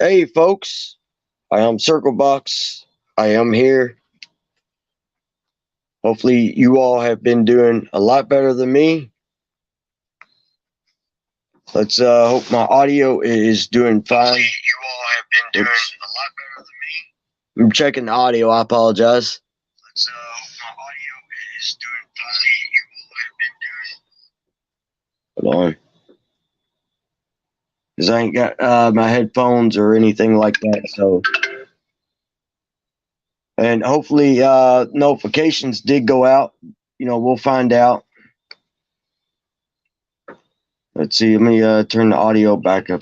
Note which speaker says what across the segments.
Speaker 1: Hey, folks, I am SirCoolBox. I am here. Hopefully, you all have been doing a lot better than me. Let's hope my audio is doing fine. You all have been doing a lot better than me. I'm checking the audio. I apologize. Let's hope my audio is doing fine. You all have been doing. Hold on, because I ain't got my headphones or anything like that. So, and hopefully, notifications did go out. We'll find out. Let's see. Let me turn the audio back up.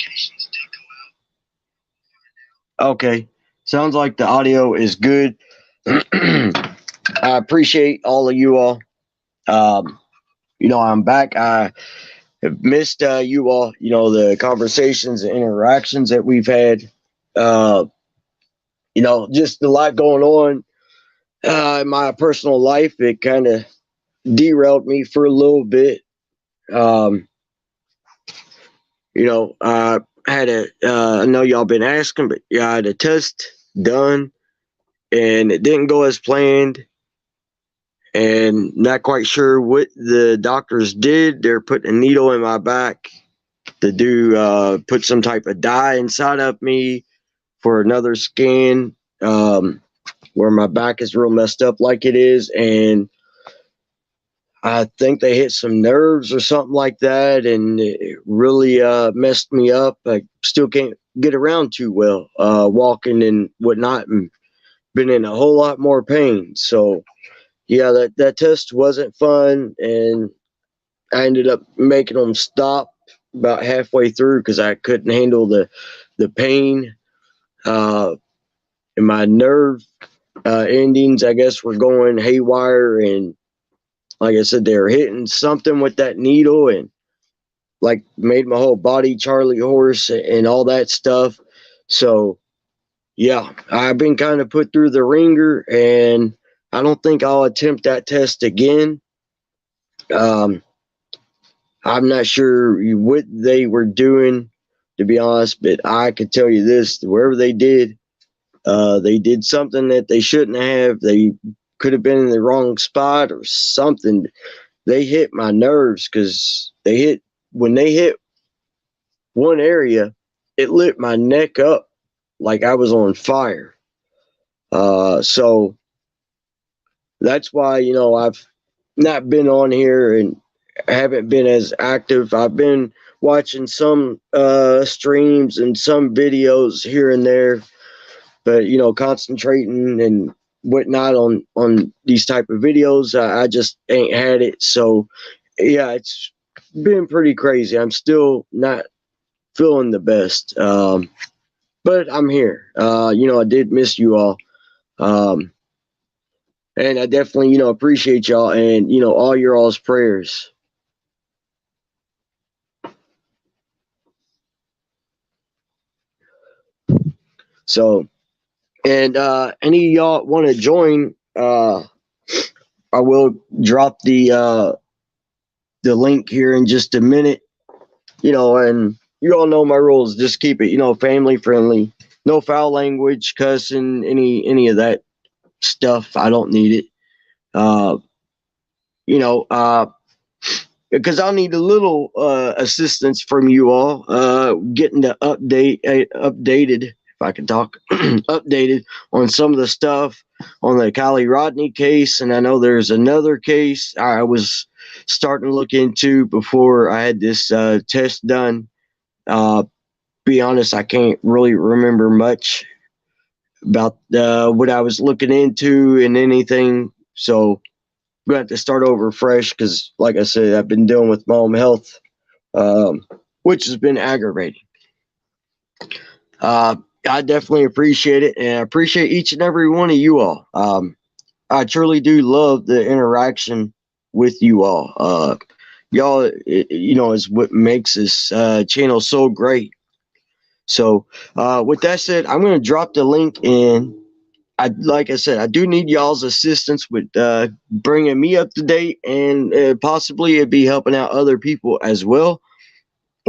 Speaker 1: Okay. Sounds like the audio is good. I appreciate all of you all. Um, I'm back. I have missed you all, the conversations and interactions that we've had. Uh, just a lot going on in my personal life. It kind of derailed me for a little bit. Um, I had I know y'all been asking, but yeah, I had a test done and it didn't go as planned. And not quite sure what the doctors did. They're putting a needle in my back to put some type of dye inside of me for another scan, where my back is real messed up like it is. And I think they hit some nerves or something like that, and it really messed me up. I still can't get around too well, walking and whatnot, and been in a whole lot more pain. So yeah, that test wasn't fun, and I ended up making them stop about halfway through because I couldn't handle the pain, uh, and my nerve endings, I guess, were going haywire. And like I said, they were hitting something with that needle, and like made my whole body Charlie horse and all that stuff. So yeah, I've been kind of put through the ringer, and I don't think I'll attempt that test again. Um, I'm not sure what they were doing, to be honest, but I could tell you this: wherever they did something that they shouldn't have. They could have been in the wrong spot or something. They hit my nerves because when they hit one area, it lit my neck up like I was on fire. So that's why I've not been on here and haven't been as active. I've been watching some streams and some videos here and there, but concentrating and whatnot on these type of videos, I just ain't had it. So yeah, it's been pretty crazy. I'm still not feeling the best, but I'm here. I did miss you all. Um, and I definitely, appreciate y'all and, all your all's prayers. So, and any of y'all want to join, I will drop the link here in just a minute, and you all know my rules. Just keep it, family friendly. No foul language, cussing, any of that stuff. I don't need it. Uh, you know, uh, because I'll need a little assistance from you all, getting the updated, if I can talk, updated on some of the stuff on the Kylie Rodney case. And I know there's another case I was starting to look into before I had this test done. Uh, be honest, I can't really remember much about what I was looking into and anything. So we have to start over fresh because, like I said, I've been dealing with my own health, which has been aggravating. Uh, I definitely appreciate it, and I appreciate each and every one of you all. I truly do love the interaction with you all. Y'all, is what makes this channel so great. So, with that said, I'm going to drop the link in. Like I said, I do need y'all's assistance with bringing me up to date, and possibly it'd be helping out other people as well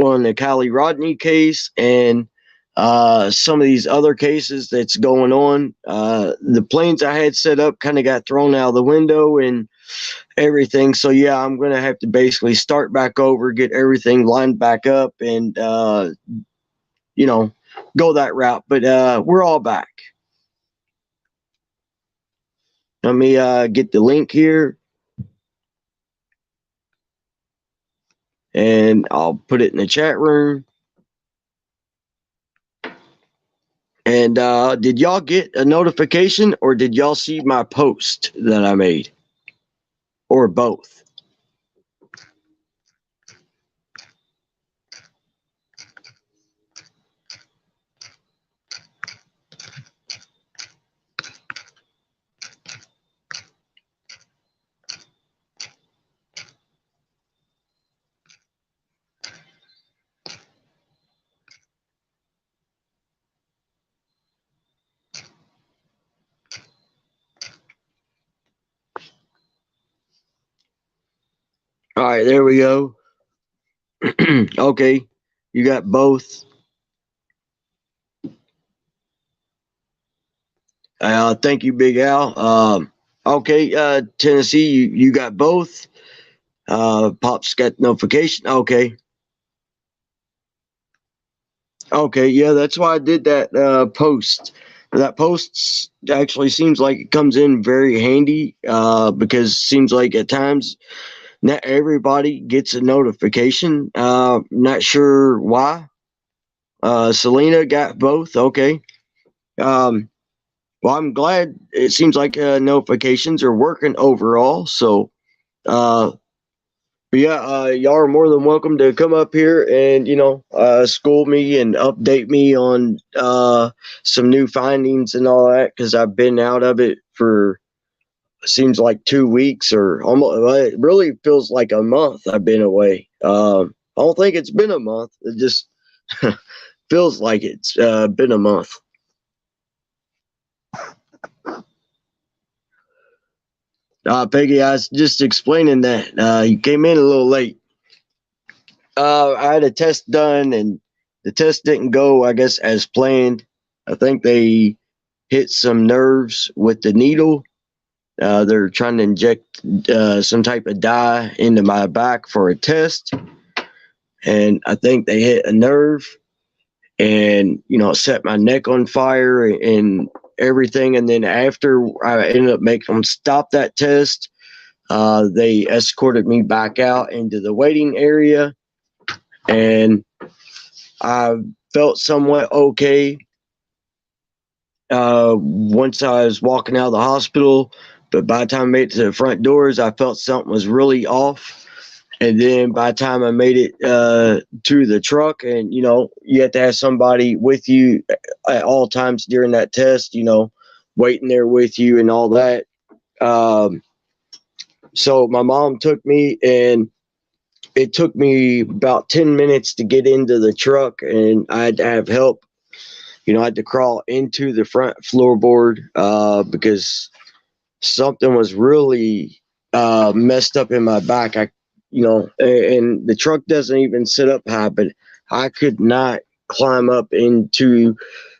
Speaker 1: on the Kylie Rodney case. And some of these other cases that's going on. The plans I had set up kind of got thrown out of the window and everything. So yeah, I'm going to have to basically start back over, get everything lined back up, and you know, go that route. But we're all back. Let me get the link here, and I'll put it in the chat room. And did y'all get a notification, or did y'all see my post that I made, or both? All right, there we go. Okay, you got both. Thank you, Big Al. Okay, Tennessee, you got both. Pop's got notification. Okay. Okay, yeah, that's why I did that post. That post actually seems like it comes in very handy because it seems like at times not everybody gets a notification. Not sure why. Selena got both. Okay. Um, well, I'm glad it seems like notifications are working overall. So, but yeah, y'all are more than welcome to come up here and school me and update me on some new findings and all that because I've been out of it for seems like 2 weeks or almost. It really feels like a month I've been away. I don't think it's been a month. It just feels like it's been a month. Peggy, I was just explaining that you came in a little late. I had a test done, and the test didn't go, I guess, as planned. I think they hit some nerves with the needle. They're trying to inject some type of dye into my back for a test, and I think they hit a nerve, and set my neck on fire and everything. And then after I ended up making them stop that test, they escorted me back out into the waiting area, and I felt somewhat okay once I was walking out of the hospital. But by the time I made it to the front doors, I felt something was really off. And then by the time I made it to the truck, and you have to have somebody with you at all times during that test, waiting there with you and all that. So my mom took me, and it took me about 10 minutes to get into the truck, and I had to have help. I had to crawl into the front floorboard because something was really messed up in my back. And the truck doesn't even sit up high, but I could not climb up into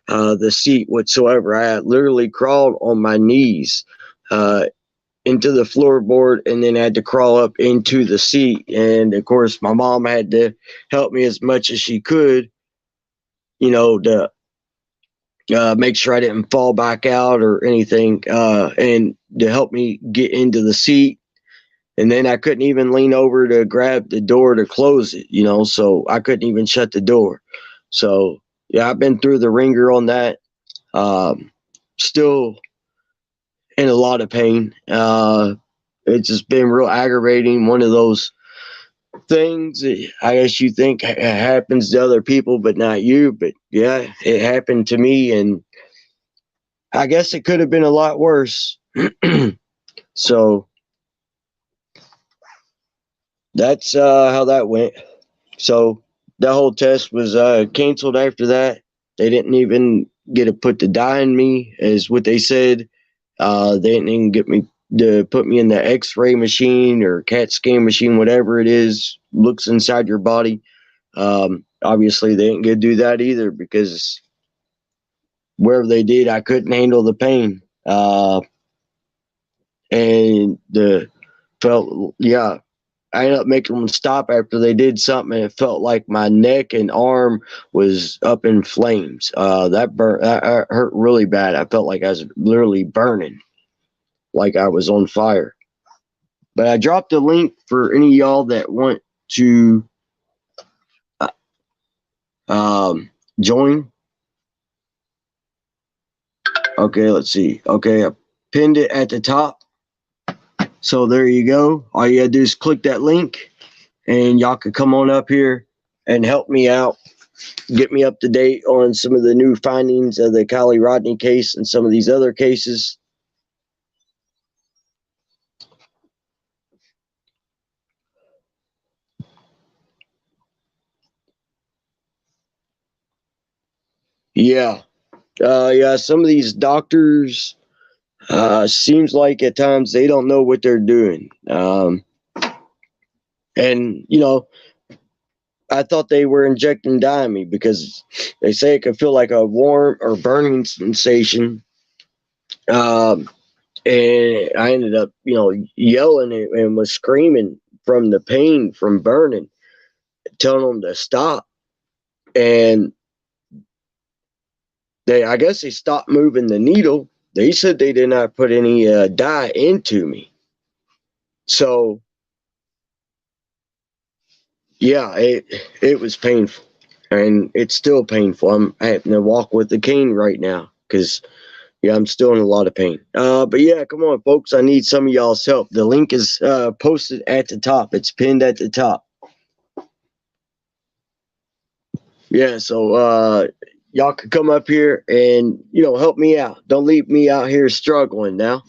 Speaker 1: the seat whatsoever. I literally crawled on my knees into the floorboard, and then had to crawl up into the seat. And of course, my mom had to help me as much as she could, to make sure I didn't fall back out or anything, and to help me get into the seat. And then I couldn't even lean over to grab the door to close it, so I couldn't even shut the door. So yeah, I've been through the ringer on that. Still in a lot of pain. It's just been real aggravating. One of those things that I guess you think happens to other people, but not you. But yeah, it happened to me, and I guess it could have been a lot worse. So that's how that went. So that whole test was canceled after that. They didn't even get to put the dye in me, is what they said. They didn't even get me to put me in the X-ray machine or CAT scan machine, whatever it is, looks inside your body. Obviously, they didn't get to do that either because wherever they did, I couldn't handle the pain. And I ended up making them stop after they did something, and it felt like my neck and arm was up in flames. That hurt really bad. I felt like I was literally burning, like I was on fire. But I dropped a link for any of y'all that want to join. Okay, let's see. Okay, I pinned it at the top. So there you go. All you gotta do is click that link, and y'all can come on up here and help me out, get me up to date on some of the new findings of the Kylie Rodney case and some of these other cases. Yeah. Some of these doctors, seems like at times they don't know what they're doing. And, I thought they were injecting dye in me because they say it could feel like a warm or burning sensation. And I ended up, yelling and was screaming from the pain from burning, telling them to stop. And I guess they stopped moving the needle. They said they did not put any dye into me. So, yeah, it was painful, and it's still painful. I'm having to walk with the cane right now because, yeah, I'm still in a lot of pain. But yeah, come on, folks. I need some of y'all's help. The link is posted at the top. It's pinned at the top. Yeah, so y'all can come up here and, help me out. Don't leave me out here struggling now.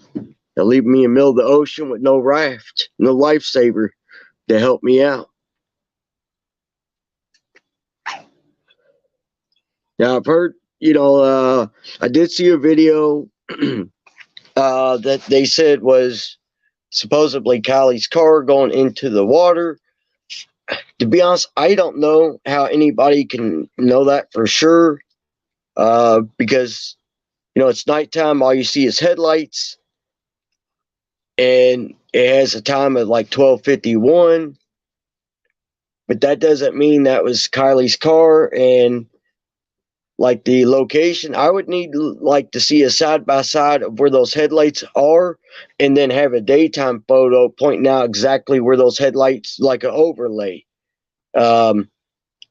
Speaker 1: Don't leave me in the middle of the ocean with no raft, no lifesaver to help me out. Now, I've heard, I did see a video that they said was supposedly Kylie's car going into the water. To be honest, I don't know how anybody can know that for sure, because, it's nighttime. All you see is headlights, and it has a time of like 12:51. But that doesn't mean that was Kylie's car. And like the location, I would need like to see a side by side of where those headlights are, and then have a daytime photo pointing out exactly where those headlights, like an overlay.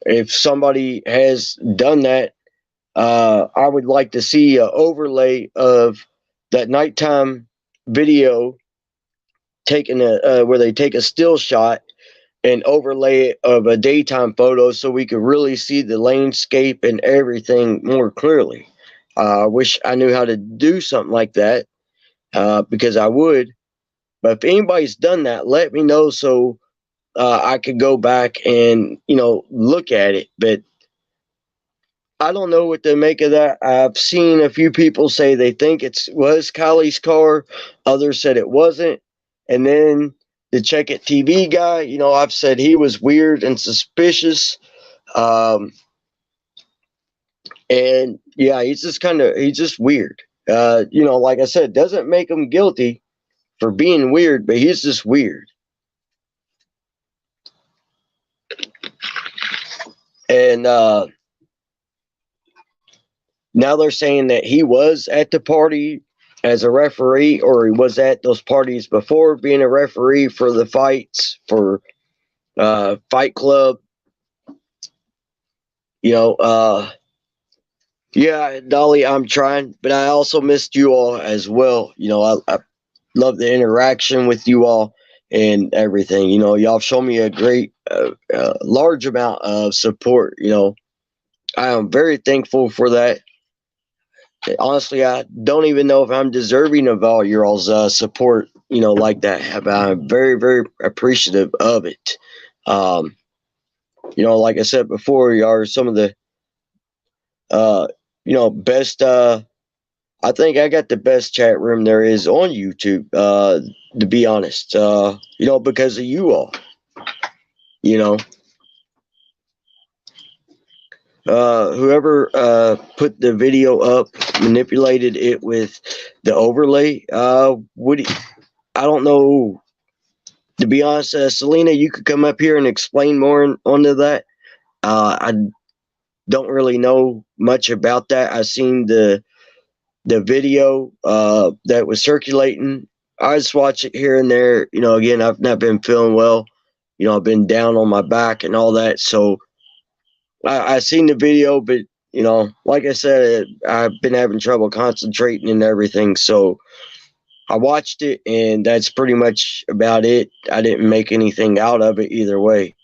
Speaker 1: If somebody has done that, I would like to see an overlay of that nighttime video, taking where they take a still shot and overlay it of a daytime photo, so we could really see the landscape and everything more clearly. I wish I knew how to do something like that, because I would. But if anybody's done that, let me know so I could go back and, look at it. But I don't know what to make of that. I've seen a few people say they think it was Kylie's car. Others said it wasn't. And then the Check It TV guy, I've said he was weird and suspicious. And yeah, he's just weird. Like I said, doesn't make him guilty for being weird, but he's just weird. And now they're saying that he was at the party as a referee, or he was at those parties before being a referee for the fights for Fight Club. Yeah, Dolly, I'm trying, but I also missed you all as well. I love the interaction with you all and everything. Y'all show me a great, large amount of support. I am very thankful for that. Honestly, I don't even know if I'm deserving of all your all's support, like that. But I'm very, very appreciative of it. Like I said before, you are some of the, best. I think I got the best chat room there is on YouTube, to be honest, because of you all, Whoever put the video up manipulated it with the overlay. I don't know. To be honest, Selena, you could come up here and explain more onto that. I don't really know much about that. I seen the video that was circulating. I just watch it here and there. Again, I've not been feeling well. I've been down on my back and all that. So I seen the video, but like I said, I've been having trouble concentrating and everything. So I watched it, and that's pretty much about it. I didn't make anything out of it either way.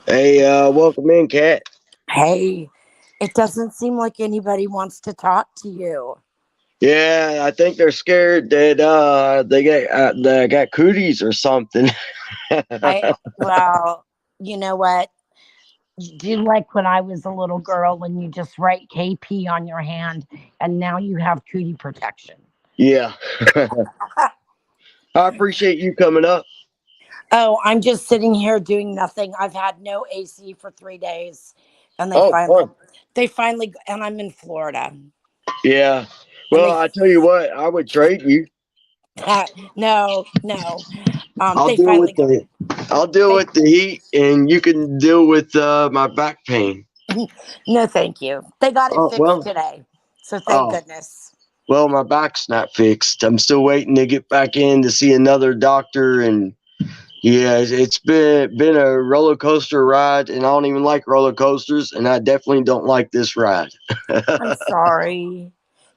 Speaker 1: Hey, welcome in, Kat.
Speaker 2: Hey, it doesn't seem like anybody wants to talk to you.
Speaker 1: Yeah, I think they're scared that they got cooties or something.
Speaker 2: Well, you know what? Do you like when I was a little girl when you just write KP on your hand and now you have cootie protection?
Speaker 1: Yeah, I appreciate you coming up.
Speaker 2: Oh, I'm just sitting here doing nothing. I've had no AC for 3 days, and they
Speaker 1: Oh,
Speaker 2: finally,
Speaker 1: fun.
Speaker 2: and I'm in Florida,
Speaker 1: Yeah.
Speaker 2: and
Speaker 1: Well, I tell you what, I would trade you.
Speaker 2: no, no,
Speaker 1: I'll
Speaker 2: they
Speaker 1: deal with
Speaker 2: finally got
Speaker 1: the I'll deal
Speaker 2: they.
Speaker 1: with the heat, and you can deal with my back pain.
Speaker 2: No, thank you. They got it
Speaker 1: Oh
Speaker 2: fixed
Speaker 1: well.
Speaker 2: today, so thank
Speaker 1: Oh
Speaker 2: goodness.
Speaker 1: well, my back's not fixed. I'm still waiting to get back in to see another doctor, and yeah, it's been a roller coaster ride, and I don't even like roller coasters, and I definitely don't like this ride.
Speaker 2: I'm sorry.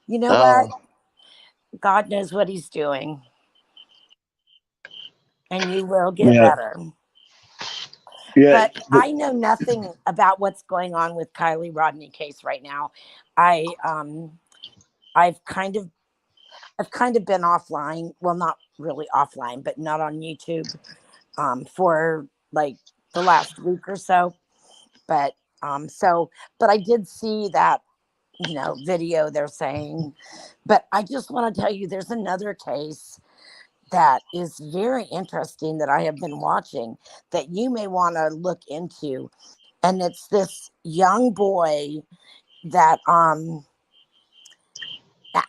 Speaker 2: You know
Speaker 1: uh,
Speaker 2: what? God knows what He's doing, and you will get
Speaker 1: yeah,
Speaker 2: better.
Speaker 1: yeah.
Speaker 2: But I know nothing about what's going on with Kylie Rodney case right now. I I've kind of I've kind of been offline. Well, not really offline, but not on YouTube for like the last week or so. But but I did see that video they're saying. But I just want to tell you, there's another case that is very interesting that I have been watching that you may want to look into, and it's this young boy that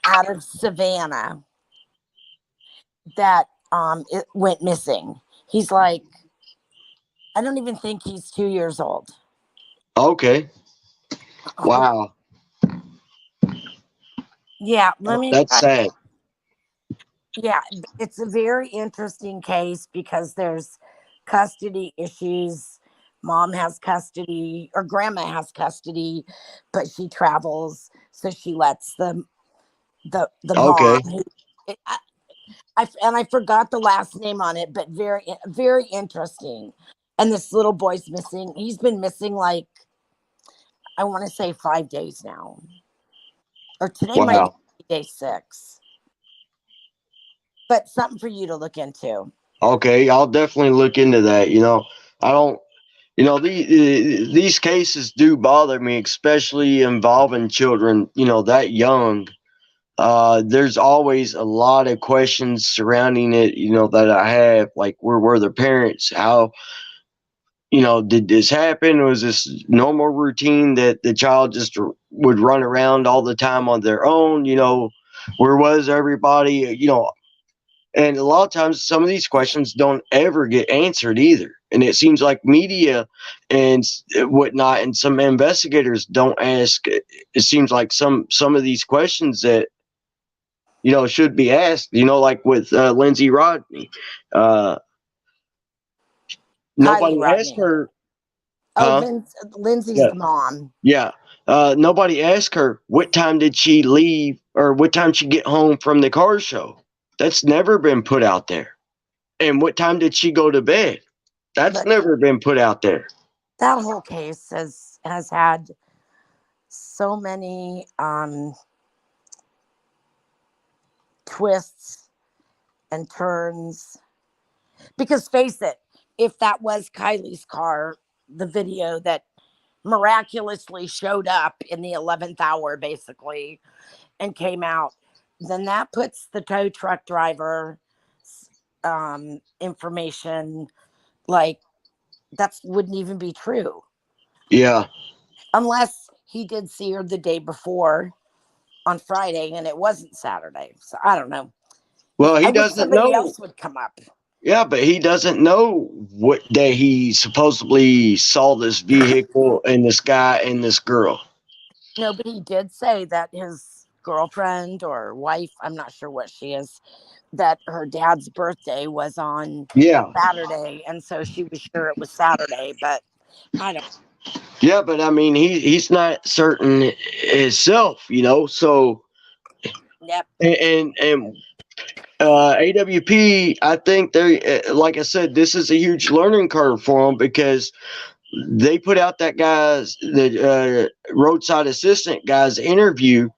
Speaker 2: out of Savannah that it went missing. He's like, I don't even think he's 2 years old.
Speaker 1: Okay. Wow.
Speaker 2: Yeah, let me
Speaker 1: That's
Speaker 2: tell
Speaker 1: sad.
Speaker 2: yeah, it's a very interesting case because there's custody issues. Mom has custody, or grandma has custody, but she travels, so she lets the mom.
Speaker 1: Okay.
Speaker 2: And I forgot the last name on it, but very interesting. And this little boy's missing. He's been missing like, I want to say 5 days now, or today might
Speaker 1: Wow.
Speaker 2: be day 6. But something for you to look into.
Speaker 1: Okay, I'll definitely look into that. I don't. These cases do bother me, especially involving children. That young. There's always a lot of questions surrounding it. That I have, like, where were their parents? How did this happen? Was this normal routine that the child just would run around all the time on their own? Where was everybody? And a lot of times, some of these questions don't ever get answered either. And it seems like media and whatnot, and some investigators don't ask. It seems like some of these questions that should be asked. Like with Lindsay Rodney, uh,
Speaker 2: Kylie
Speaker 1: nobody asked
Speaker 2: Rodney.
Speaker 1: her,
Speaker 2: Oh,
Speaker 1: huh?
Speaker 2: Lindsay's
Speaker 1: Yeah,
Speaker 2: the mom.
Speaker 1: yeah. Nobody asked her what time did she leave or what time she get home from the car show. That's never been put out there. And what time did she go to bed? That's
Speaker 2: But
Speaker 1: never been put out there.
Speaker 2: that whole case has had so many twists and turns. Because face it, if that was Kylie's car, the video that miraculously showed up in the 11th hour, basically, and came out, then that puts the tow truck driver information, like, that wouldn't even be true
Speaker 1: Yeah.
Speaker 2: unless he did see her the day before on Friday and it wasn't Saturday. So I don't know.
Speaker 1: Well, he
Speaker 2: I wish
Speaker 1: doesn't
Speaker 2: somebody
Speaker 1: know.
Speaker 2: else would come up.
Speaker 1: Yeah, but he doesn't know what day he supposedly saw this vehicle and this guy and this girl.
Speaker 2: No, but he did say that his girlfriend or wife, I'm not sure what she is, that her dad's birthday was on
Speaker 1: Yeah.
Speaker 2: Saturday. And so she was sure it was Saturday, but I don't.
Speaker 1: Yeah, but I mean, he's not certain himself, you know. So
Speaker 2: Yep.
Speaker 1: and AWP, I think they, like I said, this is a huge learning curve for them because they put out that guy's the roadside assistant guy's interview,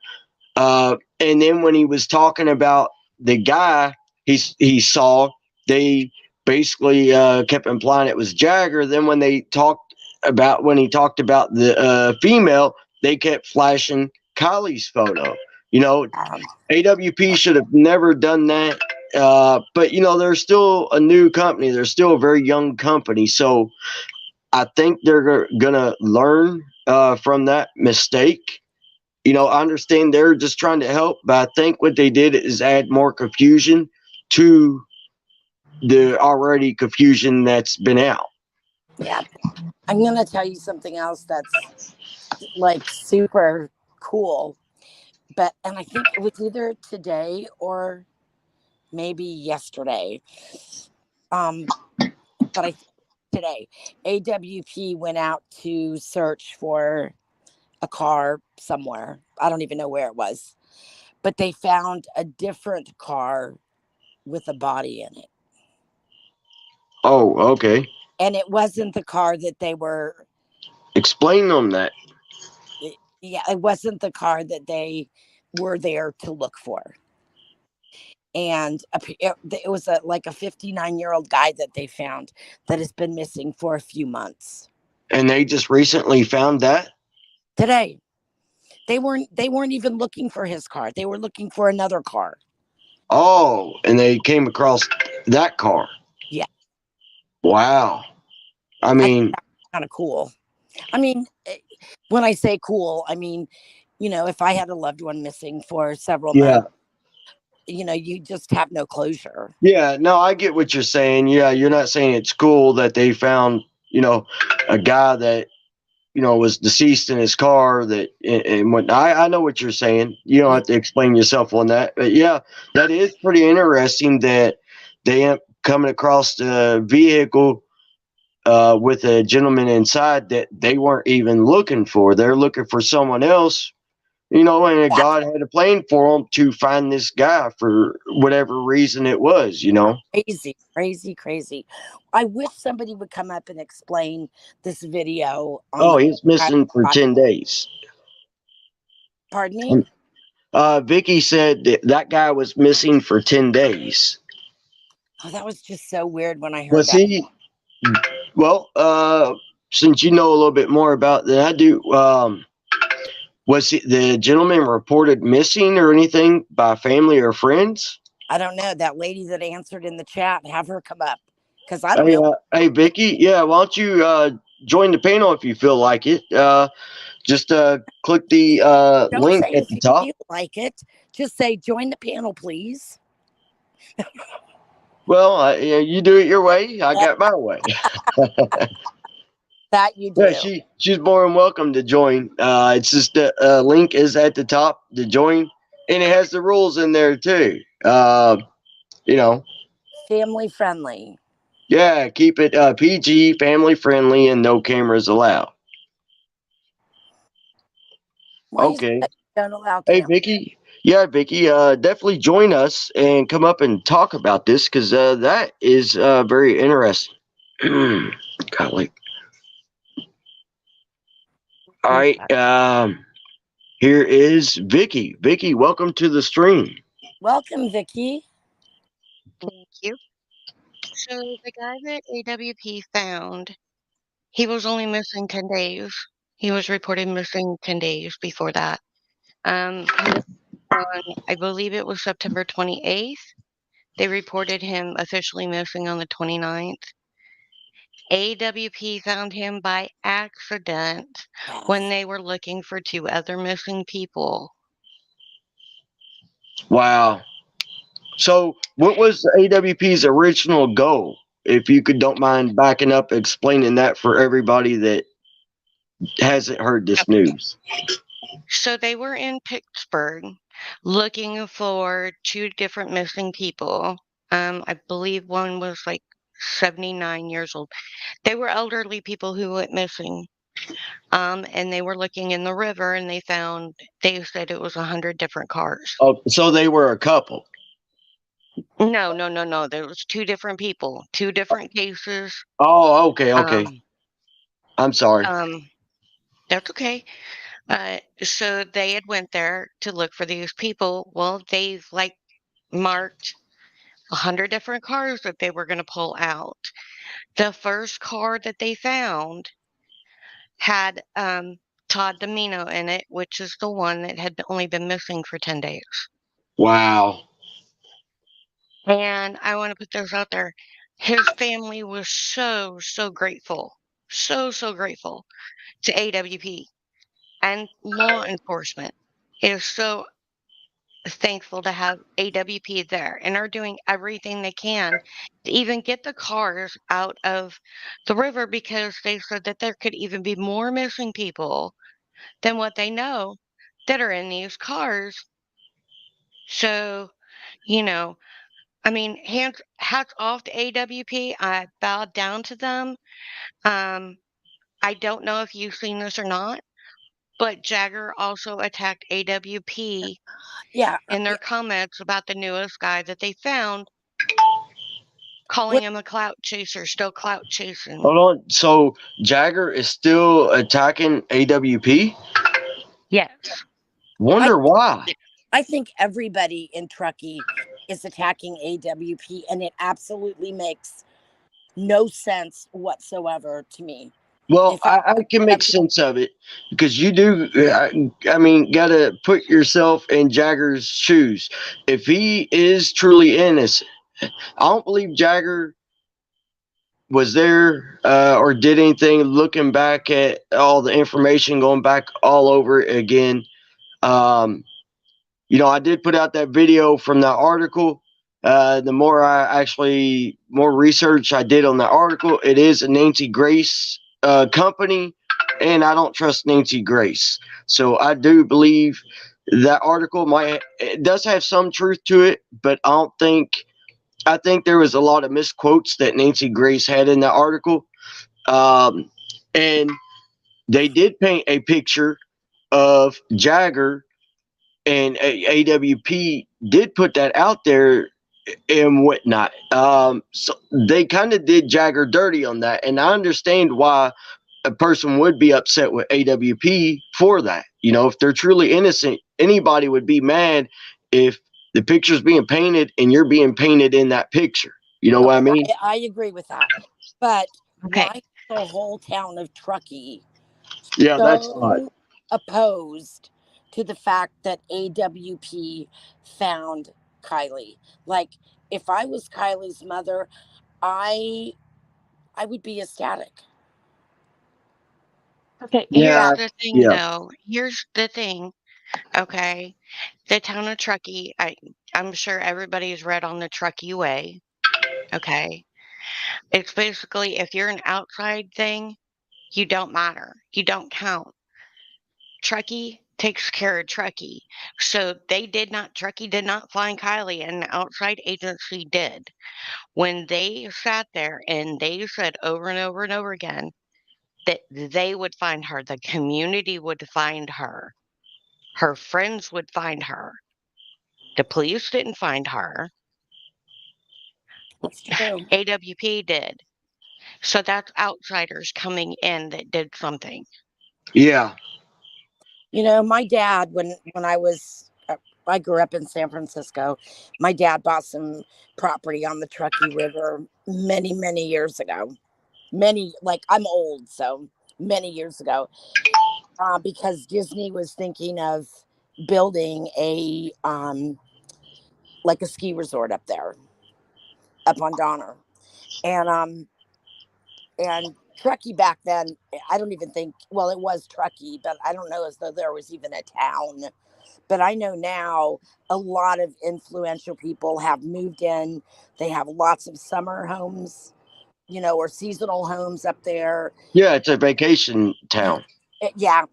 Speaker 1: and then when he was talking about the guy he saw, they basically kept implying it was Jagger. Then when he talked about the female, they kept flashing Kylie's photo. You know,
Speaker 2: Um,
Speaker 1: AWP should have never done that. But you know, they're still a new company. They're still a very young company. So I think they're gonna learn from that mistake. You know, I understand they're just trying to help, but I think what they did is add more confusion to the already confusion that's been out.
Speaker 2: yeah. I'm going to tell you something else that's like super cool. But, and I think it was either today or maybe yesterday. Um, but I think today, AWP went out to search for a car somewhere. I don't even know where it was, but they found a different car with a body in it.
Speaker 1: Oh, okay.
Speaker 2: And it wasn't the car that they were,
Speaker 1: Explain them that.
Speaker 2: yeah, it wasn't the car that they were there to look for. And it was like a 59-year-old guy that they found that has been missing for a few months.
Speaker 1: And they just recently found that.
Speaker 2: Today, they weren't even looking for his car. They were looking for another car.
Speaker 1: Oh, and they came across that car.
Speaker 2: Yeah,
Speaker 1: Wow. I
Speaker 2: I think
Speaker 1: mean,
Speaker 2: that's kind of cool. I mean, when I say cool, I mean, if I had a loved one missing for several
Speaker 1: yeah.
Speaker 2: months, you just have no closure.
Speaker 1: Yeah, no, I get what you're saying. Yeah, you're not saying it's cool that they found, you know, a guy that, you know, was deceased in his car that and what I know what you're saying. You don't
Speaker 2: Yeah,
Speaker 1: have to explain yourself on that. But yeah, that is pretty interesting that they end up coming across the vehicle with a gentleman inside that they weren't even looking for. They're looking for someone else, you know, and God had a plan for them to find this guy for whatever reason it was, you know.
Speaker 2: crazy, crazy, crazy. I wish somebody would come up and explain this video on
Speaker 1: Oh,
Speaker 2: the
Speaker 1: he's missing for 10 days.
Speaker 2: Pardon me?
Speaker 1: Vicky said that guy was missing for 10 days.
Speaker 2: Oh, that was just so weird when I heard
Speaker 1: Was
Speaker 2: that.
Speaker 1: he? Well, since you know a little bit more about than I do, was the gentleman reported missing or anything by family or friends?
Speaker 2: I don't know. That lady that answered in the chat, have her come up because I don't
Speaker 1: Hey,
Speaker 2: know.
Speaker 1: Vicky, yeah, why don't you join the panel if you feel like it? Just click the
Speaker 2: Don't
Speaker 1: link
Speaker 2: say
Speaker 1: at
Speaker 2: if
Speaker 1: the
Speaker 2: you
Speaker 1: top.
Speaker 2: feel like it. Just say join the panel, please.
Speaker 1: Well, yeah, you do it your way. I got my way.
Speaker 2: That you
Speaker 1: Yeah,
Speaker 2: do.
Speaker 1: she's more than welcome to join. It's just the link is at the top to join, and it has the rules in there too. You know,
Speaker 2: Family friendly.
Speaker 1: yeah, keep it PG, family friendly, and no cameras allowed.
Speaker 2: Why is
Speaker 1: Okay.
Speaker 2: that you don't allow
Speaker 1: Hey,
Speaker 2: camp?
Speaker 1: Vicky. Yeah, Vicky. Definitely join us and come up and talk about this because that is very interesting. Golly. All right. Here is Vicky. Vicky, welcome to the stream.
Speaker 2: Welcome, Vicky.
Speaker 3: Thank you. So the guy that AWP found, he was only missing 10 days. He was reported missing 10 days before that. His on, I believe it was September 28th. They reported him officially missing on the 29th. AWP found him by accident when
Speaker 2: Yes.
Speaker 3: they were looking for two other missing people.
Speaker 1: Wow. So, what was AWP's original goal? If you don't mind backing up, explaining that for everybody that hasn't heard this
Speaker 3: Okay.
Speaker 1: news.
Speaker 3: So they were in Pittsburgh looking for two different missing people. I believe one was like 79 years old. They were elderly people who went missing. And they were looking in the river and they said it was 100 different cars.
Speaker 1: Oh, so they were a couple.
Speaker 3: No, no, no, no. There was two different people, two different cases.
Speaker 1: Oh, okay, okay.
Speaker 3: Um,
Speaker 1: I'm sorry.
Speaker 3: that's okay. So they had went there to look for these people. Well, they've like marked 100 different cars that they were going to pull out. The first car that they found had Todd Domino in it, which is the one that had only been missing for 10 days.
Speaker 1: Wow.
Speaker 3: And I want to put this out there. His family was so, so grateful, so, so grateful to AWP, and law enforcement is so thankful to have AWP there and are doing everything they can to even get the cars out of the river, because they said that there could even be more missing people than what they know that are in these cars. So, you know, I mean, hats off to AWP. I bowed down to them. Um, I don't know if you've seen this or not, but Jagger also attacked AWP
Speaker 2: Yeah.
Speaker 3: in their
Speaker 2: Yeah.
Speaker 3: comments about the newest guy that they found, calling
Speaker 2: What?
Speaker 3: him a clout chaser, still clout chasing.
Speaker 1: Hold on. So Jagger is still attacking AWP?
Speaker 3: Yes.
Speaker 2: I
Speaker 1: Wonder why.
Speaker 2: I think everybody in Truckee is attacking AWP, and it absolutely makes no sense whatsoever to me.
Speaker 1: Well,
Speaker 2: If I
Speaker 1: I can make
Speaker 2: every,
Speaker 1: sense of it because you do. I mean, got to put yourself in Jagger's shoes. If he is truly innocent, I don't believe Jagger was there or did anything. Looking back at all the information, going back all over it again. Um, I did put out that video from that article. The more research I did on that article, it is a Nancy Grace company, and I don't trust Nancy Grace. So I do believe that article it does have some truth to it, but I think there was a lot of misquotes that Nancy Grace had in that article. And they did paint a picture of Jagger, and AWP did put that out there and whatnot. So they kind of did Jagger dirty on that, and I understand why a person would be upset with AWP for that. If they're truly innocent, anybody would be mad if the picture's being painted and you're being painted in that picture. You know what I
Speaker 2: okay,
Speaker 1: mean?
Speaker 2: I agree with that, but
Speaker 3: Okay.
Speaker 2: why is the whole town of Truckee
Speaker 1: Yeah, that's odd.
Speaker 2: so opposed to the fact that AWP found Kylie? Like, if I was Kylie's mother, I I would be ecstatic.
Speaker 3: Okay. Here's
Speaker 1: Yeah,
Speaker 3: the thing,
Speaker 1: yeah,
Speaker 3: though. Here's the thing. Okay. The town of Truckee, I'm sure everybody's read on the Truckee Way. Okay. It's basically, if you're an outside thing, you don't matter. You don't count. Truckee takes care of Truckee. So Truckee did not find Kylie, an outside agency did. When they sat there and they said over and over and over again that they would find her, the community would find her friends would find her. The police didn't find her.
Speaker 2: That's true.
Speaker 3: AWP did. So that's outsiders coming in that did something.
Speaker 1: yeah.
Speaker 2: My dad, when I grew up in San Francisco. My dad bought some property on the Truckee River many years ago. Many, like, I'm old, so many years ago. because Disney was thinking of building a like a ski resort up there, up on Donner, and Truckee back then, I don't even think. Well, it was Truckee, but I don't know as though there was even a town. But I know now a lot of influential people have moved in. They have lots of summer homes, or seasonal homes up there.
Speaker 1: Yeah, it's a vacation town.
Speaker 2: Yeah.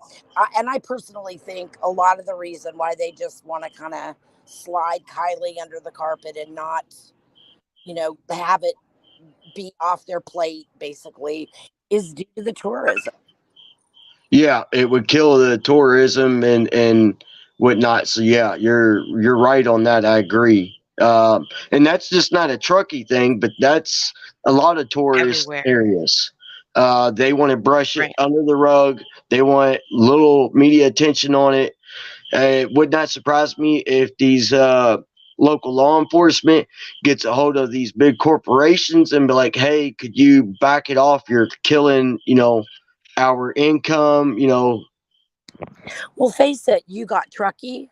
Speaker 2: And I personally think a lot of the reason why they just want to kind of slide Kylie under the carpet and not, have it be off their plate, basically, is due to the tourism.
Speaker 1: Yeah, it would kill the tourism and whatnot. So yeah, you're right on that. I agree. And that's just not a Truckee thing, but that's a lot of tourist
Speaker 3: Everywhere.
Speaker 1: areas. They want to brush it
Speaker 3: Right.
Speaker 1: under the rug. They want little media attention on it. It would not surprise me if these local law enforcement gets a hold of these big corporations and be like, "Hey, could you back it off? You're killing, our income."
Speaker 2: Well, face it, you got Truckee,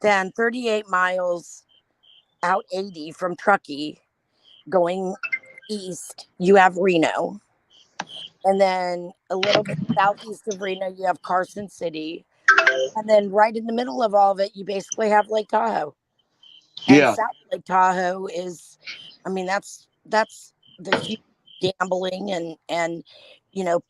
Speaker 2: then 38 miles out 80 from Truckee going east, you have Reno. And then a little bit southeast of Reno, you have Carson City. And then right in the middle of all of it, you basically have Lake Tahoe. And
Speaker 1: Yeah,
Speaker 2: South Lake Tahoe is, I mean, that's the huge gambling and you know,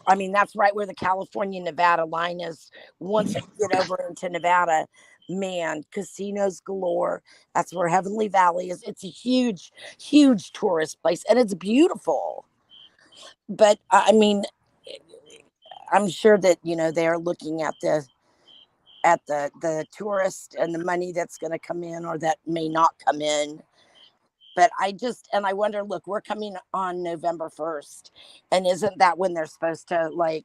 Speaker 2: I mean, that's right where the California Nevada line is. Once you get over into Nevada, man, casinos galore. That's where Heavenly Valley is. It's a huge, huge tourist place, and it's beautiful. But I mean, I'm sure that they're looking at the tourist and the money that's going to come in or that may not come in. But I wonder, look, we're coming on November 1st, and isn't that when they're supposed to like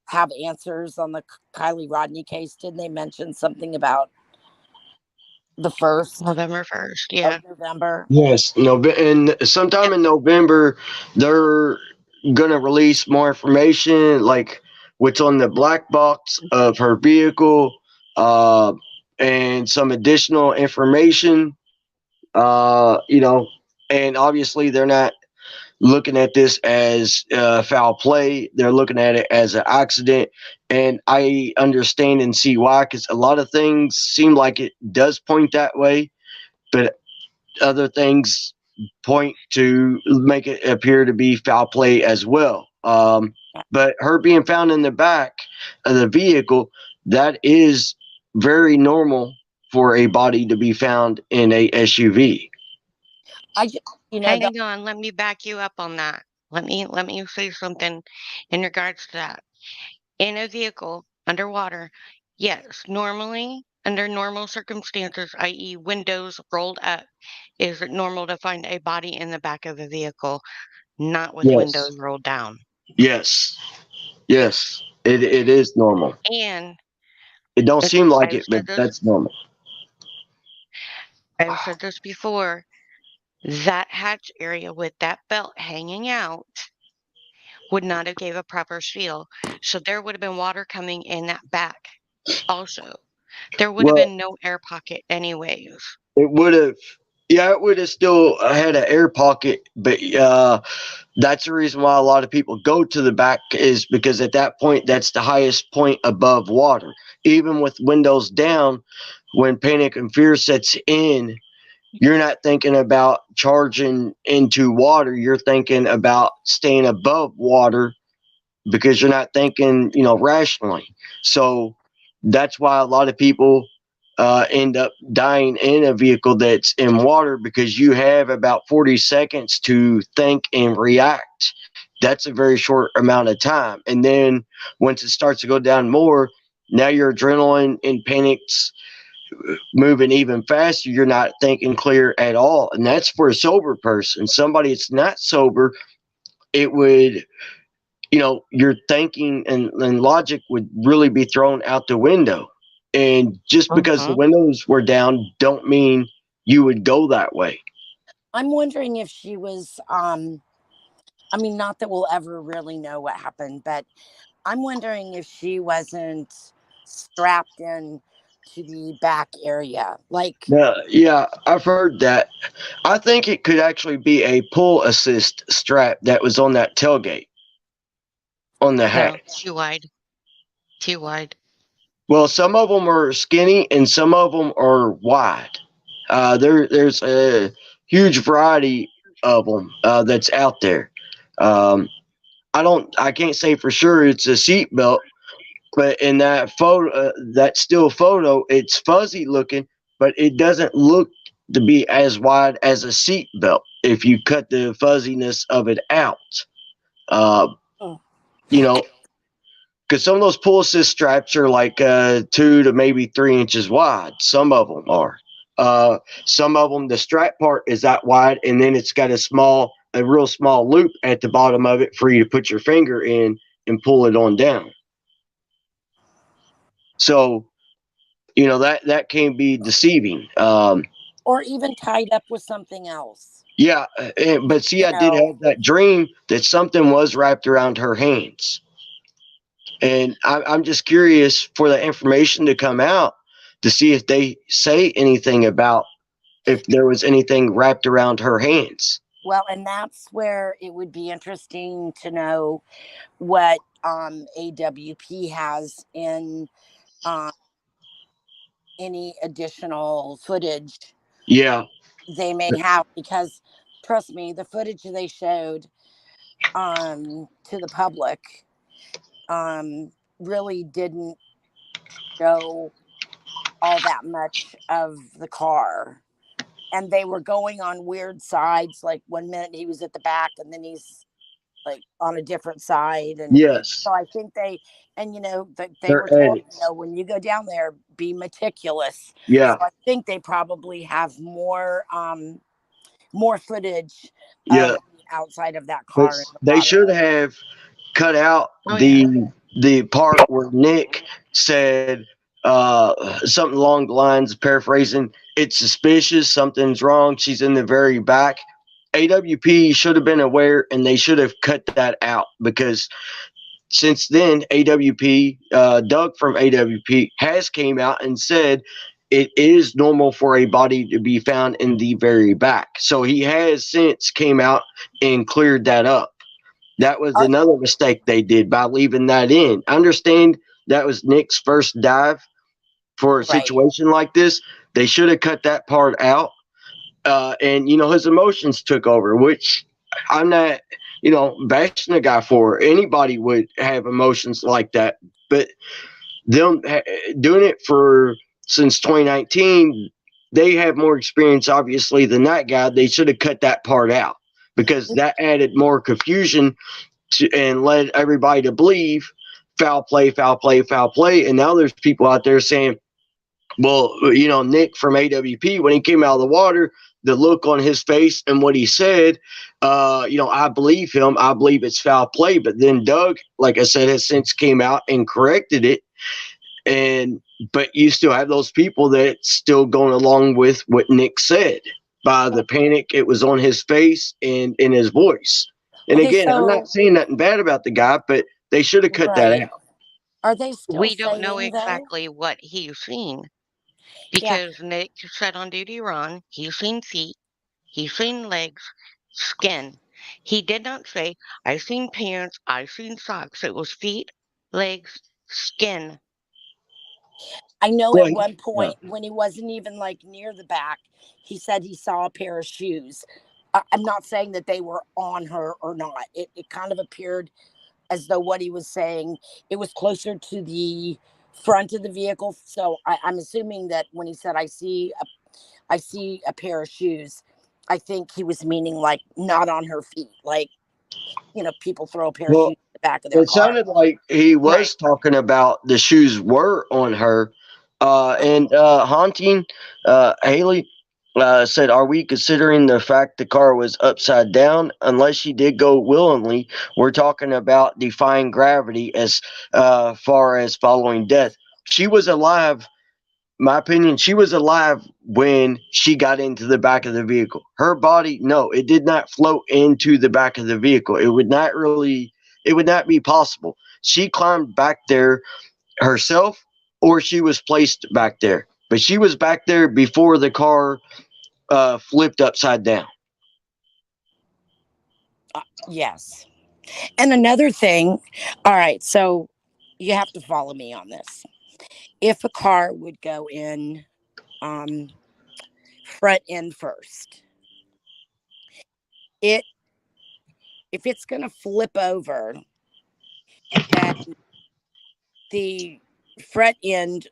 Speaker 2: have answers on the Kylie Rodney case? Didn't they mention something about the 1st
Speaker 3: November 1st. Yeah.
Speaker 2: of November?
Speaker 1: yes, no, and sometime
Speaker 3: Yep.
Speaker 1: in November they're gonna release more information, like what's on the black box of her vehicle, uh, and some additional information. You know, and obviously they're not looking at this as foul play. They're looking at it as an accident. And I understand and see why, because a lot of things seem like it does point that way, but other things point to make it appear to be foul play as well. But her being found in the back of the vehicle, that is very normal for a body to be found in a SUV.
Speaker 2: I just, the
Speaker 3: Hang on, let me back you up on that. Let me say something in regards to that. In a vehicle underwater, yes, normally under normal circumstances, i.e., windows rolled up, is it normal to find a body in the back of a vehicle, not with
Speaker 1: Yes.
Speaker 3: windows rolled down.
Speaker 1: Yes. Yes. It is normal.
Speaker 3: And
Speaker 1: It don't
Speaker 3: it's
Speaker 1: seem like
Speaker 3: I've
Speaker 1: it, but
Speaker 3: said this
Speaker 1: that's normal.
Speaker 3: I've said this before. That hatch area with that belt hanging out would not have gave a proper seal. So there would have been water coming in that back also. There would have
Speaker 1: Well,
Speaker 3: been no air pocket anyways.
Speaker 1: it would have, yeah, it would have still had an air pocket, but that's the reason why a lot of people go to the back is because at that point, that's the highest point above water. Even with windows down, when panic and fear sets in, you're not thinking about charging into water. You're thinking about staying above water because you're not thinking, rationally. So that's why a lot of people end up dying in a vehicle that's in water because you have about 40 seconds to think and react. That's a very short amount of time. And then once it starts to go down more, now your adrenaline and panic's moving even faster. You're not thinking clear at all. And that's for a sober person. Somebody that's not sober, it would, your thinking and logic would really be thrown out the window. And just because the
Speaker 3: Mhm.
Speaker 1: windows were down don't mean you would go that way.
Speaker 2: I'm wondering if she was I mean, not that we'll ever really know what happened, but I'm wondering if she wasn't strapped in to the back area. Like,
Speaker 1: Yeah, I've heard that. I think it could actually be a pull assist strap that was on that tailgate on the
Speaker 3: No,
Speaker 1: hatch.
Speaker 3: too wide. Too wide.
Speaker 1: Well, some of them are skinny and some of them are wide. There's a huge variety of them that's out there. Um, I can't say for sure it's a seat belt, but in that photo, that still photo, it's fuzzy looking, but it doesn't look to be as wide as a seat belt if you cut the fuzziness of it out. Uh,
Speaker 2: mm,
Speaker 1: you know, because some of those pull assist straps are like 2 to maybe 3 inches wide. Some of them are. Some of them, the strap part is that wide, and then it's got a real small loop at the bottom of it for you to put your finger in and pull it on down. So that can be deceiving.
Speaker 2: or even tied up with something else.
Speaker 1: Yeah, but see,
Speaker 2: You
Speaker 1: I did
Speaker 2: know,
Speaker 1: have that dream that something was wrapped around her hands, and I'm just curious for the information to come out to see if they say anything about if there was anything wrapped around her hands.
Speaker 2: well, and that's where it would be interesting to know what AWP has in um, any additional footage
Speaker 1: Yeah,
Speaker 2: they may have, because trust me, the footage they showed to the public really didn't show all that much of the car. And they were going on weird sides. Like one minute he was at the back and then he's like on a different side. And
Speaker 1: yes,
Speaker 2: so I think and they
Speaker 1: they're
Speaker 2: were told,
Speaker 1: edits.
Speaker 2: when you go down there, be meticulous. So
Speaker 1: Yeah,
Speaker 2: I think they probably have more footage
Speaker 1: yeah,
Speaker 2: of the outside of that
Speaker 1: but
Speaker 2: car in the
Speaker 1: they
Speaker 2: bottom.
Speaker 1: should have cut out
Speaker 3: Oh yeah.
Speaker 1: the part where Nick said something along the lines of paraphrasing. It's suspicious. Something's wrong. She's in the very back. AWP should have been aware, and they should have cut that out because since then, AWP, Doug from AWP, has came out and said it is normal for a body to be found in the very back. So he has since came out and cleared that up. That was
Speaker 2: Are,
Speaker 1: another mistake they did by leaving that in. I understand that was Nick's first dive for a
Speaker 2: right.
Speaker 1: situation like this. They should have cut that part out. And his emotions took over, which I'm not, bashing the guy for. Anybody would have emotions like that, but them doing it for since 2019, they have more experience, obviously, than that guy. They should have cut that part out because that added more confusion and led everybody to believe foul play, foul play, foul play. And now there's people out there saying, well, Nick from AWP, when he came out of the water, the look on his face and what he said, I believe him. I believe it's foul play. But then Doug, like I said, has since came out and corrected it. But you still have those people that still going along with what Nick said by the panic it was on his face and in his voice. And
Speaker 2: Okay,
Speaker 1: again, I'm not
Speaker 2: so
Speaker 1: saying nothing bad about the guy, but they should have cut that
Speaker 2: right.
Speaker 1: out.
Speaker 2: Are they still
Speaker 3: We don't know
Speaker 2: saying though?
Speaker 3: exactly what he's seen
Speaker 2: Yeah,
Speaker 3: because Nick said on duty run, he's seen feet, he's seen legs, skin. He did not say, I seen pants, I seen socks. It was feet, legs, skin.
Speaker 2: I know
Speaker 1: Well,
Speaker 2: at one
Speaker 1: yeah.
Speaker 2: point when he wasn't even like near the back, he said he saw a pair of shoes. I'm not saying that they were on her or not. It kind of appeared as though what he was saying, it was closer to the front of the vehicle. So I'm assuming that when he said I see a pair of shoes, I think he was meaning like not on her feet. Like, people throw a pair of shoes
Speaker 1: Well,
Speaker 2: in the back of their
Speaker 1: it
Speaker 2: car.
Speaker 1: sounded like he
Speaker 3: Right.
Speaker 1: was talking about the shoes were on her. And Haunting, Haley said, are we considering the fact the car was upside down? Unless she did go willingly, we're talking about defying gravity as far as following death. She was alive. My opinion, she was alive when she got into the back of the vehicle. Her body, no, it did not float into the back of the vehicle. It would not be possible. she climbed back there herself or she was placed back there. But she was back there before the car flipped upside down.
Speaker 2: Yes. And another thing, all right, so you have to follow me on this. If a car would go in um, front end first, it if it's going to flip over, then the front end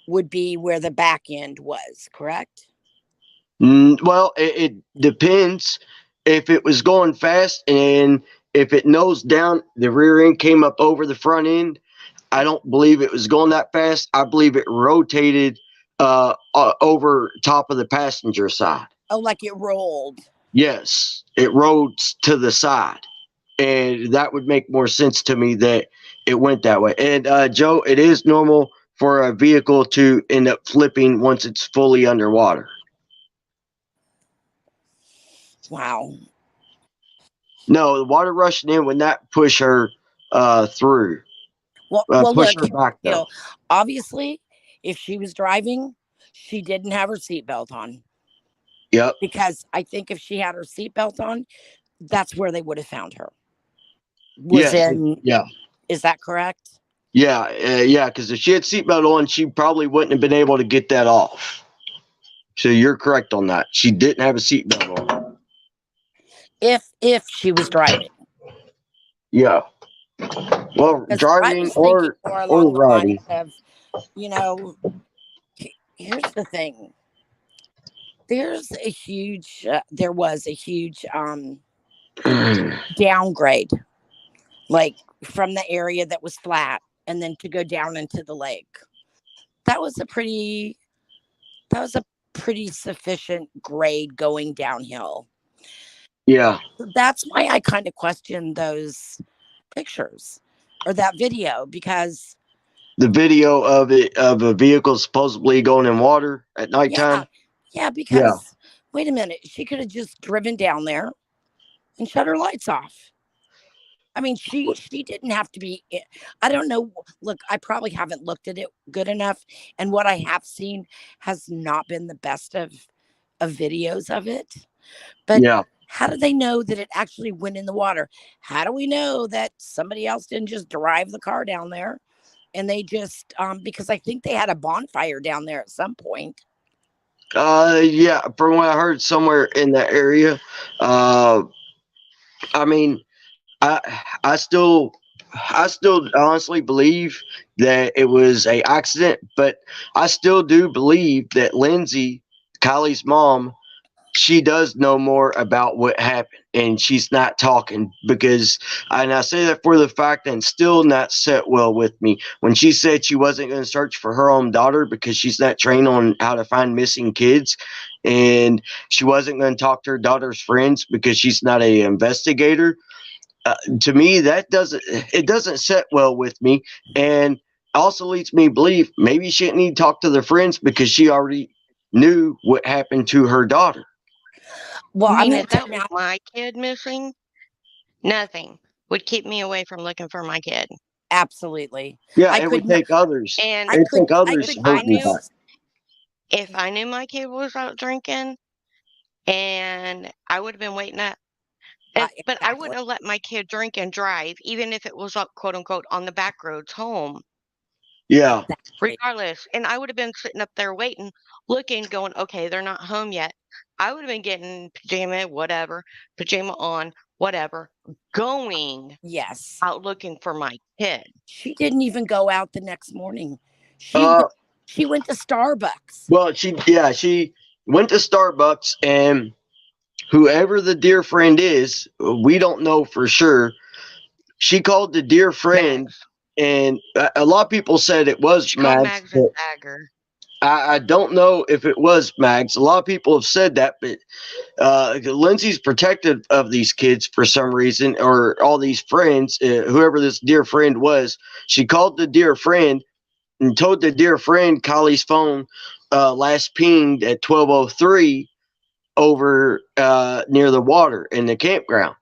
Speaker 2: would be where the back end was, correct?
Speaker 1: Well, it depends. If it was going fast and if it nosed down, the rear end came up over the front end. I don't believe it was going that fast. I believe it rotated over top of the passenger side.
Speaker 2: Oh, like it rolled.
Speaker 1: Yes, it rolled to the side. And that would make more sense to me that it went that way. And Joe, it is normal for a vehicle to end up flipping once it's fully underwater.
Speaker 2: Wow.
Speaker 1: No, the water rushing in would not push her through.
Speaker 2: Well,
Speaker 1: Push
Speaker 2: look,
Speaker 1: her back
Speaker 2: you
Speaker 1: though.
Speaker 2: know, obviously, if she was driving, she didn't have her seatbelt on.
Speaker 1: Yep.
Speaker 2: Because I think if she had her seatbelt on, that's where they would have found her. Was
Speaker 1: Yeah.
Speaker 2: in,
Speaker 1: Yeah.
Speaker 2: is that correct?
Speaker 1: Yeah. Yeah. Because if she had seatbelt on, she probably wouldn't have been able to get that off. So you're correct on that. She didn't have a seatbelt on.
Speaker 2: If she was driving.
Speaker 1: Yeah. Well,
Speaker 2: Because I
Speaker 1: driving
Speaker 2: was thinking more
Speaker 1: or
Speaker 2: along the lines
Speaker 1: riding.
Speaker 2: of, you know, here's the thing. There was a huge downgrade, like from the area that was flat and then to go down into the lake. That was a pretty sufficient grade going downhill.
Speaker 1: Yeah.
Speaker 2: So that's why I kind of question those pictures or that video, because
Speaker 1: The video of a vehicle supposedly going in water at
Speaker 2: yeah,
Speaker 1: nighttime. Yeah.
Speaker 2: because wait a minute, she could have just driven down there and shut her lights off. I mean, she didn't have to be. I don't know. Look, I probably haven't looked at it good enough, and what I have seen has not been the best of videos of it. But
Speaker 1: Yeah.
Speaker 2: how do they know that it actually went in the water? How do we know that somebody else didn't just drive the car down there and they just because I think they had a bonfire down there at some point.
Speaker 1: Yeah. From what I heard somewhere in that area. I mean, I I still I still honestly believe that it was a accident, but I still do believe that Lindsay, Kylie's mom, she does know more about what happened and she's not talking because and I say that for the fact and still not set well with me when she said she wasn't going to search for her own daughter because she's not trained on how to find missing kids and she wasn't going to talk to her daughter's friends because she's not a investigator. To me that doesn't set well with me and also leads me to believe maybe she didn't need to talk to their friends because she already knew what happened to her daughter.
Speaker 2: Well,
Speaker 3: I
Speaker 2: I'm
Speaker 3: mean,
Speaker 2: going
Speaker 3: if
Speaker 2: to tell
Speaker 3: that
Speaker 2: you
Speaker 3: was
Speaker 2: now.
Speaker 3: my kid missing, nothing would keep me away from looking for my kid.
Speaker 2: Absolutely.
Speaker 1: Yeah,
Speaker 2: I
Speaker 1: it would
Speaker 2: could not.
Speaker 1: take others.
Speaker 3: And
Speaker 2: I
Speaker 1: It'd
Speaker 2: could.
Speaker 1: take
Speaker 2: I
Speaker 1: others
Speaker 3: if
Speaker 2: could
Speaker 3: I
Speaker 1: hurting
Speaker 3: knew
Speaker 1: back.
Speaker 2: almost.
Speaker 3: if I knew my kid was out drinking, and I would have been waiting up. But I
Speaker 2: Exactly.
Speaker 3: wouldn't have let my kid drink and drive, even if it was up, quote unquote, on the back roads home,
Speaker 1: Yeah.
Speaker 2: Exactly.
Speaker 3: regardless. And I would have been sitting up there waiting, looking, going, okay, they're not home yet. I would have been getting pajama on, whatever, going
Speaker 2: Yes.
Speaker 3: out looking for my kid.
Speaker 2: She didn't even go out the next morning. She
Speaker 1: Uh
Speaker 2: went, she went to Starbucks.
Speaker 1: well she went to Starbucks and whoever the dear friend is, we don't know for sure. She called the dear friend
Speaker 3: Mags.
Speaker 1: and a lot of people said it was
Speaker 3: She called
Speaker 1: Mags,
Speaker 3: Mags and
Speaker 1: but
Speaker 3: Dagger.
Speaker 1: I don't know if it was Mags. A lot of people have said that, but Lindsay's protective of these kids for some reason, or all these friends, whoever this dear friend was. She called the dear friend and told the dear friend Kylie's phone last pinged at 12:03 over near the water in the campground.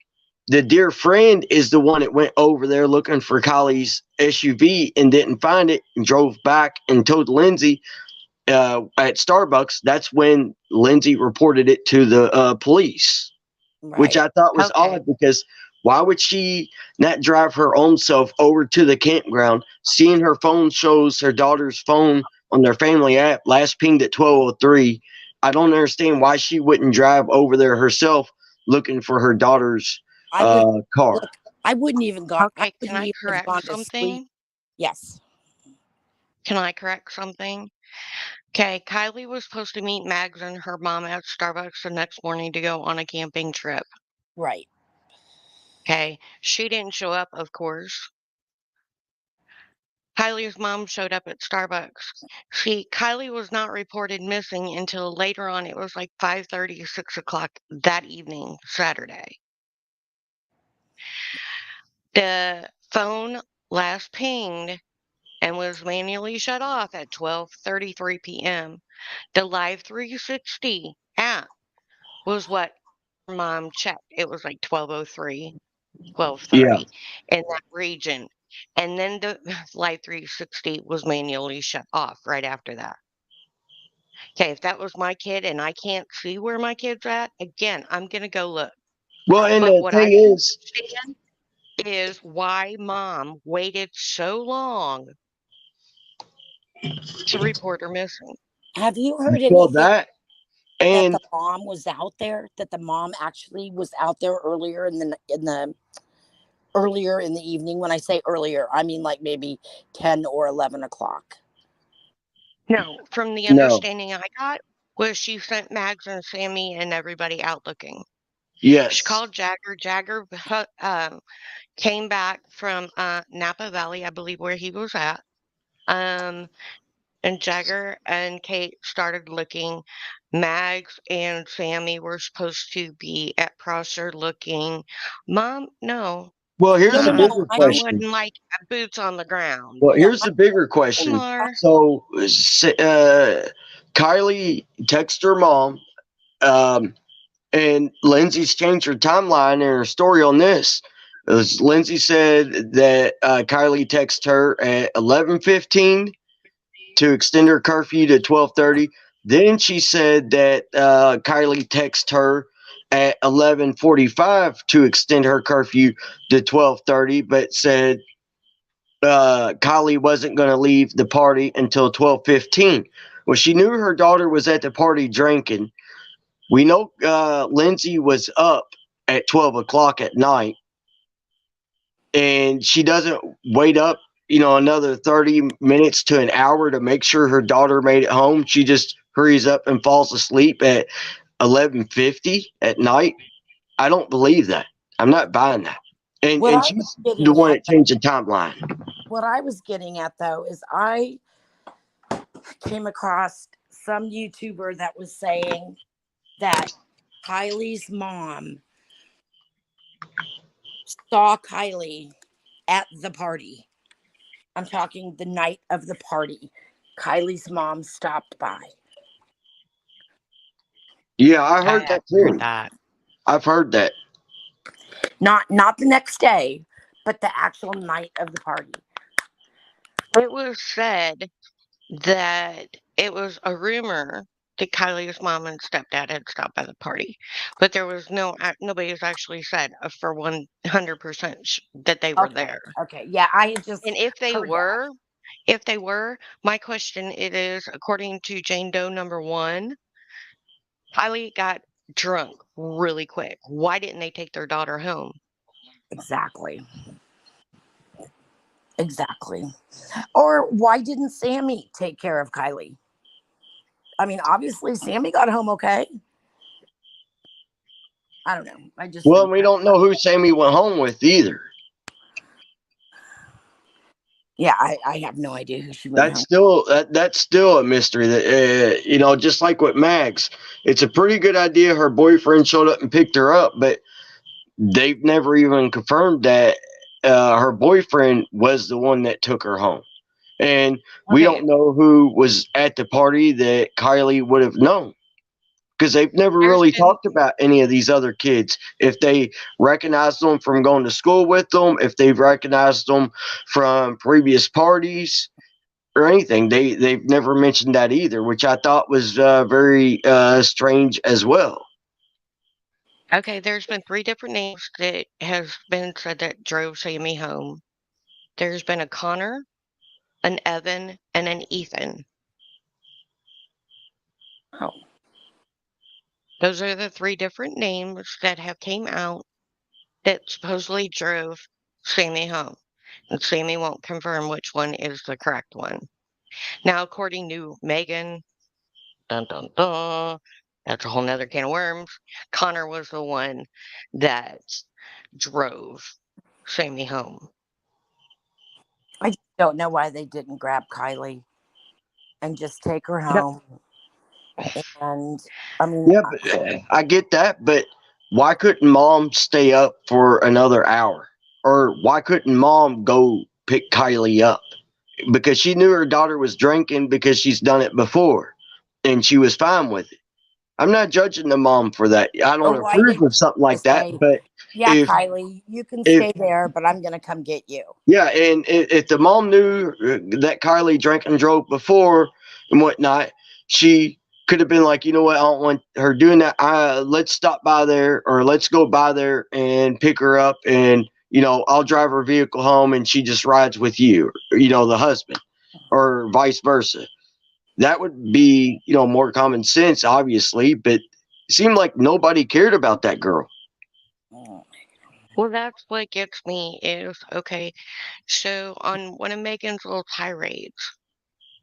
Speaker 1: the dear friend is the one that went over there looking for Kylie's SUV and didn't find it and drove back and told Lindsay at Starbucks. That's when Lindsay reported it to the police, which
Speaker 2: Right.
Speaker 1: I thought was
Speaker 3: Okay.
Speaker 1: odd because why would she not drive her own self over to the campground, seeing her phone shows her daughter's phone on their family app last pinged at 12:03? I don't understand why she wouldn't drive over there herself looking for her daughter's
Speaker 2: I would
Speaker 1: car.
Speaker 2: look. I
Speaker 3: Okay, can
Speaker 2: wouldn't
Speaker 3: I
Speaker 2: even have
Speaker 3: correct
Speaker 2: gone to sleep.
Speaker 3: something?
Speaker 2: Yes.
Speaker 3: Can I correct something? Okay, Kylie was supposed to meet Mags and her mom at Starbucks the next morning to go on a camping trip.
Speaker 2: Right.
Speaker 3: Okay, she didn't show up, of course. Kylie's mom showed up at Starbucks. See, Kylie was not reported missing until later on. It was like 5:30, 6 o'clock that evening, Saturday. The phone last pinged and was manually shut off at 12:33 p.m. The Live 360 app was what mom checked. It was like 12:03,
Speaker 1: Yeah.
Speaker 3: 12:30 in that region. And then the Live 360 was manually shut off right after that. Okay, if that was my kid and I can't see where my kid's at, again, I'm gonna go look.
Speaker 1: Well, and
Speaker 3: But
Speaker 1: the
Speaker 3: what I
Speaker 1: thing
Speaker 3: don't
Speaker 1: is,
Speaker 3: understand is why mom waited so long to report her missing.
Speaker 2: Have you heard
Speaker 1: well,
Speaker 2: anything
Speaker 1: that
Speaker 2: that
Speaker 1: and
Speaker 2: the mom was out there? That the mom actually was out there earlier earlier in the evening. When I say earlier, I mean like maybe 10 or 11 o'clock.
Speaker 3: No, from the
Speaker 1: no,
Speaker 3: understanding I got was she sent Mags and Sammy and everybody out looking. She
Speaker 1: yes.
Speaker 3: called Jagger. Jagger came back from Napa Valley, I believe, where he was at. Um, and Jagger and Kate started looking. Mags and Sammy were supposed to be at Prosser looking. Mom, no.
Speaker 1: Well,
Speaker 2: No,
Speaker 1: here's
Speaker 2: no,
Speaker 1: the
Speaker 2: no.
Speaker 1: bigger
Speaker 2: I
Speaker 3: Mom
Speaker 2: mean,
Speaker 1: question.
Speaker 3: wasn't like boots on the ground.
Speaker 1: Well,
Speaker 2: no.
Speaker 1: here's the bigger
Speaker 3: Hey,
Speaker 1: question.
Speaker 3: Mar.
Speaker 1: So, Kylie texted her mom, um, and Lindsay's changed her timeline and her story on this. Lindsay said that Kylie texted her at 11:15 to extend her curfew to 12:30. Then she said that Kylie texted her at 11:45 to extend her curfew to 12:30, but said Kylie wasn't going to leave the party until 12:15. Well, she knew her daughter was at the party drinking. We know Lindsay was up at 12 o'clock at night, and she doesn't wait up, another 30 minutes to an hour to make sure her daughter made it home. She just hurries up and falls asleep at 11:50 at night. I don't believe that. I'm not buying that. And
Speaker 2: What I
Speaker 1: and
Speaker 2: was
Speaker 1: she's the
Speaker 2: getting
Speaker 1: one
Speaker 2: at,
Speaker 1: that changed the timeline.
Speaker 2: what I was getting at though, is I came across some YouTuber that was saying that Kylie's mom saw Kylie at the party. I'm talking the night of the party. Kylie's mom stopped by.
Speaker 1: Yeah, I
Speaker 3: I
Speaker 1: heard
Speaker 3: have
Speaker 1: that too.
Speaker 3: heard that.
Speaker 1: I've heard that.
Speaker 2: Not the next day, but the actual night of the party.
Speaker 3: It was said that it was a rumor that Kylie's mom and stepdad had stopped by the party, but there was nobody has actually said for 100% that they were
Speaker 2: Okay.
Speaker 3: there.
Speaker 2: Okay. Yeah, I had just
Speaker 3: And if they
Speaker 2: heard that.
Speaker 3: were, my question it is, according to Jane Doe number one, Kylie got drunk really quick. Why didn't they take their daughter home?
Speaker 2: Exactly. Exactly. Or why didn't Sammy take care of Kylie? I mean, obviously Sammy got home okay. I don't know. I just
Speaker 1: Well,
Speaker 2: think
Speaker 1: we
Speaker 2: that,
Speaker 1: don't know who Sammy went home with either.
Speaker 2: yeah, I have no idea who she went
Speaker 1: That's
Speaker 2: home.
Speaker 1: still that's still a mystery. That just like with Mags, it's a pretty good idea her boyfriend showed up and picked her up, but they've never even confirmed that her boyfriend was the one that took her home, and we
Speaker 3: Okay,
Speaker 1: don't know who was at the party that Kylie would have known. because they've never
Speaker 3: There's
Speaker 1: really
Speaker 3: been
Speaker 1: talked about any of these other kids. If they recognized them from going to school with them, if they've recognized them from previous parties or anything, they've never mentioned that either, which I thought was very strange as well.
Speaker 3: okay, there's been 3 different names that has been said that drove Sammy home. There's been a Connor, an Evan, and an Ethan.
Speaker 2: Oh,
Speaker 3: Those are the 3 different names that have came out that supposedly drove Sammy home, and Sammy won't confirm which one is the correct one. Now, according to Megan, dun dun dun, that's a whole nother can of worms. Connor was the one that drove Sammy home.
Speaker 2: I just don't know why they didn't grab Kylie and just take her
Speaker 3: No,
Speaker 2: home. And I mean,
Speaker 1: Yeah, but I get that, but why couldn't mom stay up for another hour? Or why couldn't mom go pick Kylie up? Because she knew her daughter was drinking because she's done it before and she was fine with it. I'm not judging the mom for that. I don't
Speaker 2: why
Speaker 1: approve
Speaker 2: didn't
Speaker 1: of something
Speaker 2: you
Speaker 1: like
Speaker 2: just
Speaker 1: that,
Speaker 2: say,
Speaker 1: but
Speaker 2: yeah,
Speaker 1: if
Speaker 2: Kylie, you can
Speaker 1: if
Speaker 2: stay there, but I'm going to come get you?
Speaker 1: yeah, and if the mom knew that Kylie drank and drove before and whatnot, she could have been like, you know what, I don't want her doing that. Let's stop by there, or let's go by there and pick her up, and I'll drive her vehicle home, and she just rides with you, the husband, or vice versa. That would be, more common sense, obviously, but it seemed like nobody cared about that girl.
Speaker 2: Mm.
Speaker 3: well, that's what gets me is okay. So on one of Megan's little tirades,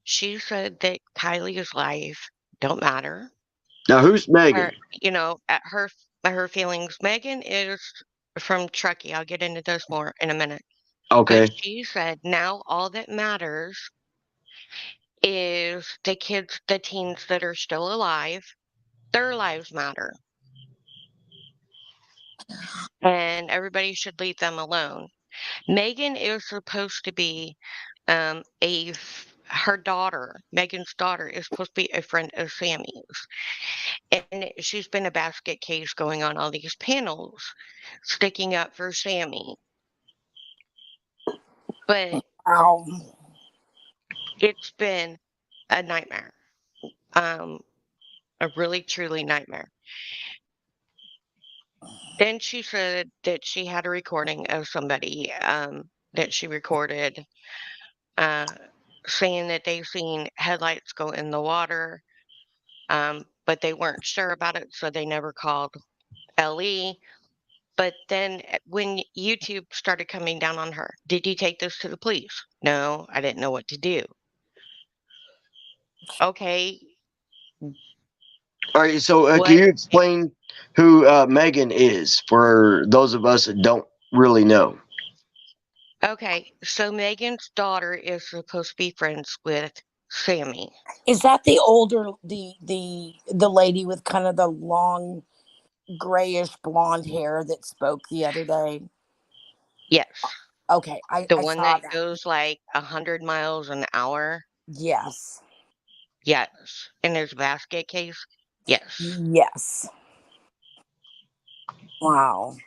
Speaker 3: she said that Kylie's life don't matter.
Speaker 1: Now, who's
Speaker 3: Her,
Speaker 1: Megan?
Speaker 3: her feelings. Megan is from Truckee. I'll get into this more in a minute. But
Speaker 1: Okay.
Speaker 3: she said now all that matters is the teens that are still alive. Their lives matter, and everybody should leave them alone. Megan is supposed to be her daughter, Megan's daughter, is supposed to be a friend of Sammy's. And she's been a basket case going on all these panels, sticking up for Sammy. But
Speaker 2: Wow.
Speaker 3: it's been a nightmare. Um, a really truly nightmare. Then she said that she had a recording of somebody that she recorded uh, saying that they've seen headlights go in the water, but they weren't sure about it, so they never called LE. But then when YouTube started coming down on her, did you take this to the police? No, I didn't know what to do. Okay,
Speaker 1: All right, so can
Speaker 3: what?
Speaker 1: you explain who Megan is for those of us that don't really know?
Speaker 3: Okay, so Megan's daughter is supposed to be friends with Sammy.
Speaker 2: Is that the older the lady with kind of the long grayish blonde hair that spoke the other day?
Speaker 3: Yes,
Speaker 2: Okay,
Speaker 3: the
Speaker 2: I
Speaker 3: one
Speaker 2: saw
Speaker 3: that
Speaker 2: that.
Speaker 3: goes like 100 miles an hour.
Speaker 2: Yes.
Speaker 3: Yes, and there's a basket case. Yes.
Speaker 2: Yes. Wow.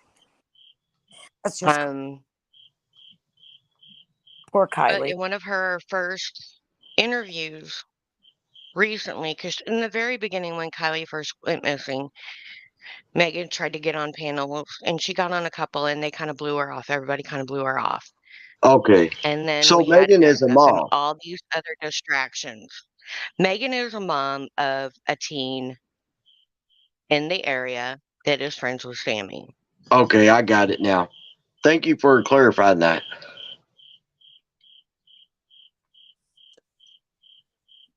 Speaker 2: That's just
Speaker 3: Um,
Speaker 2: poor
Speaker 3: but
Speaker 2: Kylie.
Speaker 3: in one of her first interviews recently, because in the very beginning when Kylie first went missing, Megan tried to get on panels and she got on a couple and they kind of blew her off. Everybody kind of blew her off.
Speaker 1: Okay,
Speaker 3: And then
Speaker 1: so
Speaker 3: we had
Speaker 1: Megan is a
Speaker 3: Jeff and
Speaker 1: mom.
Speaker 3: all these other distractions. Megan is a mom of a teen in the area that is friends with Sammy.
Speaker 1: Okay, I got it now. Thank you for clarifying that.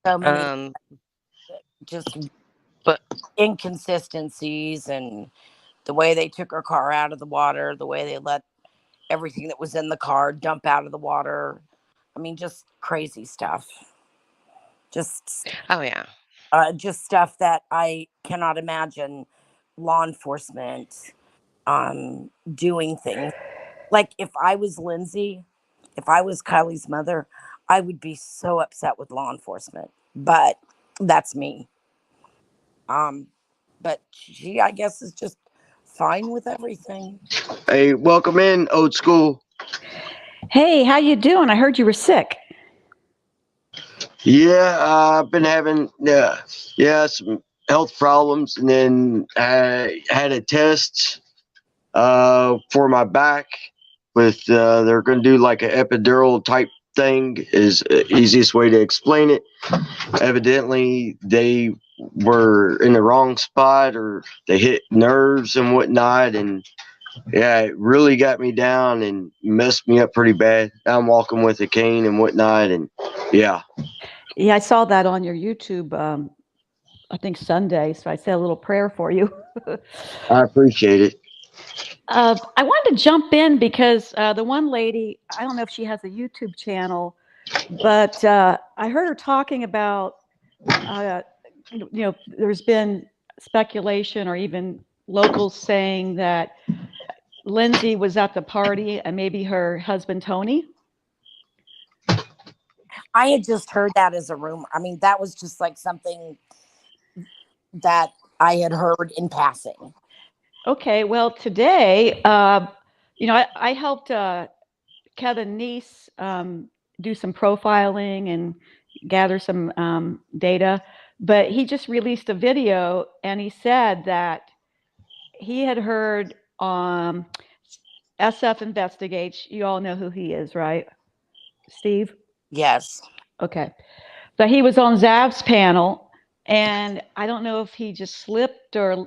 Speaker 2: So many
Speaker 3: Um,
Speaker 2: just
Speaker 3: but
Speaker 2: inconsistencies, and the way they took her car out of the water, the way they let everything that was in the car dump out of the water. I mean, just crazy stuff. Just
Speaker 3: oh yeah.
Speaker 2: just stuff that I cannot imagine law enforcement doing things. Like if I was Lindsay, if I was Kylie's mother, I would be so upset with law enforcement. But that's me. Um but she, I guess, is just fine with everything.
Speaker 1: Hey, welcome in, old school.
Speaker 4: Hey, how you doing? I heard you were sick.
Speaker 1: Yeah, I've been having some health problems, and then I had a test for my back with they're going to do like an epidural type thing is the easiest way to explain it. Evidently, they were in the wrong spot or they hit nerves and whatnot, and yeah, it really got me down and messed me up pretty bad. Now I'm walking with a cane and whatnot, and yeah.
Speaker 4: Yeah, I saw that on your YouTube, I think Sunday, so I said a little prayer for you.
Speaker 1: I appreciate it.
Speaker 4: I wanted to jump in because the one lady, I don't know if she has a YouTube channel, but I heard her talking about, uh, there's been speculation or even locals saying that Lindsay was at the party and maybe her husband, Tony.
Speaker 2: I had just heard that as a rumor. I mean, that was just like something that I had heard in passing.
Speaker 4: Okay, well, today, I helped Kevin Neese do some profiling and gather some data, but he just released a video and he said that he had heard SF Investigates. You all know who he is, right? Steve?
Speaker 2: Yes.
Speaker 4: Okay. So he was on Zav's panel, and I don't know if he just slipped or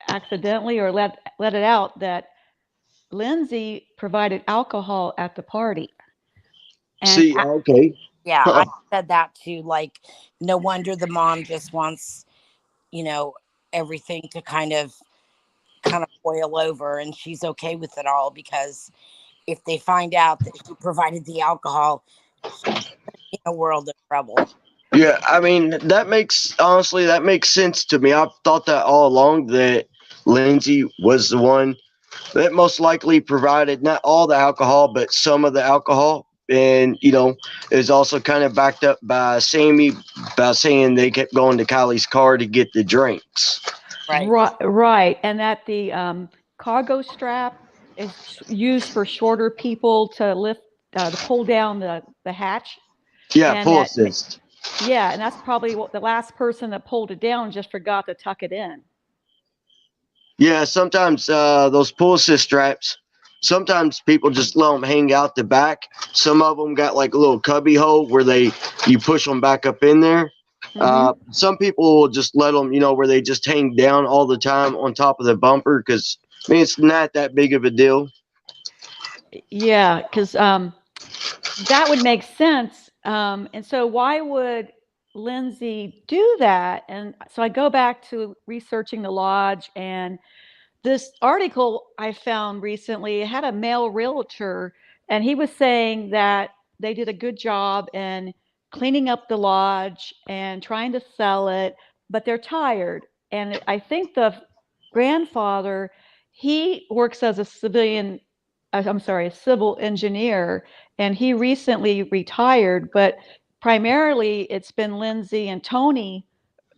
Speaker 4: accidentally or let it out that Lindsay provided alcohol at the party. And
Speaker 1: See, okay.
Speaker 2: Yeah, I said that too. Like, no wonder the mom just wants, everything to kind of boil over, and she's okay with it all because if they find out that she provided the alcohol, she's in a world of trouble.
Speaker 1: Yeah, I mean that makes sense to me. I've thought that all along that Lindsay was the one that most likely provided not all the alcohol, but some of the alcohol. And, is also kind of backed up by Sammy by saying they kept going to Kylie's car to get the drinks.
Speaker 4: Right. And that the cargo strap is used for shorter people to lift, to pull down the hatch.
Speaker 1: Yeah,
Speaker 4: and
Speaker 1: pull
Speaker 4: that,
Speaker 1: assist.
Speaker 4: Yeah, and that's probably what the last person that pulled it down just forgot to tuck it in.
Speaker 1: Yeah, sometimes those pull assist straps, sometimes people just let them hang out the back. Some of them got like a little cubby hole where you push them back up in there. Some people will just let them, where they just hang down all the time on top of the bumper because, I mean, it's not that big of a deal.
Speaker 4: Yeah, because that would make sense. And so why would Lindsay do that? And so I go back to researching the lodge, and this article I found recently had a male realtor, and he was saying that they did a good job in cleaning up the lodge and trying to sell it, but they're tired. And I think the grandfather, he works as a a civil engineer, and he recently retired, but primarily it's been Lindsay and Tony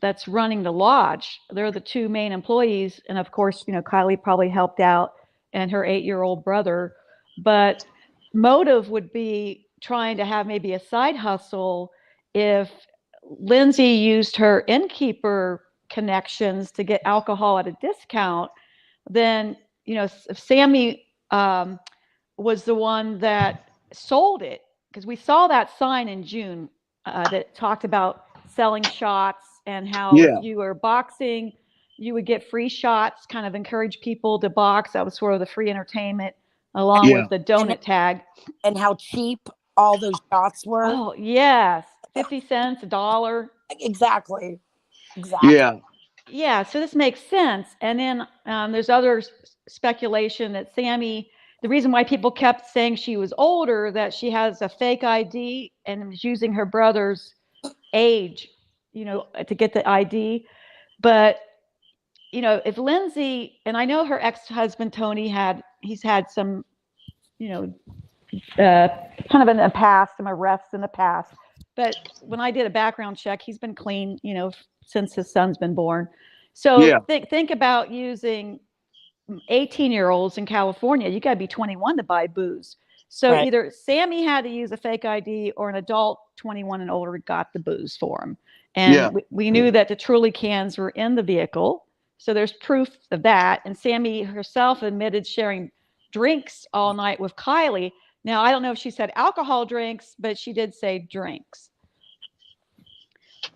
Speaker 4: that's running the lodge. They're the two main employees. And of course, Kylie probably helped out and her 8-year-old brother. But motive would be trying to have maybe a side hustle if Lindsay used her innkeeper connections to get alcohol at a discount, then, if Sammy was the one that sold it, because we saw that sign in June that talked about selling shots and how if you were boxing, you would get free shots, kind of encourage people to box. That was sort of the free entertainment along with the donut tag.
Speaker 2: And how cheap all those shots were.
Speaker 4: Oh, yes. 50 cents, $1.
Speaker 2: Exactly.
Speaker 4: Yeah, so this makes sense. And then there's other speculation that Sammy, the reason why people kept saying she was older, that she has a fake ID and was using her brother's age, to get the ID. But, if Lindsay, and I know her ex-husband, Tony, he's had some, kind of in the past, some arrests in the past. But when I did a background check, he's been clean, since his son's been born. So
Speaker 1: Yeah.
Speaker 4: think about using 18-year-olds in California. You got to be 21 to buy booze. So
Speaker 2: Right.
Speaker 4: either Sammy had to use a fake ID or an adult 21 and older got the booze for him.
Speaker 1: Yeah.
Speaker 4: And we knew that the Truly cans were in the vehicle. So there's proof of that. And Sammy herself admitted sharing drinks all night with Kylie. Now, I don't know if she said alcohol drinks, but she did say drinks.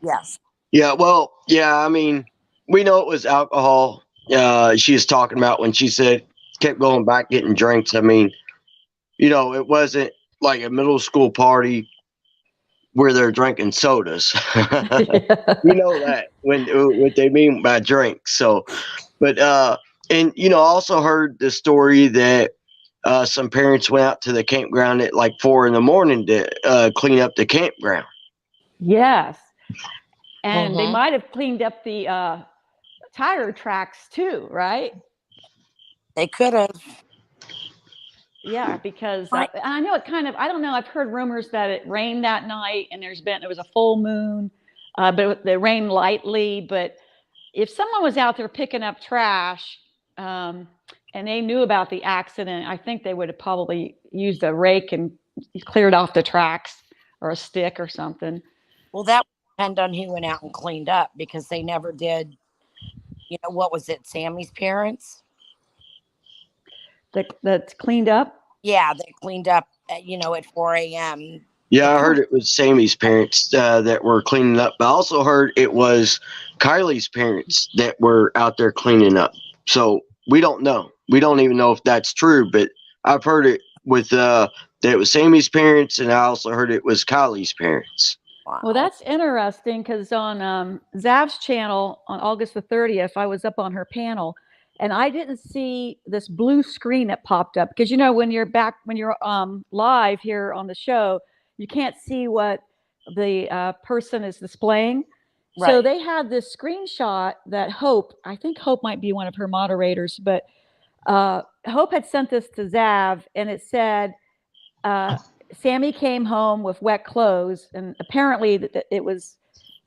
Speaker 2: Yes.
Speaker 1: Yeah. Well, yeah. I mean, we know it was alcohol. She was talking about when she said kept going back getting drinks. I mean, it wasn't like a middle school party where they're drinking sodas. We know that when what they mean by drinks. So, but and I also heard the story that some parents went out to the campground at like 4 in the morning to clean up the campground.
Speaker 4: Yes. And they
Speaker 2: Mhm.
Speaker 4: might have cleaned up the tire tracks too, right?
Speaker 2: They could have.
Speaker 4: Yeah, because
Speaker 2: I,
Speaker 4: I know it kind of, I don't know, I've heard rumors that it rained that night and there was a full moon, but it rained lightly. But if someone was out there picking up trash and they knew about the accident, I think they would have probably used a rake and cleared off the tracks or a stick or something.
Speaker 2: well, that would depend on who went out and cleaned up because they never did. What was it? Sammy's parents?
Speaker 4: That's cleaned up.
Speaker 2: Yeah, they cleaned up, at 4 a.m.
Speaker 1: Yeah,
Speaker 2: The
Speaker 1: I heard
Speaker 2: camp.
Speaker 1: it was Sammy's parents that were cleaning up, but I also heard it was Kylie's parents that were out there cleaning up. So we don't know. We don't even know if that's true, but I've heard it with that it was Sammy's parents, and I also heard it was Kylie's parents.
Speaker 4: Well,
Speaker 2: Wow.
Speaker 4: that's interesting because on Zav's channel on August the 30th, I was up on her panel and I didn't see this blue screen that popped up because when you're live here on the show, you can't see what the person is displaying. So
Speaker 2: Right.
Speaker 4: they had this screenshot that I think Hope might be one of her moderators, but Hope had sent this to Zav and it said, Sammy came home with wet clothes, and apparently it was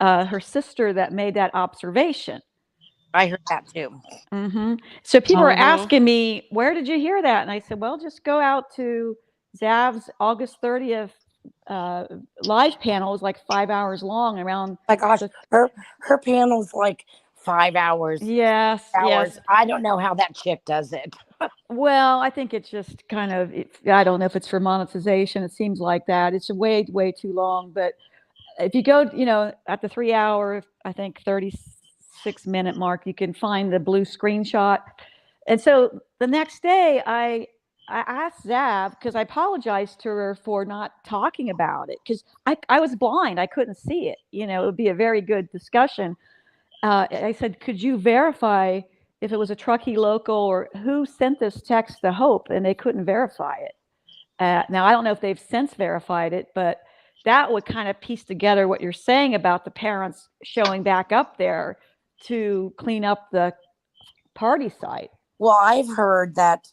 Speaker 4: her sister that made that observation.
Speaker 2: I heard that too.
Speaker 4: So people are
Speaker 3: Mhm.
Speaker 4: asking me, where did you hear that? And I said, well, just go out to Zav's August 30th live panel. It was like 5 hours long around.
Speaker 2: My gosh, her panel's like 5 hours.
Speaker 4: Yes,
Speaker 2: Hours.
Speaker 4: yes.
Speaker 2: I don't know how that chick does it.
Speaker 4: Well, I think it's just kind of, I don't know if it's for monetization. It seems like that. It's way, way too long. But if you go, at the 3 hour, I think 36-minute mark, you can find the blue screenshot. And so the next day, I asked Zav because I apologized to her for not talking about it because I was blind. I couldn't see it. It would be a very good discussion. I said, could you verify if it was a Truckee local or who sent this text to Hope? And they couldn't verify it. Now, I don't know if they've since verified it, but that would kind of piece together what you're saying about the parents showing back up there to clean up the party site.
Speaker 2: Well, I've heard that,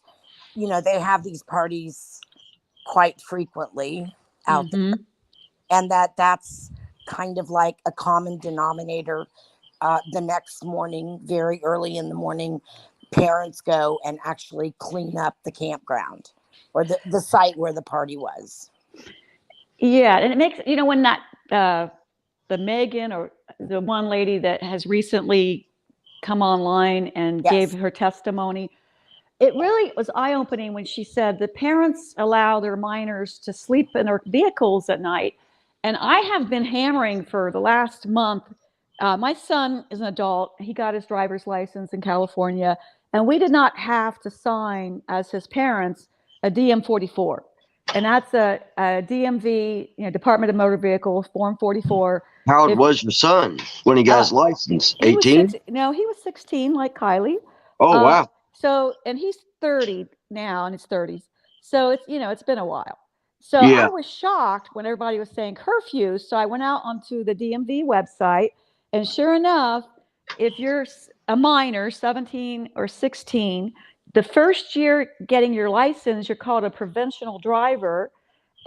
Speaker 2: they have these parties quite frequently out there, and that's kind of like a common denominator. The next morning, very early in the morning, parents go and actually clean up the campground or the site where the party was.
Speaker 4: Yeah, and it makes, when that the Megan or the one lady that has recently come online and gave
Speaker 2: Yes.
Speaker 4: her testimony, it really was eye-opening when she said the parents allow their minors to sleep in their vehicles at night. And I have been hammering for the last month. My son is an adult. He got his driver's license in California, and we did not have to sign as his parents a DM-44. And that's a DMV, Department of Motor Vehicles, Form 44.
Speaker 1: How old
Speaker 4: If
Speaker 1: was your son when he got his license?
Speaker 4: he was
Speaker 1: 18?
Speaker 4: he was 16, like Kylie.
Speaker 1: Oh, wow.
Speaker 4: So, and he's 30 now in his 30s. So it's been a while. So
Speaker 1: Yeah.
Speaker 4: I was shocked when everybody was saying curfew. So I went out onto the DMV website, and sure enough, if you're a minor, 17 or 16, the first year getting your license, you're called a provincial driver,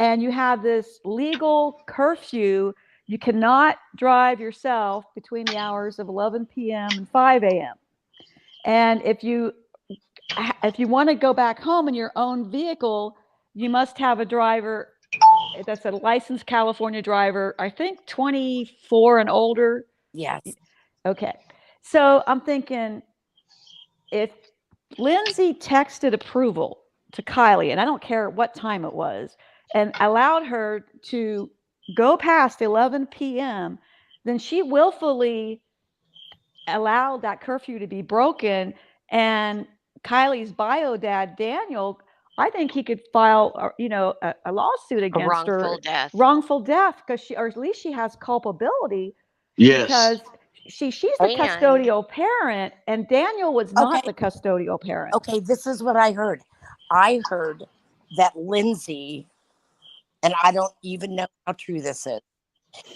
Speaker 4: and you have this legal curfew. You cannot drive yourself between the hours of 11 p.m. and 5 a.m. And if you want to go back home in your own vehicle, you must have a driver that's a licensed California driver, I think 24 and older.
Speaker 2: Yes.
Speaker 4: Okay. So I'm thinking, if Lindsay texted approval to Kylie, and I don't care what time it was, and allowed her to go past 11 p.m., then she willfully allowed that curfew to be broken. And Kylie's bio dad, Daniel, I think he could file, a lawsuit against her. Wrongful death, because or at least she has culpability.
Speaker 1: Yes.
Speaker 4: Because she's the custodial parent, and Daniel was not the custodial parent.
Speaker 2: Okay, this is what I heard. I heard that Lindsay, and I don't even know how true this is,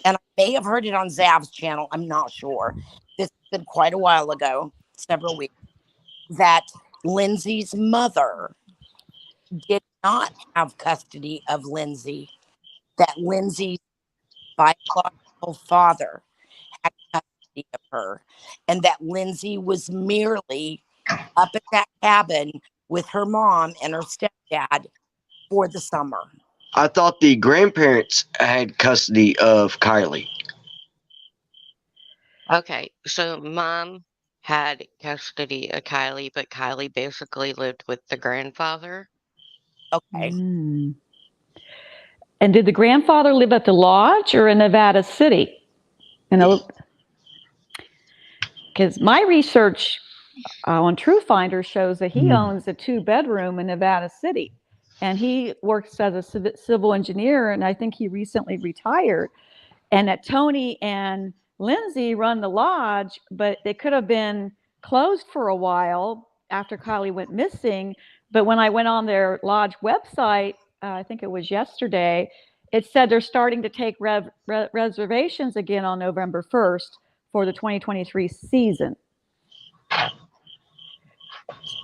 Speaker 2: and I may have heard it on Zav's channel, I'm not sure. This has been quite a while ago, several weeks, that Lindsay's mother did not have custody of Lindsay, that Lindsay's biological father had custody of her, and that Lindsay was merely up at that cabin with her mom and her stepdad for the summer.
Speaker 1: I thought the grandparents had custody of Kylie.
Speaker 3: Okay, so mom had custody of Kylie, but Kylie basically lived with the grandfather.
Speaker 2: Okay.
Speaker 4: And did the grandfather live at the lodge or in Nevada City? Because my research on True Finder shows that he owns a 2-bedroom in Nevada City, and he works as a civil engineer, and I think he recently retired. And that Tony and Lindsay run the lodge, but they could have been closed for a while after Kylie went missing. But when I went on their lodge website, I think it was yesterday, it said they're starting to take reservations again on November 1st for the 2023 season.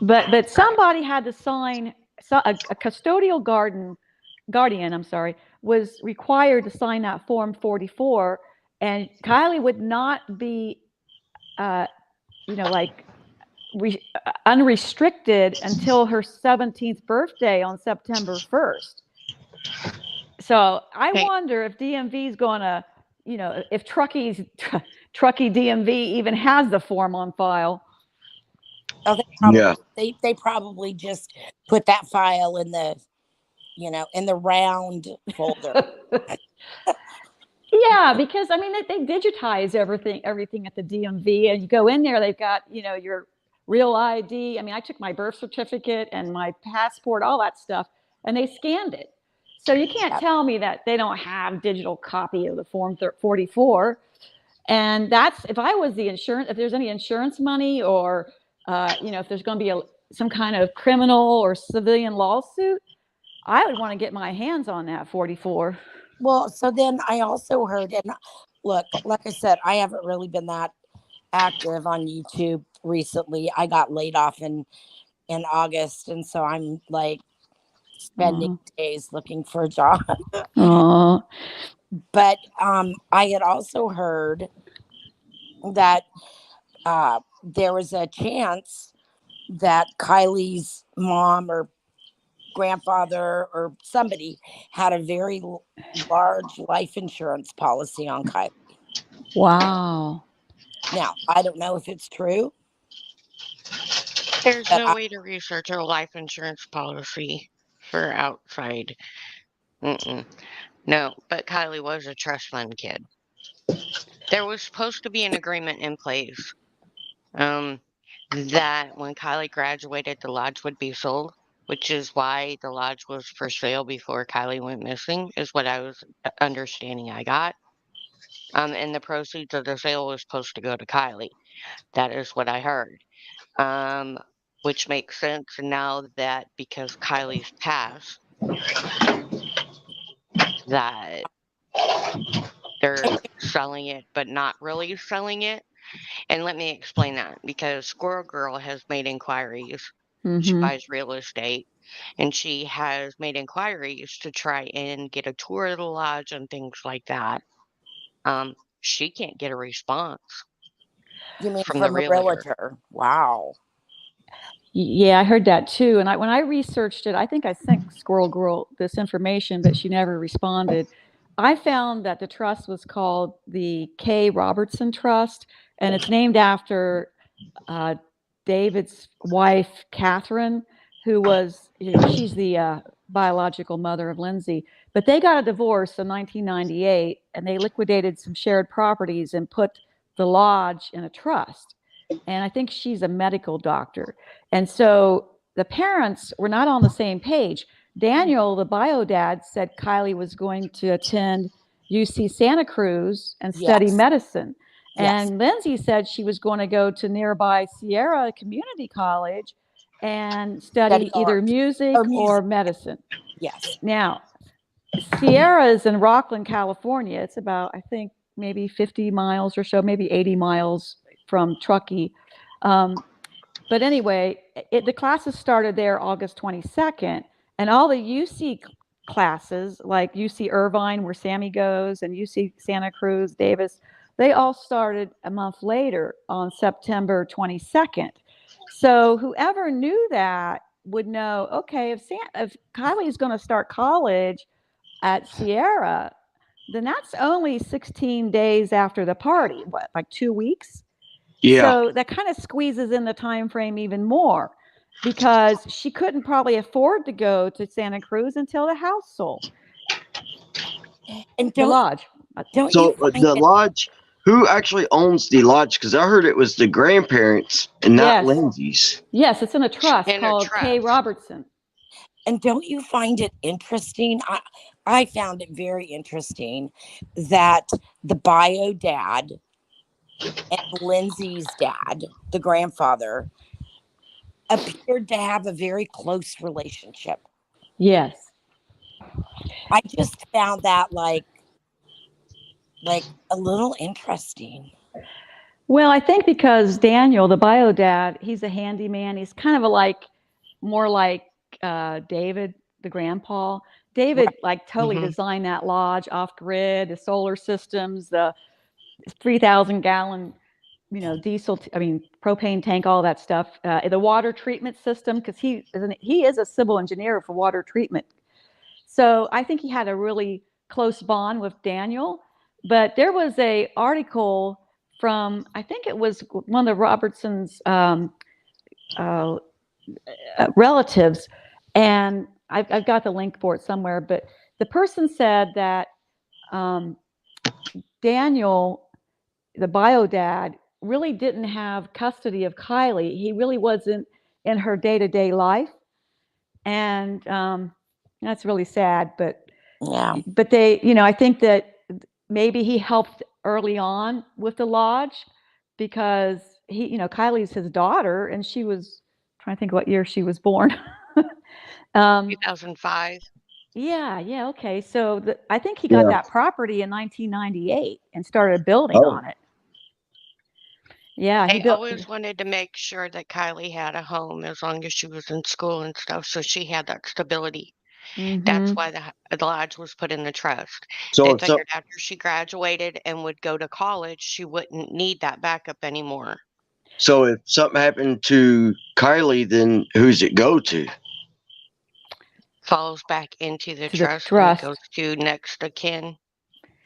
Speaker 4: But somebody had to sign, a custodial guardian, was required to sign that Form 44, and Kylie would not be, unrestricted until her 17th birthday on September 1st. So I wonder if DMV is going to, if Truckee DMV even has the form on file.
Speaker 2: Oh, they probably just put that file in the, in the round folder.
Speaker 4: Yeah, because they digitize everything at the DMV, and you go in there, they've got, your real ID. I took my birth certificate and my passport, all that stuff, and they scanned it. So you can't tell me that they don't have digital copy of the Form 44. And that's, if I was the insurance, if there's any insurance money, or, if there's going to be some kind of criminal or civilian lawsuit, I would want to get my hands on that 44.
Speaker 2: Well, so then I also heard, and look, like I said, I haven't really been that active on YouTube recently. I got laid off in August, and so I'm like spending days looking for a job. But I had also heard that there was a chance that Kylie's mom or grandfather or somebody had a very large life insurance policy on Kylie.
Speaker 4: Wow.
Speaker 2: Now, I don't know if it's true.
Speaker 3: There's no way to research a life insurance policy for outside. No, but Kylie was a trust fund kid. There was supposed to be an agreement in place that when Kylie graduated, the lodge would be sold, which is why the lodge was for sale before Kylie went missing, is what I was understanding I got. And the proceeds of the sale was supposed to go to Kylie. That is what I heard. Which makes sense now that because Kylie's passed, that they're selling it, but not really selling it. And let me explain that, because Squirrel Girl has made inquiries. She buys real estate, and she has made inquiries to try and get a tour of the lodge and things like that. She can't get a response
Speaker 2: You mean
Speaker 3: from the
Speaker 2: from a
Speaker 3: realtor.
Speaker 2: realtor? Wow.
Speaker 4: Yeah, I heard that too. And when I researched it, I think I sent Squirrel Girl this information, but she never responded. I found that the trust was called the K. Robertson Trust, and it's named after uh, David's wife, Catherine, who was, she's the biological mother of Lindsay. But they got a divorce in 1998, and they liquidated some shared properties and put the lodge in a trust. And I think she's a medical doctor. And so the parents were not on the same page. Daniel, the bio dad, said Kylie was going to attend UC Santa Cruz and study
Speaker 2: Yes.
Speaker 4: medicine.
Speaker 2: Yes.
Speaker 4: And Lindsay said she was going to go to nearby Sierra Community College and study either
Speaker 2: art.
Speaker 4: music
Speaker 2: Or music.
Speaker 4: or medicine.
Speaker 2: Yes.
Speaker 4: Now, Sierra is in Rockland, California. It's about, I think, maybe 50 miles or so, maybe 80 miles from Truckee. But anyway, the classes started there August 22nd, and all the UC classes, like UC Irvine, where Sammy goes, and UC Santa Cruz, Davis, they all started a month later on September 22nd. So whoever knew that would know, okay, if Kylie's going to start college at Sierra, then that's only 16 days after the party. What, like 2 weeks?
Speaker 1: Yeah.
Speaker 4: So that kind of squeezes in the time frame even more, because she couldn't probably afford to go to Santa Cruz until the house sold.
Speaker 2: And
Speaker 4: The lodge.
Speaker 2: don't
Speaker 1: So
Speaker 2: you find
Speaker 1: the lodge, who actually owns the lodge? Because I heard it was the grandparents and not
Speaker 4: Yes.
Speaker 1: Lindsay's.
Speaker 4: Yes, it's in a trust
Speaker 3: In a
Speaker 4: called K.
Speaker 3: trust.
Speaker 4: Robertson.
Speaker 2: and don't you find it interesting? I found it very interesting that the bio dad and Lindsay's dad, the grandfather, appeared to have a very close relationship.
Speaker 4: Yes.
Speaker 2: I just found that like a little interesting.
Speaker 4: Well, I think because Daniel, the bio dad, he's a handyman. He's kind of more like David, the grandpa. David like totally designed that lodge off grid, the solar systems, the 3,000 gallon, diesel, propane tank, all that stuff. The water treatment system, because he is a civil engineer for water treatment. So I think he had a really close bond with Daniel. But there was a article from, I think it was one of the Robertsons' relatives, and I've got the link for it somewhere. But the person said that Daniel, the bio dad, really didn't have custody of Kylie. He really wasn't in her day-to-day life, and that's really sad. But they, I think that maybe he helped early on with the lodge, because Kylie's his daughter, and she was trying to think what year she was born.
Speaker 3: 2005.
Speaker 4: Yeah, okay. So I think he got that property in 1998 and started building on it. Yeah,
Speaker 3: He always wanted to make sure that Kylie had a home as long as she was in school and stuff, so she had that stability. That's why the lodge was put in the trust. They figured after she graduated and would go to college, she wouldn't need that backup anymore.
Speaker 1: So if something happened to Kylie, then who's it go to?
Speaker 3: Falls back into the trust and goes to next of kin.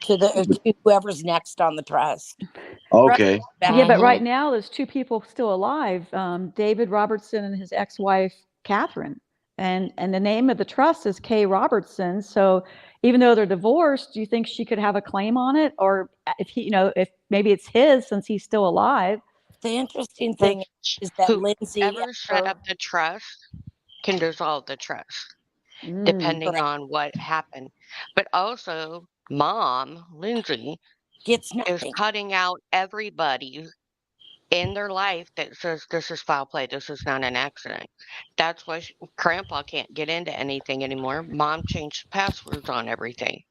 Speaker 2: To whoever's next on the trust.
Speaker 1: Okay.
Speaker 4: Yeah, but right now there's two people still alive, David Robertson and his ex-wife, Catherine. And the name of the trust is K. Robertson. So even though they're divorced, do you think she could have a claim on it? Or if if maybe it's his since he's still alive?
Speaker 2: The interesting thing is that Lindsay
Speaker 3: whoever set up the trust can dissolve the trust, depending on what happened. But also, Mom, Lindsay,
Speaker 2: is
Speaker 3: cutting out everybody in their life that says this is foul play, this is not an accident. That's why Grandpa can't get into anything anymore. Mom changed passwords on everything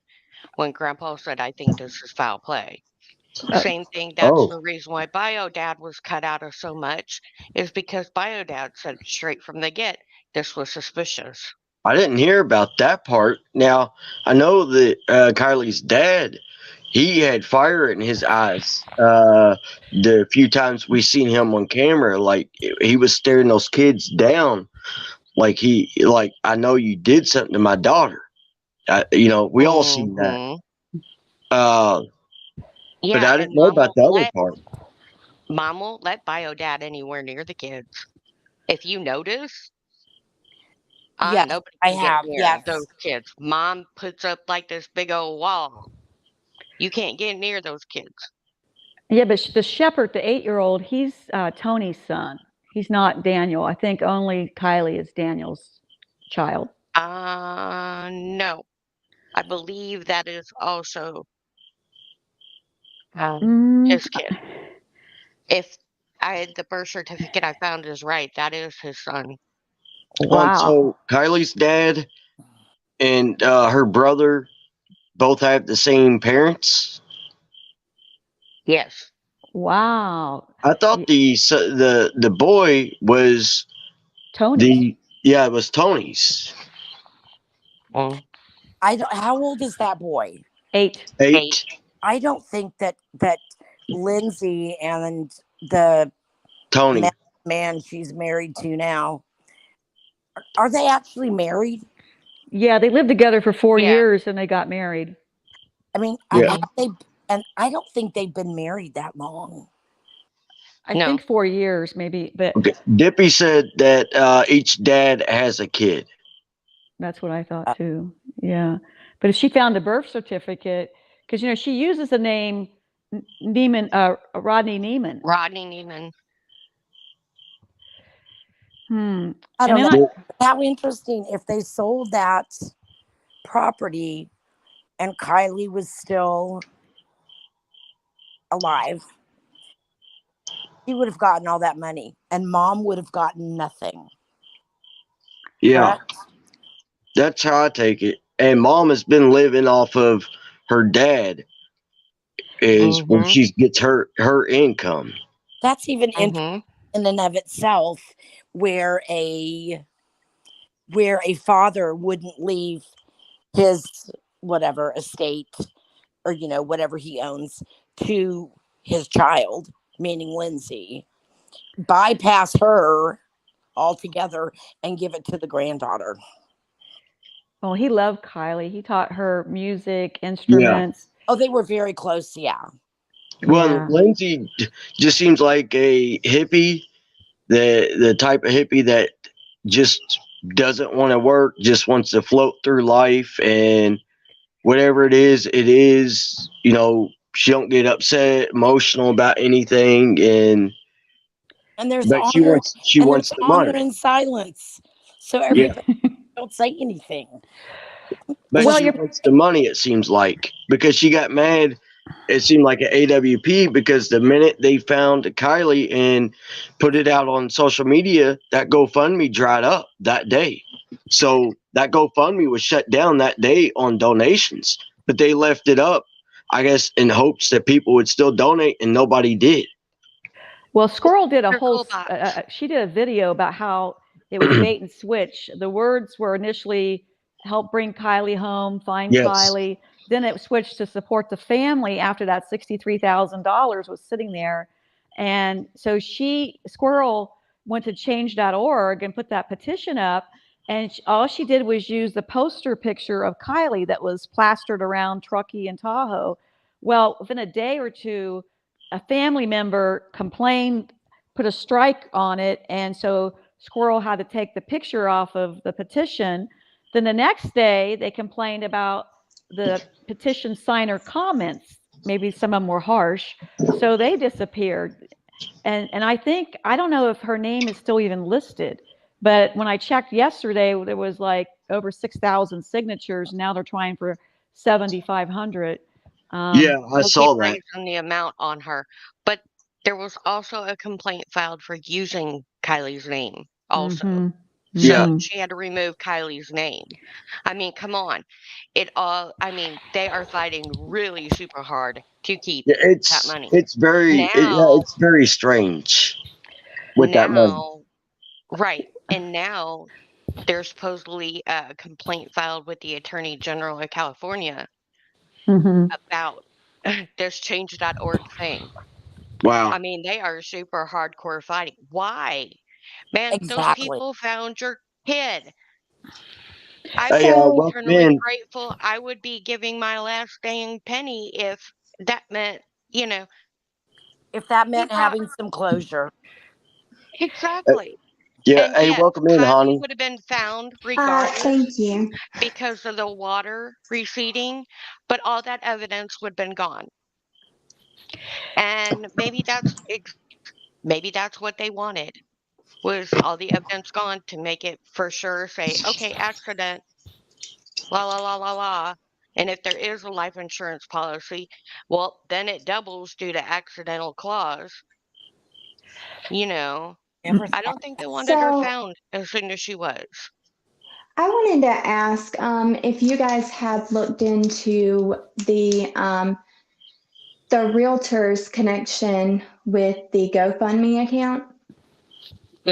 Speaker 3: when Grandpa said, I think this is foul play. Same thing, that's the reason why Bio Dad was cut out of so much, is because Bio Dad said straight from the get, this was suspicious.
Speaker 1: I didn't hear about that part. Now, I know that Kylie's dad he had fire in his eyes. The few times we seen him on camera, like he was staring those kids down, like I know you did something to my daughter. We all seen that. Uh, but
Speaker 3: Yeah,
Speaker 1: I
Speaker 3: and
Speaker 1: didn't know about the other part.
Speaker 3: Mom won't let Bio Dad anywhere near the kids. If you notice,
Speaker 2: Yes,
Speaker 3: nobody
Speaker 2: I
Speaker 3: can get
Speaker 2: have.
Speaker 3: near those
Speaker 2: Yes.
Speaker 3: kids. Mom puts up like this big old wall. You can't get near those kids.
Speaker 4: Yeah, but the shepherd, the 8-year-old, he's Tony's son. He's not Daniel. I think only Kylie is Daniel's child.
Speaker 3: No. I believe that is also
Speaker 4: Mm,
Speaker 3: his kid. If the birth certificate I found is right, that is his son.
Speaker 4: wow.
Speaker 1: So Kylie's dad and her brother both have the same parents.
Speaker 3: Yes.
Speaker 4: Wow.
Speaker 1: I thought the boy was
Speaker 4: Tony's.
Speaker 1: it was Tony's.
Speaker 3: Mm.
Speaker 2: I don't, how old is that boy?
Speaker 4: 8.
Speaker 1: 8.
Speaker 2: I don't think that Lindsay and the
Speaker 1: Tony.
Speaker 2: man she's married to now, are they actually married?
Speaker 4: Yeah, they lived together for 4
Speaker 3: Yeah.
Speaker 4: years and they got married.
Speaker 2: I mean,
Speaker 1: Yeah.
Speaker 2: I don't think they've been married that long.
Speaker 4: I
Speaker 3: No.
Speaker 4: think 4 years maybe, but
Speaker 1: Okay. Dippy said that each dad has a kid.
Speaker 4: that's what I thought
Speaker 2: Uh,
Speaker 4: too. Yeah. But if she found a birth certificate, because she uses the name Neiman, Rodney Neiman.
Speaker 3: Rodney Neiman.
Speaker 4: Hmm.
Speaker 2: I
Speaker 4: And
Speaker 2: don't
Speaker 4: then
Speaker 2: know. How interesting if they sold that property and Kylie was still alive. She would have gotten all that money and mom would have gotten nothing.
Speaker 1: Yeah.
Speaker 2: Correct?
Speaker 1: That's how I take it. And mom has been living off of her dad is when
Speaker 3: Mm-hmm.
Speaker 1: she gets her income.
Speaker 2: That's even interesting
Speaker 3: Mm-hmm.
Speaker 2: in and of itself, where a father wouldn't leave his whatever estate or whatever he owns to his child, meaning Lindsay, bypass her altogether and give it to the granddaughter.
Speaker 4: well, he loved Kylie. He taught her music,
Speaker 1: Yeah.
Speaker 4: instruments.
Speaker 2: Oh, they were very close. Yeah.
Speaker 1: Well,
Speaker 4: Yeah.
Speaker 1: Lindsay just seems like a hippie, the type of hippie that just doesn't want to work, just wants to float through life, and whatever it is, it is. She don't get upset, emotional about anything,
Speaker 2: And there's
Speaker 1: but she
Speaker 2: honor,
Speaker 1: wants she
Speaker 2: and there's
Speaker 1: wants the
Speaker 2: honor
Speaker 1: money.
Speaker 2: in silence. So
Speaker 1: Yeah,
Speaker 2: everybody don't say anything.
Speaker 1: but
Speaker 4: Well,
Speaker 1: she
Speaker 4: you're
Speaker 1: wants the money. It seems like because she got mad. It seemed like an AWP because the minute they found Kylie and put it out on social media, that GoFundMe dried up that day. So that GoFundMe was shut down that day on donations, but they left it up, I guess, in hopes that people would still donate, and nobody did.
Speaker 4: well, Squirrel did a whole.
Speaker 3: SirCoolBox.
Speaker 4: She did a video about how it was bait and switch. The words were initially help bring Kylie home, find
Speaker 1: Yes.
Speaker 4: Kylie. Then it switched to support the family after that $63,000 was sitting there. And so Squirrel, went to change.org and put that petition up. And all she did was use the poster picture of Kylie that was plastered around Truckee and Tahoe. Well, within a day or two, a family member complained, put a strike on it, and so Squirrel had to take the picture off of the petition. Then the next day, they complained about the petition signer comments. Maybe some of them were harsh, so they disappeared. And I don't know if her name is still even listed, but when I checked yesterday, there was like over 6,000 signatures. Now they're trying for 7,500.
Speaker 1: Yeah, I
Speaker 3: They keep
Speaker 1: saw that.
Speaker 3: raising the amount on her. But there was also a complaint filed for using Kylie's name also.
Speaker 4: Mm-hmm.
Speaker 1: Yeah.
Speaker 3: So she had to remove Kylie's name. I mean, come on. They are fighting really super hard to keep
Speaker 1: Yeah,
Speaker 3: that
Speaker 1: it's
Speaker 3: money.
Speaker 1: it's very yeah,
Speaker 3: Now,
Speaker 1: it's very strange with that money.
Speaker 3: now, right. And now there's supposedly a complaint filed with the Attorney General of California
Speaker 4: Mm-hmm.
Speaker 3: about this change.org thing.
Speaker 1: Wow.
Speaker 3: I mean, they are super hardcore fighting. Why? Man, those
Speaker 2: Exactly.
Speaker 3: people found your kid. I
Speaker 1: Hey,
Speaker 3: would be
Speaker 5: So,
Speaker 1: welcome
Speaker 3: eternally
Speaker 1: in.
Speaker 3: grateful. I would be giving my last dang penny if that meant, you know,
Speaker 2: If that
Speaker 3: he
Speaker 2: meant
Speaker 3: brought
Speaker 2: having some closure.
Speaker 1: Uh,
Speaker 3: exactly.
Speaker 1: yeah.
Speaker 3: And
Speaker 1: Hey,
Speaker 3: yes,
Speaker 1: welcome in,
Speaker 3: Kylie
Speaker 1: honey.
Speaker 3: would have been found regardless
Speaker 5: thank you.
Speaker 3: because of the water receding, but all that evidence would have been gone. And maybe that's what they wanted was all the evidence gone to make it for sure say, okay, accident, la la la la la. And if there is a life insurance policy, well, then it doubles due to accidental clause. You know,
Speaker 2: Never
Speaker 3: I
Speaker 2: thought.
Speaker 3: don't think they wanted her
Speaker 5: So,
Speaker 3: found as soon as she was.
Speaker 5: I wanted to ask if you guys had looked into the realtor's connection with the GoFundMe account.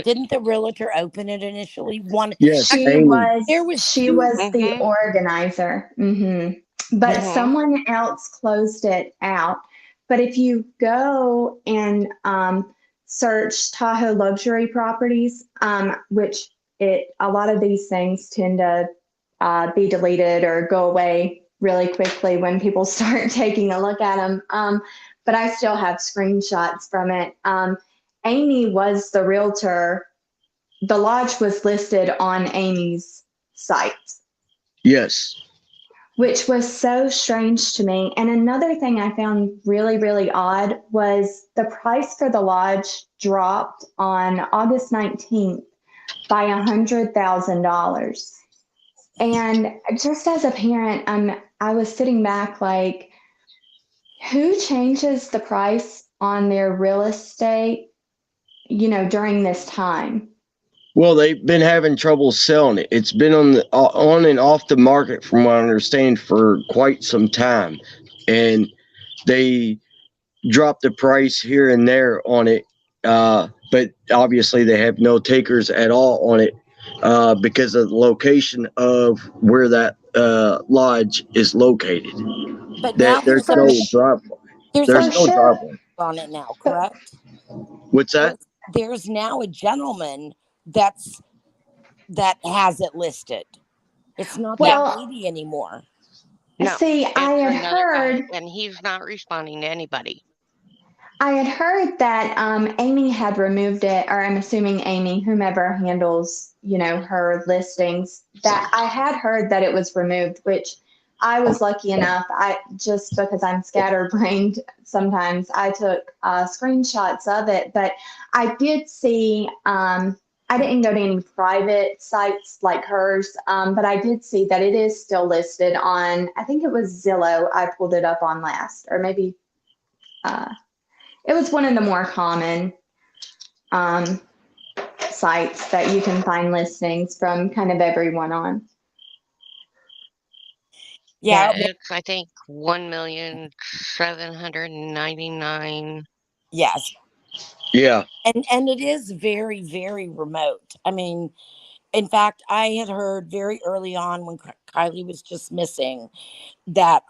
Speaker 2: Didn't the realtor open it initially? One
Speaker 1: Yes,
Speaker 5: She
Speaker 2: actually,
Speaker 1: Amy.
Speaker 5: was
Speaker 2: there was
Speaker 5: she
Speaker 2: two.
Speaker 5: was the
Speaker 3: Mm-hmm.
Speaker 5: organizer. But
Speaker 3: Mm-hmm.
Speaker 5: someone else closed it out. But if you go and search Tahoe luxury properties, which a lot of these things tend to be deleted or go away really quickly when people start taking a look at them. But I still have screenshots from it. Amy was the realtor. The lodge was listed on Amy's site,
Speaker 1: Yes.
Speaker 5: which was so strange to me. And another thing I found really, really odd was the price for the lodge dropped on August 19th by $100,000. And just as a parent, I was sitting back like, who changes the price on their real estate, during this time?
Speaker 1: Well, they've been having trouble selling it. It's been on and off the market, from what I understand, for quite some time, and they dropped the price here and there on it. But obviously, they have no takers at all on it because of the location of where that lodge is located.
Speaker 2: But now
Speaker 1: That there's
Speaker 2: there's a
Speaker 5: For
Speaker 1: no
Speaker 5: sh-
Speaker 1: driveway.
Speaker 2: there's a
Speaker 1: There's
Speaker 5: for
Speaker 1: no
Speaker 5: sure.
Speaker 1: driveway.
Speaker 2: on it now, correct?
Speaker 1: What's that?
Speaker 2: There's now a gentleman that has it listed. It's not that
Speaker 3: Yes.
Speaker 5: Well,
Speaker 2: lady anymore.
Speaker 3: No,
Speaker 5: see,
Speaker 3: it's another guy, and he's not responding to anybody.
Speaker 5: I had heard that Amy had removed it, or I'm assuming Amy, whomever handles, her listings, that I had heard that it was removed, which I was lucky enough. I just because I'm scatterbrained sometimes, I took screenshots of it, but I did see. I didn't go to any private sites like hers, but I did see that it is still listed on. I think it was Zillow. I pulled it up on last, or maybe. Uh, it was one of the more common um, sites that you can find listings from kind of everyone on.
Speaker 2: Yeah,
Speaker 3: Yeah, it's I think 1,799.
Speaker 2: yes.
Speaker 1: Yeah.
Speaker 2: And it is very, very remote. I mean, in fact, I had heard very early on when Kylie was just missing that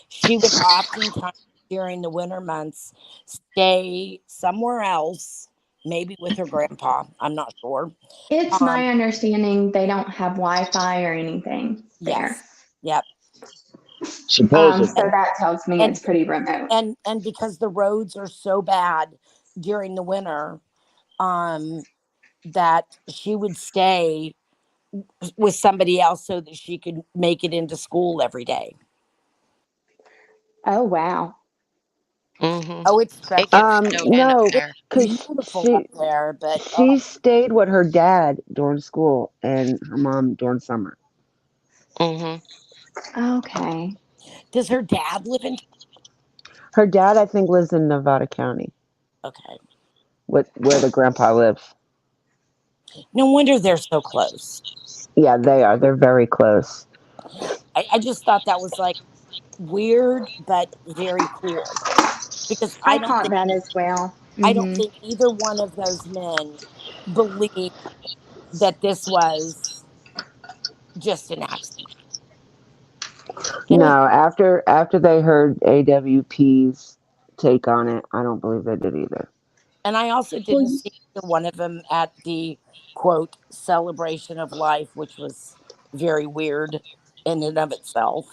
Speaker 2: she would oftentimes during the winter months stay somewhere else, maybe with her grandpa. I'm not sure.
Speaker 5: It's
Speaker 2: Um,
Speaker 5: my understanding they don't have Wi-Fi or anything there.
Speaker 2: yes, yep.
Speaker 1: Supposedly.
Speaker 5: So
Speaker 2: And
Speaker 5: that tells me
Speaker 2: and
Speaker 5: it's pretty remote.
Speaker 2: and because the roads are so bad during the winter, um, that she would stay with somebody else so that she could make it into school every day.
Speaker 5: Oh, wow.
Speaker 3: Mm-hmm.
Speaker 2: Oh, it's
Speaker 3: It
Speaker 2: special.
Speaker 3: gets snowed in up
Speaker 6: No,
Speaker 2: It's
Speaker 3: there.
Speaker 6: because
Speaker 2: beautiful up there, but
Speaker 6: she stayed with her dad during school and her mom during summer.
Speaker 3: Mm-hmm.
Speaker 5: Okay.
Speaker 2: does her dad live in?
Speaker 6: Her dad, I think, lives in Nevada County,
Speaker 2: Okay,
Speaker 6: where the grandpa lives.
Speaker 2: no wonder they're so close.
Speaker 6: Yeah, they are. They're very close.
Speaker 2: I just thought that was like weird, but very cool because
Speaker 5: I caught that as well.
Speaker 2: I don't
Speaker 5: Hmm.
Speaker 2: think either one of those men believed that this was just an accident.
Speaker 6: No, after they heard AWP's take on it, I don't believe they did either.
Speaker 2: And I also
Speaker 5: Well,
Speaker 2: didn't see either one of them at the quote celebration of life, which was very weird in and of itself.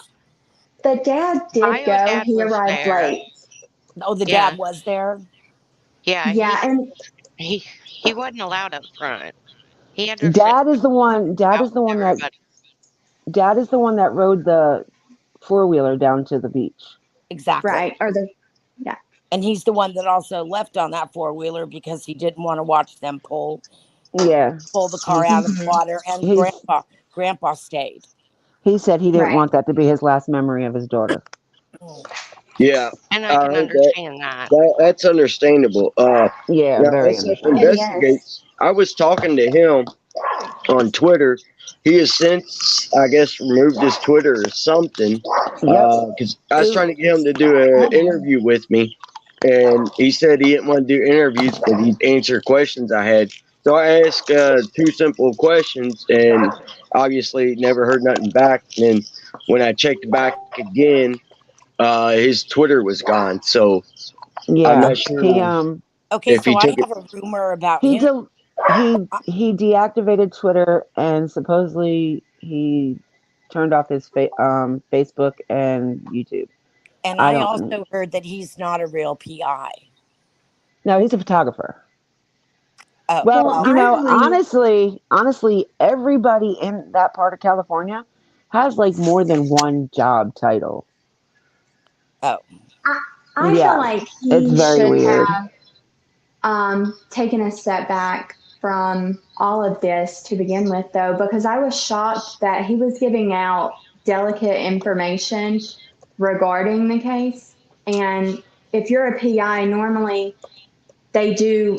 Speaker 5: the dad did
Speaker 3: Iowa
Speaker 5: go.
Speaker 3: dad
Speaker 5: He
Speaker 3: was
Speaker 5: arrived
Speaker 3: there.
Speaker 5: late.
Speaker 2: Oh, the
Speaker 3: Yeah,
Speaker 2: dad was there.
Speaker 3: yeah.
Speaker 5: Yeah, and
Speaker 3: He he wasn't allowed up front. He had to sit
Speaker 6: Dad is the one. Dad
Speaker 3: out
Speaker 6: is the
Speaker 3: with
Speaker 6: one that.
Speaker 3: everybody.
Speaker 6: Dad is the one that rode the 4-wheeler down to the beach.
Speaker 2: Exactly.
Speaker 5: right, or the yeah,
Speaker 2: And he's the one that also left on that four wheeler because he didn't want to watch them
Speaker 6: Yeah,
Speaker 2: pull the car
Speaker 6: he's
Speaker 2: out of the
Speaker 5: hmm
Speaker 2: water. And
Speaker 6: he's
Speaker 2: grandpa stayed.
Speaker 6: he said he didn't
Speaker 5: right.
Speaker 6: want that to be his last memory of his daughter.
Speaker 2: Mm.
Speaker 1: Yeah,
Speaker 3: And I
Speaker 1: I
Speaker 3: can
Speaker 1: heard that.
Speaker 3: understand that.
Speaker 1: That's understandable.
Speaker 6: Yeah,
Speaker 1: Now
Speaker 6: very
Speaker 1: SF
Speaker 5: It
Speaker 6: understandable.
Speaker 5: is.
Speaker 1: investigates. I was talking to him on Twitter. He has since, I guess, removed his Twitter or something.
Speaker 6: Yep.
Speaker 1: Because I was trying
Speaker 2: Ooh.
Speaker 1: to get him to do an interview with me, and he said he didn't want to do interviews, but he'd answer questions I had. So I asked two simple questions, and obviously never heard nothing back. And then when I checked back again, his Twitter was gone. So I'm
Speaker 6: Yeah.
Speaker 1: not
Speaker 6: He
Speaker 1: sure
Speaker 2: Okay,
Speaker 1: if he
Speaker 2: so I
Speaker 1: took it.
Speaker 2: have a rumor about
Speaker 6: he
Speaker 2: him.
Speaker 6: del- he deactivated Twitter and supposedly he turned off his Facebook and YouTube.
Speaker 2: And
Speaker 6: I
Speaker 2: I
Speaker 6: don't.
Speaker 2: also heard that he's not a real PI.
Speaker 6: No, he's a photographer.
Speaker 2: Oh,
Speaker 6: Well,
Speaker 5: Well,
Speaker 2: well,
Speaker 5: I believe
Speaker 6: honestly, everybody in that part of California has like more than one job title.
Speaker 2: oh,
Speaker 5: I, I feel
Speaker 6: Yeah,
Speaker 5: like
Speaker 6: it's
Speaker 5: he
Speaker 6: very
Speaker 5: should
Speaker 6: weird.
Speaker 5: have taken a step back from all of this to begin with, though, because I was shocked that he was giving out delicate information regarding the case. And if you're a PI, normally they do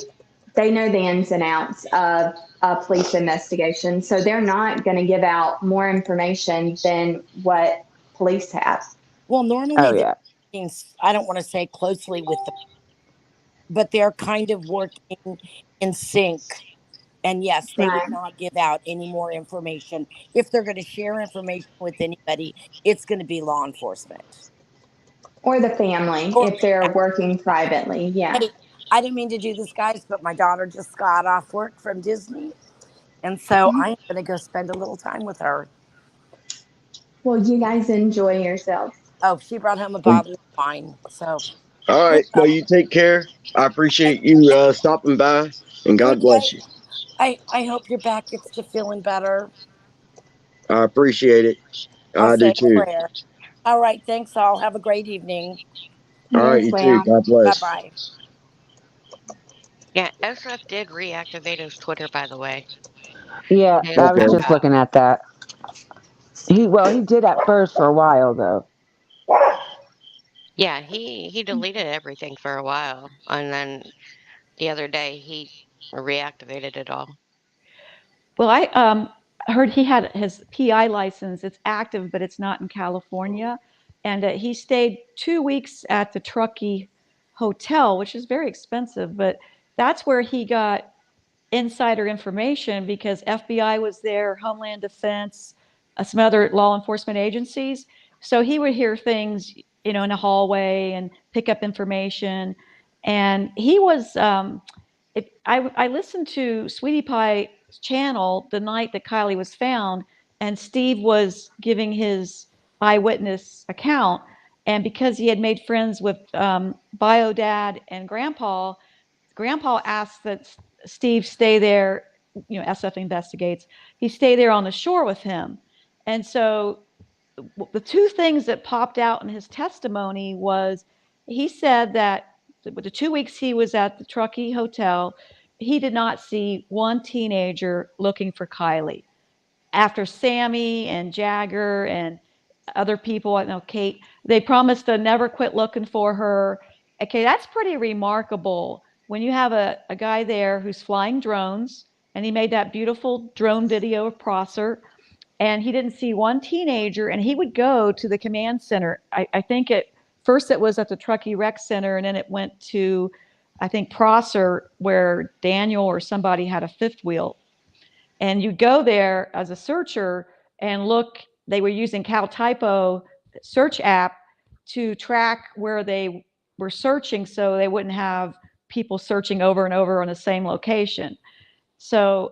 Speaker 5: they know the ins and outs of a police investigation, so they're not going to give out more information than what police have.
Speaker 2: well, normally
Speaker 6: Oh
Speaker 2: they're
Speaker 6: yeah.
Speaker 2: working, I don't want to say closely with them, but they're kind of working in sync. And yes, they would
Speaker 5: Right.
Speaker 2: not give out any more information. If they're going to share information with anybody, it's going to be law enforcement.
Speaker 5: Or the family
Speaker 2: Or
Speaker 5: if they're working privately. Yeah.
Speaker 2: hey, I didn't mean to do this, guys, but my daughter just got off work from Disney. And so
Speaker 5: Mhm.
Speaker 2: I'm going to go spend a little time with her.
Speaker 5: Well, you guys enjoy yourselves.
Speaker 2: Oh, she brought home a
Speaker 1: We,
Speaker 2: bottle of wine. So
Speaker 1: all
Speaker 2: good
Speaker 1: right. Well,
Speaker 2: stuff.
Speaker 1: you take care. I
Speaker 2: Hey,
Speaker 1: appreciate you stopping by, and God bless
Speaker 2: okay.
Speaker 1: you.
Speaker 2: I hope your back gets to feeling better.
Speaker 1: I appreciate it.
Speaker 2: I'll
Speaker 1: I do
Speaker 2: say a
Speaker 1: too.
Speaker 2: prayer. All right. Thanks, all. Have a great evening.
Speaker 1: All
Speaker 5: You
Speaker 1: right,
Speaker 5: as
Speaker 1: you too.
Speaker 5: well.
Speaker 1: God
Speaker 2: Bye
Speaker 1: bless.
Speaker 2: bye.
Speaker 3: Yeah, SF did reactivate his Twitter, by the way.
Speaker 6: Yeah,
Speaker 3: They
Speaker 6: I was
Speaker 3: said
Speaker 1: Okay.
Speaker 6: just
Speaker 3: that.
Speaker 6: looking at that. He did at first for a while though.
Speaker 3: Yeah, he deleted everything for a while, and then the other day he reactivated it all.
Speaker 4: Well, I heard he had his PI license. It's active, but it's not in California. And he stayed 2 weeks at the Truckee Hotel, which is very expensive, but that's where he got insider information because FBI was there, Homeland Defense, some other law enforcement agencies. So he would hear things, in the hallway and pick up information. And he was, I listened to Sweetie Pie's channel the night that Kylie was found, and Steve was giving his eyewitness account. And because he had made friends with Bio Dad and Grandpa asked that Steve stay there. SF investigates. He stay there on the shore with him. And so the two things that popped out in his testimony was he said that the 2 weeks he was at the Truckee Hotel, he did not see one teenager looking for Kylie. After Sammy and Jagger and other people, I know Kate, they promised to never quit looking for her. Okay, that's pretty remarkable when you have a guy there who's flying drones, and he made that beautiful drone video of Prosser, and he didn't see one teenager, and he would go to the command center. I think at first it was at the Truckee Rec Center, and then it went to, I think, Prosser, where Daniel or somebody had a fifth wheel. And you go there as a searcher and look, they were using Cal Typo search app to track where they were searching, so they wouldn't have people searching over and over on the same location. So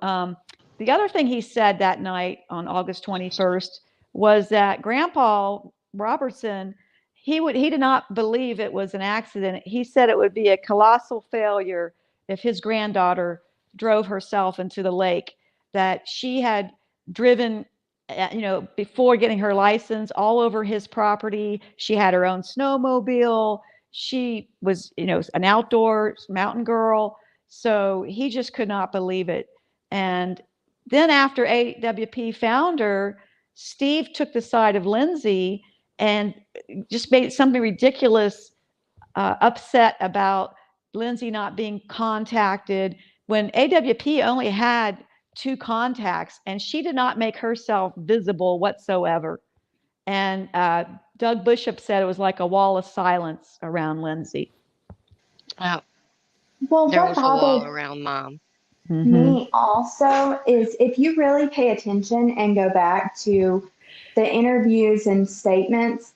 Speaker 4: the other thing he said that night on August 21st was that Grandpa Robertson, he did not believe it was an accident. He said it would be a colossal failure if his granddaughter drove herself into the lake, that she had driven, before getting her license, all over his property. She had her own snowmobile. She was, an outdoor mountain girl. So he just could not believe it. And then after AWP found her, Steve took the side of Lindsay and just made something ridiculous, upset about Lindsay not being contacted when AWP only had 2 contacts, and she did not make herself visible whatsoever. And Doug Bishop said it was like a wall of silence around Lindsay.
Speaker 3: Well,
Speaker 5: Well,
Speaker 3: there
Speaker 5: what
Speaker 3: was a wall
Speaker 5: bothered
Speaker 3: around Mom.
Speaker 5: me also is if you really pay attention and go back to the interviews and statements,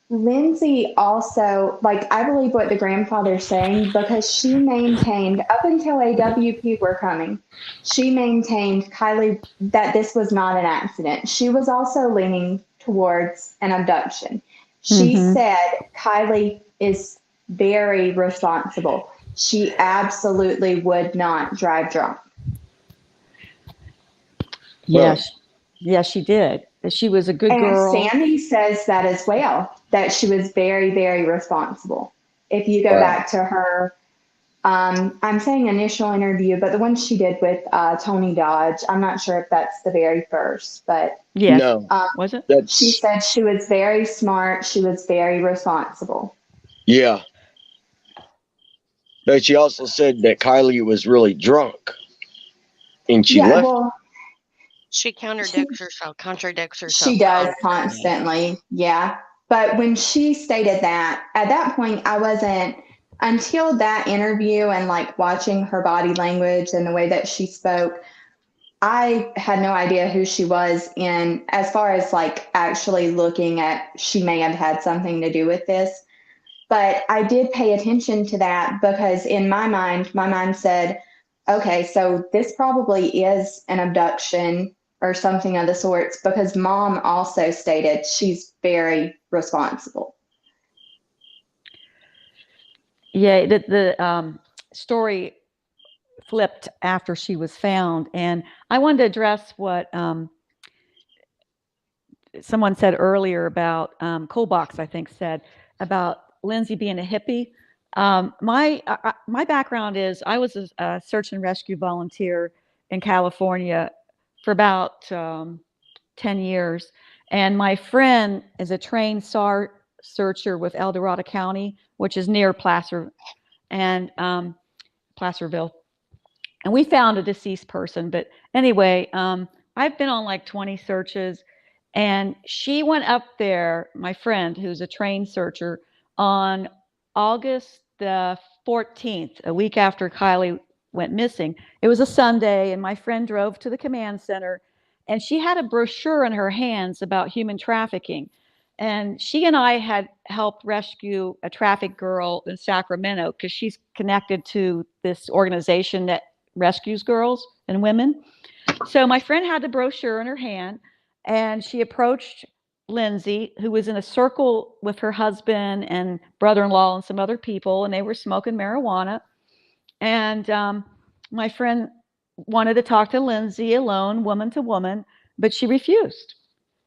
Speaker 5: Lindsay also, like, I believe what the grandfather's saying because she maintained, up until AWP were coming, she maintained Kylie that this was not an accident. She was also leaning towards an abduction. She said Kylie is very responsible. She absolutely would not drive drunk.
Speaker 4: Yes. Yes, she did. She was a good girl.
Speaker 5: And Sandy says that as well, that she was very, very responsible. If you go back to her, I'm saying initial interview, but the one she did with Tony Dodge, I'm not sure if that's the very first, but
Speaker 4: yes.
Speaker 1: No,
Speaker 4: Was it?
Speaker 5: she said she was very smart. She was very responsible.
Speaker 1: Yeah. But she also said that Kylie was really drunk, and she left.
Speaker 5: Well,
Speaker 3: She contradicts herself
Speaker 5: she does
Speaker 3: constantly.
Speaker 5: constantly. Yeah. But when she stated that, at that point, I wasn't, until that interview and like watching her body language and the way that she spoke, I had no idea who she was. And as far as like actually looking at, she may have had something to do with this. But I did pay attention to that because in my mind said, okay, so this probably is an abduction or something of the sorts, because Mom also stated she's very responsible.
Speaker 4: Yeah, the story flipped after she was found. And I wanted to address what someone said earlier about SirCoolBox, I think, said about Lindsay being a hippie. My background is I was a search and rescue volunteer in California for about 10 years. And my friend is a trained SAR searcher with El Dorado County, which is near Placerville. And we found a deceased person. But anyway, I've been on like 20 searches. And she went up there, my friend, who's a trained searcher, on August the 14th, a week after Kylie went missing. It was a Sunday, and my friend drove to the command center, and she had a brochure in her hands about human trafficking. And she and I had helped rescue a trafficked girl in Sacramento because she's connected to this organization that rescues girls and women. So my friend had the brochure in her hand, and she approached Lindsay, who was in a circle with her husband and brother-in-law and some other people, and they were smoking marijuana. And my friend wanted to talk to Lindsay alone, woman to woman, but she refused.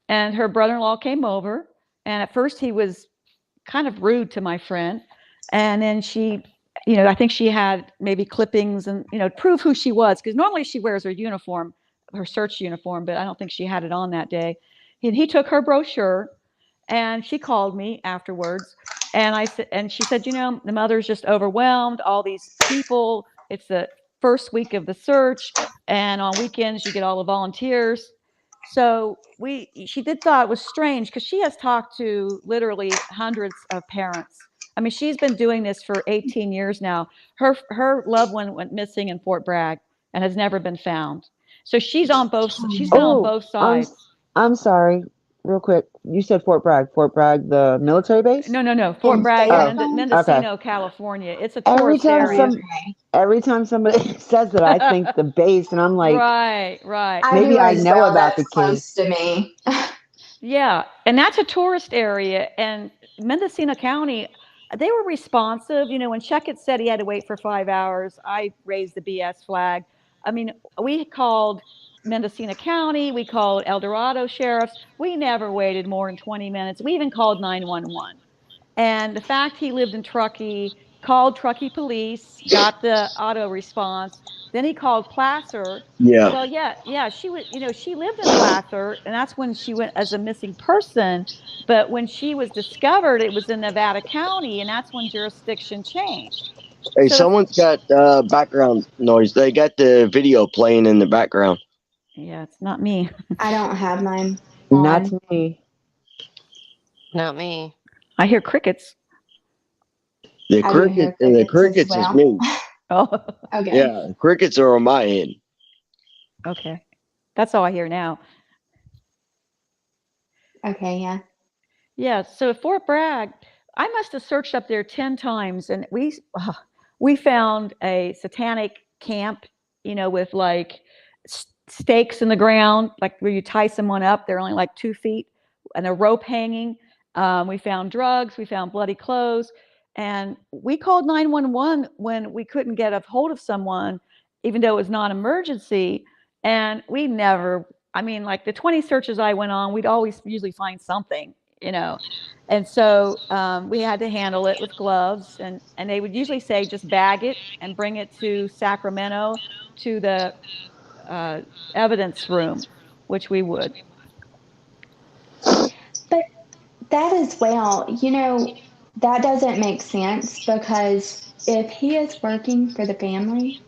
Speaker 4: And her brother-in-law came over, and at first he was kind of rude to my friend. And then she, I think she had maybe clippings and, to prove who she was, because normally she wears her uniform, her search uniform, but I don't think she had it on that day. He took her brochure, and she called me afterwards, and she said, the mother's just overwhelmed, all these people, it's the first week of the search, and on weekends you get all the volunteers. So she did thought it was strange because she has talked to literally hundreds of parents. I mean, she's been doing this for 18 years now. Her loved one went missing in Fort Bragg and has never been found. So she's on both. She's been on both sides.
Speaker 6: I'm sorry. real quick. You said Fort Bragg. Fort Bragg, the military base?
Speaker 4: No. Fort
Speaker 5: In
Speaker 4: Bragg,
Speaker 6: Oh,
Speaker 5: Fayetteville?
Speaker 6: okay.
Speaker 4: Mendocino, California. It's a
Speaker 6: Every
Speaker 4: tourist
Speaker 6: time
Speaker 4: area.
Speaker 5: Okay.
Speaker 6: every time somebody says that, I think the base, and I'm like,
Speaker 4: Right.
Speaker 5: I
Speaker 6: maybe
Speaker 5: do
Speaker 6: I
Speaker 5: as
Speaker 6: know
Speaker 5: well.
Speaker 6: about
Speaker 5: That's
Speaker 6: the case.
Speaker 5: close to me.
Speaker 4: Yeah, and that's a tourist area. And Mendocino County, they were responsive. When Checkett said he had to wait for 5 hours, I raised the BS flag. I mean, we called Mendocino County, we called El Dorado sheriffs. We never waited more than 20 minutes. We even called 911. And the fact he lived in Truckee, called Truckee police, got the auto response. Then he called Placer.
Speaker 1: Yeah.
Speaker 4: Well, yeah, she was, she lived in Placer, and that's when she went as a missing person. But when she was discovered, it was in Nevada County, and that's when jurisdiction changed.
Speaker 1: Hey,
Speaker 4: So,
Speaker 1: someone's got background noise. They got the video playing in the background.
Speaker 4: yeah, it's not me.
Speaker 5: I don't have mine
Speaker 6: Not
Speaker 5: on.
Speaker 6: me.
Speaker 3: Not me.
Speaker 4: I hear crickets.
Speaker 5: I do hear
Speaker 1: The
Speaker 5: crickets as
Speaker 1: crickets is
Speaker 5: well.
Speaker 1: me.
Speaker 4: Oh,
Speaker 5: Okay.
Speaker 1: Yeah, crickets are on my end.
Speaker 4: okay. That's all I hear now.
Speaker 5: Okay, yeah.
Speaker 4: Yeah, so at Fort Bragg, I must have searched up there 10 times, and we found a satanic camp, with like stakes in the ground, like where you tie someone up. They're only like 2 feet, and a rope hanging. We found drugs, we found bloody clothes, and we called 911 when we couldn't get a hold of someone, even though it was non-emergency. And we never, I mean, like the 20 searches I went on, we'd always usually find something, you know. And so we had to handle it with gloves, and they would usually say just bag it and bring it to Sacramento to the uh, evidence room, which we would.
Speaker 5: But that as well, that doesn't make sense because if he is working for the family,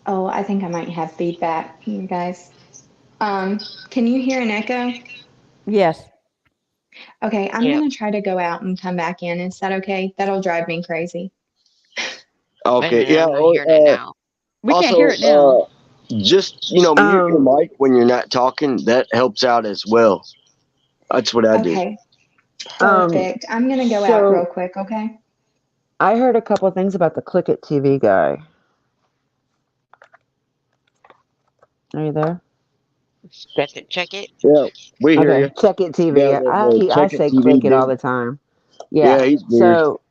Speaker 5: oh, I think I might have feedback, you guys. Can you hear an echo?
Speaker 4: Yes.
Speaker 5: Okay, I'm
Speaker 3: Yep.
Speaker 5: gonna try to go out and come back in. Is that okay? That'll drive me crazy.
Speaker 3: Wait a
Speaker 1: Okay,
Speaker 3: minute,
Speaker 1: yeah.
Speaker 3: I'm not hearing it now.
Speaker 4: We can't hear
Speaker 1: Also,
Speaker 4: it now.
Speaker 1: just mute your
Speaker 6: Um,
Speaker 1: mic when you're not talking. That helps out as well. That's what I do.
Speaker 5: Okay,
Speaker 6: um,
Speaker 5: perfect. I'm gonna go out real
Speaker 6: so
Speaker 5: quick, okay?
Speaker 6: I heard a couple of things about the Click It TV guy. Are you there?
Speaker 3: Check it, check it.
Speaker 1: Yeah, we hear you.
Speaker 6: Okay, Check It
Speaker 1: Yeah,
Speaker 6: TV.
Speaker 1: the
Speaker 6: I
Speaker 1: check it
Speaker 6: say
Speaker 1: TV
Speaker 6: Click It all
Speaker 1: dude.
Speaker 6: the time.
Speaker 1: Yeah,
Speaker 6: Yeah.
Speaker 1: he's weird.
Speaker 6: So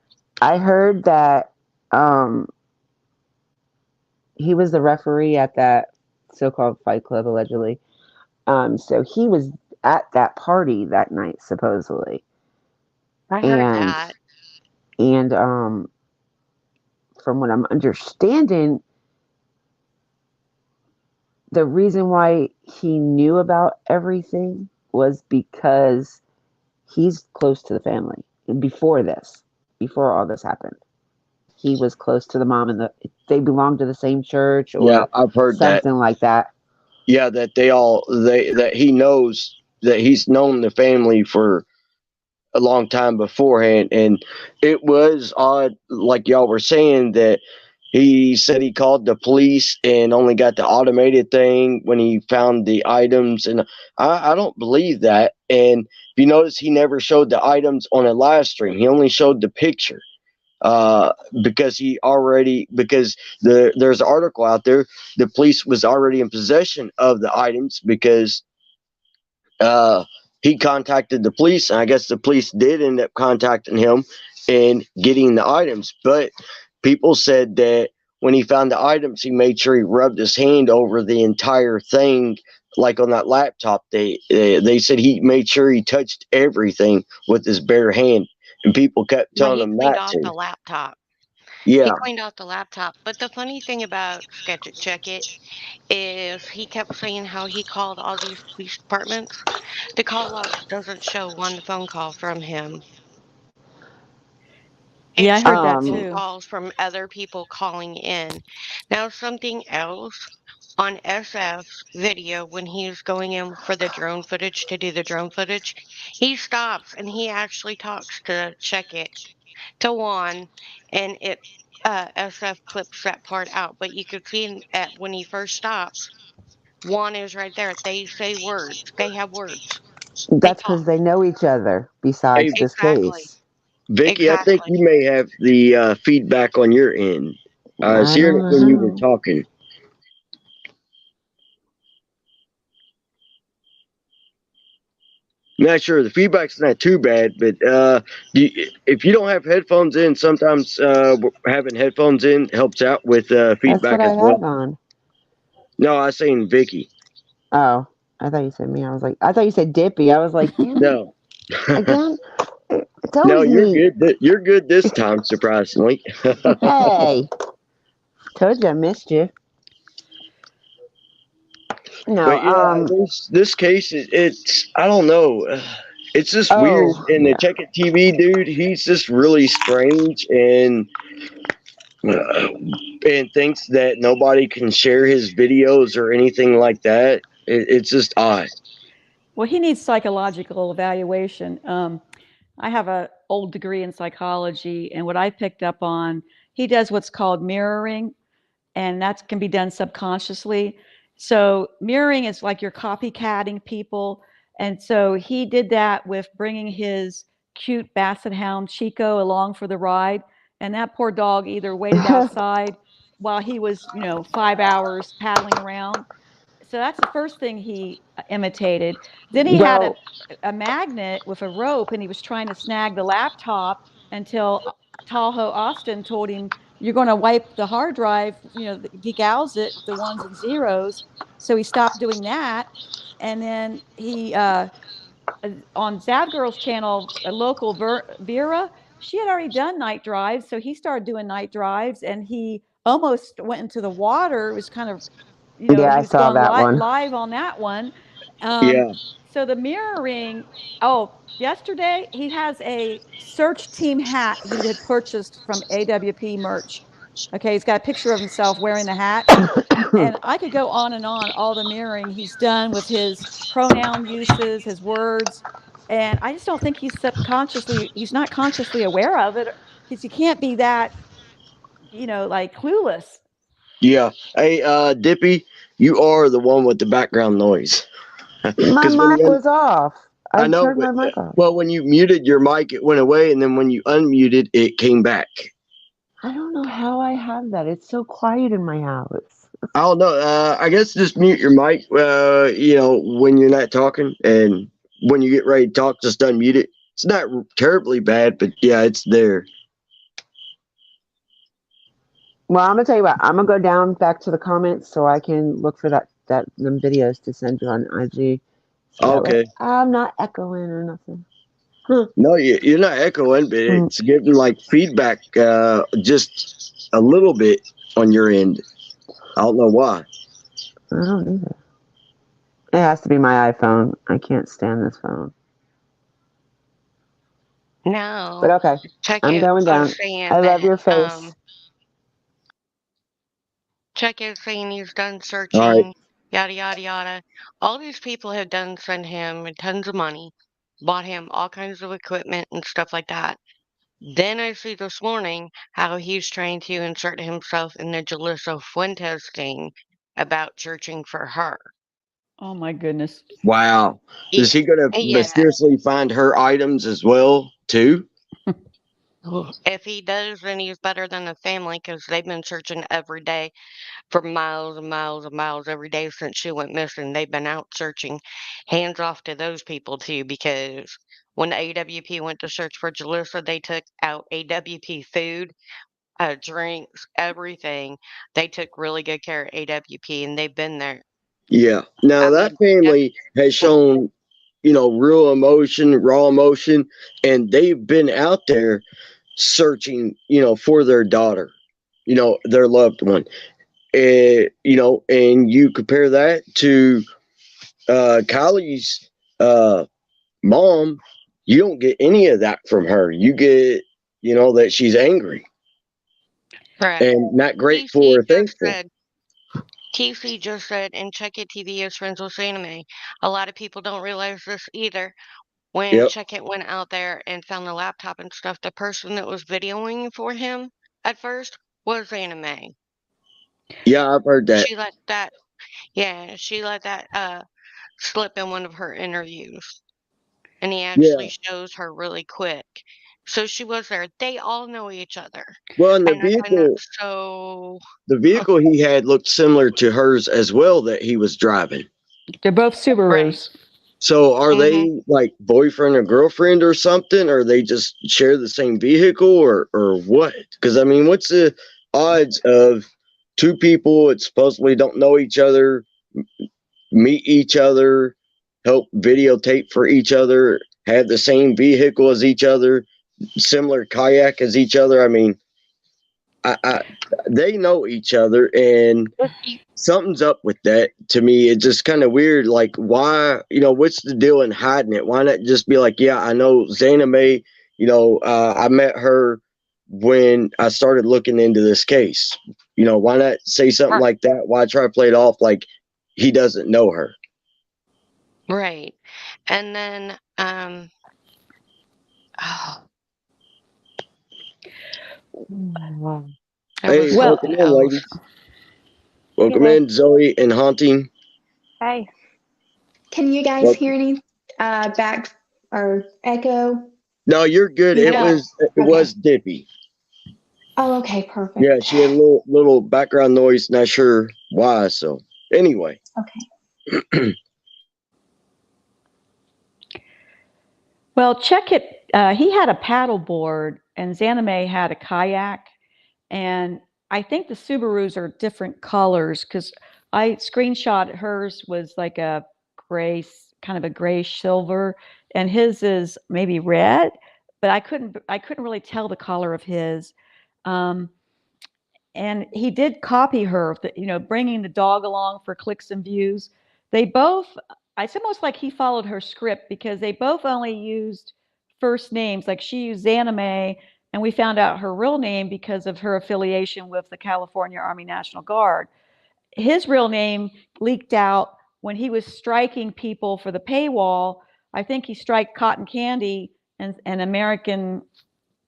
Speaker 6: I heard that um he was the referee at that so-called Fight Club allegedly. So he was at that party that night supposedly,
Speaker 3: I heard
Speaker 6: and
Speaker 3: that.
Speaker 6: and from what I'm understanding, the reason why he knew about everything was because he's close to the family. And before all this happened, he was close to the mom, and they belonged to the same church
Speaker 1: Yeah,
Speaker 6: or
Speaker 1: I've heard that.
Speaker 6: something like that.
Speaker 1: Yeah, that that he knows that he's known the family for a long time beforehand, and it was odd, like y'all were saying, that he said he called the police and only got the automated thing when he found the items, and I don't believe that. And if you notice, he never showed the items on a live stream. He only showed the picture uh, because there's an article out there. The police was already in possession of the items because uh, he contacted the police, and I guess the police did end up contacting him and getting the items. But people said that when he found the items, he made sure he rubbed his hand over the entire thing, like on that laptop. They said he made sure he touched everything with his bare hand, and people kept
Speaker 3: Yeah,
Speaker 1: telling
Speaker 3: he
Speaker 1: him
Speaker 3: cleaned
Speaker 1: not
Speaker 3: off
Speaker 1: to.
Speaker 3: the laptop. He
Speaker 1: Yeah,
Speaker 3: cleaned off the laptop. But the funny thing about Sketch It, Check It is he kept saying how he called all these police departments. The call logs doesn't show one phone call from him. It
Speaker 4: Yeah, I heard
Speaker 3: shows
Speaker 4: that
Speaker 6: Um,
Speaker 3: phone
Speaker 4: too.
Speaker 3: calls from other people calling in. Now, something else on SF's video when he's going in for the drone footage to do the drone footage, he stops and he actually talks to Check It to Juan, and SF clips that part out. But you could see at when he first stops, Juan is right there. They say words. They have words. They
Speaker 6: That's
Speaker 3: talk.
Speaker 6: because they know each other.
Speaker 1: Hey,
Speaker 6: Besides this
Speaker 3: Exactly.
Speaker 6: case,
Speaker 1: Vicky, I think
Speaker 3: Exactly.
Speaker 1: you may have the feedback on your end. I was
Speaker 6: I
Speaker 1: hearing it
Speaker 6: don't
Speaker 1: when you were
Speaker 6: know.
Speaker 1: talking. Not sure the feedback's not too bad, but if you don't have headphones in, sometimes having headphones in helps out with
Speaker 6: That's what
Speaker 1: feedback
Speaker 6: I
Speaker 1: as well.
Speaker 6: have on.
Speaker 1: No, I was saying Vicky.
Speaker 6: Oh, I thought you said me. I thought you said Dippy. I was like, damn it.
Speaker 1: No,
Speaker 6: Again? It's
Speaker 1: no,
Speaker 6: always
Speaker 1: you're
Speaker 6: me.
Speaker 1: good. You're good this time, surprisingly.
Speaker 6: Hey, told you I missed you. No,
Speaker 1: But yeah, this case, it's I don't know. It's just weird.
Speaker 6: oh,
Speaker 1: And the
Speaker 6: yeah.
Speaker 1: Check It TV dude, he's just really strange uh, and thinks that nobody can share his videos or anything like that. It's just odd.
Speaker 4: Well, he needs psychological evaluation. I have a old degree in psychology, and what I picked up on, he does what's called mirroring, and that can be done subconsciously. So mirroring is like you're copycatting people, and so he did that with bringing his cute basset hound Chico along for the ride, and that poor dog either waited outside while he was, 5 hours paddling around. So that's the first thing he imitated. Then he had
Speaker 6: well,
Speaker 4: a magnet with a rope, and he was trying to snag the laptop until Tahoe Austin told him, "You're going to wipe the hard drive, degauss it with the ones and zeros." So he stopped doing that. And then he, on Zav Girl's channel, a local Vera, she had already done night drives. So he started doing night drives, and he almost went into the water. It was kind of,
Speaker 6: yeah,
Speaker 4: he
Speaker 6: I
Speaker 4: was
Speaker 6: saw
Speaker 4: going
Speaker 6: that one.
Speaker 4: live on that one. Um,
Speaker 1: Yeah.
Speaker 4: so the mirroring, oh, yesterday he has a search team hat he had purchased from AWP merch. Okay, he's got a picture of himself wearing the hat. And I could go on and on, all the mirroring he's done with his pronoun uses, his words. And I just don't think he's not consciously aware of it, because he can't be that, like clueless.
Speaker 1: Yeah. Hey, Dippy, you are the one with the background noise.
Speaker 6: My
Speaker 1: Because
Speaker 6: mic was off.
Speaker 1: I
Speaker 6: I
Speaker 1: know,
Speaker 6: turned
Speaker 1: but
Speaker 6: my mic off.
Speaker 1: well, when you muted your mic, it went away, and then when you unmuted, it came back.
Speaker 6: I don't know how I have that. It's so quiet in my house.
Speaker 1: I don't know. I guess just mute your mic. When you're not talking, and when you get ready to talk, just unmute it. It's not terribly bad, but yeah, it's there.
Speaker 6: Well, I'm gonna tell you what. I'm gonna go down back to the comments so I can look for them videos to send you on IG. So that way
Speaker 1: Okay.
Speaker 6: I'm not echoing or nothing.
Speaker 1: No, you're not echoing, but
Speaker 6: Mm,
Speaker 1: it's giving like feedback, just a little bit on your end. I don't know why.
Speaker 6: I don't either. It has to be my iPhone. I can't stand this phone. But
Speaker 3: No.
Speaker 6: okay,
Speaker 3: Check
Speaker 6: I'm
Speaker 3: it
Speaker 6: going
Speaker 3: was
Speaker 6: down.
Speaker 3: saying
Speaker 6: I love
Speaker 3: that
Speaker 6: your face.
Speaker 3: check it saying he's done
Speaker 1: All right.
Speaker 3: searching, yada yada yada. All these people have done send him tons of money, bought him all kinds of equipment and stuff like that. Then I see this morning how he's trying to insert himself in the Jalissa Fuentes thing about searching for her.
Speaker 4: Oh my goodness.
Speaker 1: Wow.
Speaker 3: Yeah,
Speaker 1: Is he going to
Speaker 3: yeah.
Speaker 1: mysteriously find her items as well, too?
Speaker 3: If he does, then he's better than the family because they've been searching every day for miles and miles and miles every day since she went missing. They've been out searching. Hands off to those people too, because when the AWP went to search for Jalissa, they took out AWP food, drinks, everything. They took really good care of AWP, and they've been there.
Speaker 1: Yeah. Now
Speaker 3: I
Speaker 1: that
Speaker 3: mean,
Speaker 1: family has shown, real emotion, raw emotion, and they've been out there searching, for their daughter, their loved one. And you compare that to Kylie's mom, you don't get any of that from her. You get, that she's angry
Speaker 3: correct.
Speaker 1: and not grateful
Speaker 3: TC
Speaker 1: or
Speaker 3: just
Speaker 1: thankful.
Speaker 3: said, TC just said, and Check It TV is friends with anime. A lot of people don't realize this either. When
Speaker 1: Yep.
Speaker 3: Check It went out there and found the laptop and stuff, the person that was videoing for him at first was anime.
Speaker 1: Yeah, I've heard that.
Speaker 3: She let that, yeah, she let that slip in one of her interviews. and he
Speaker 1: Yeah.
Speaker 3: actually shows her really quick. So she was there. They all know each other,
Speaker 1: Well, and
Speaker 3: and I find that so
Speaker 1: the vehicle he had looked similar to hers as well that he was driving.
Speaker 4: They're both
Speaker 3: right.
Speaker 4: Subarus.
Speaker 1: So are
Speaker 3: Mhm.
Speaker 1: they like boyfriend or girlfriend or something? Or they just share the same vehicle or what? Because I mean, what's the odds of two people that supposedly don't know each other meet each other, help videotape for each other, have the same vehicle as each other, similar kayak as each other? I mean, I they know each other, and
Speaker 3: You
Speaker 1: something's up with that. To me, it's just kind of weird. Like, why? What's the deal in hiding it? Why not just be like, yeah, I know Zana May. I met her when I started looking into this case. Why not say something like that? Why try to play it off like he doesn't know her?
Speaker 3: right. And then, oh, there
Speaker 1: Hey,
Speaker 3: was
Speaker 4: Well,
Speaker 1: welcome
Speaker 3: something
Speaker 1: in,
Speaker 3: else.
Speaker 1: ladies. Welcome
Speaker 7: Hey.
Speaker 1: in, Zoe and Haunting.
Speaker 7: Hey.
Speaker 5: Can you guys
Speaker 1: Welcome.
Speaker 5: hear any back or echo?
Speaker 1: No, you're good. It
Speaker 5: Feedback?
Speaker 1: was Dippy.
Speaker 5: Oh, okay,
Speaker 1: Yeah,
Speaker 5: perfect.
Speaker 1: she had a little background noise. Not sure why. So anyway.
Speaker 5: Okay.
Speaker 4: well, check it. He had a paddle board, and Zanime had a kayak, and I think the Subarus are different colors because I screenshot hers was like a gray, kind of a grayish silver, and his is maybe red, but I couldn't really tell the color of his. Um, and he did copy her, bringing the dog along for clicks and views. They both, it's almost like he followed her script because they both only used first names. Like she used Xana May, and we found out her real name because of her affiliation with the California Army National Guard. His real name leaked out when he was striking people for the paywall. I think he striked Cotton Candy and American,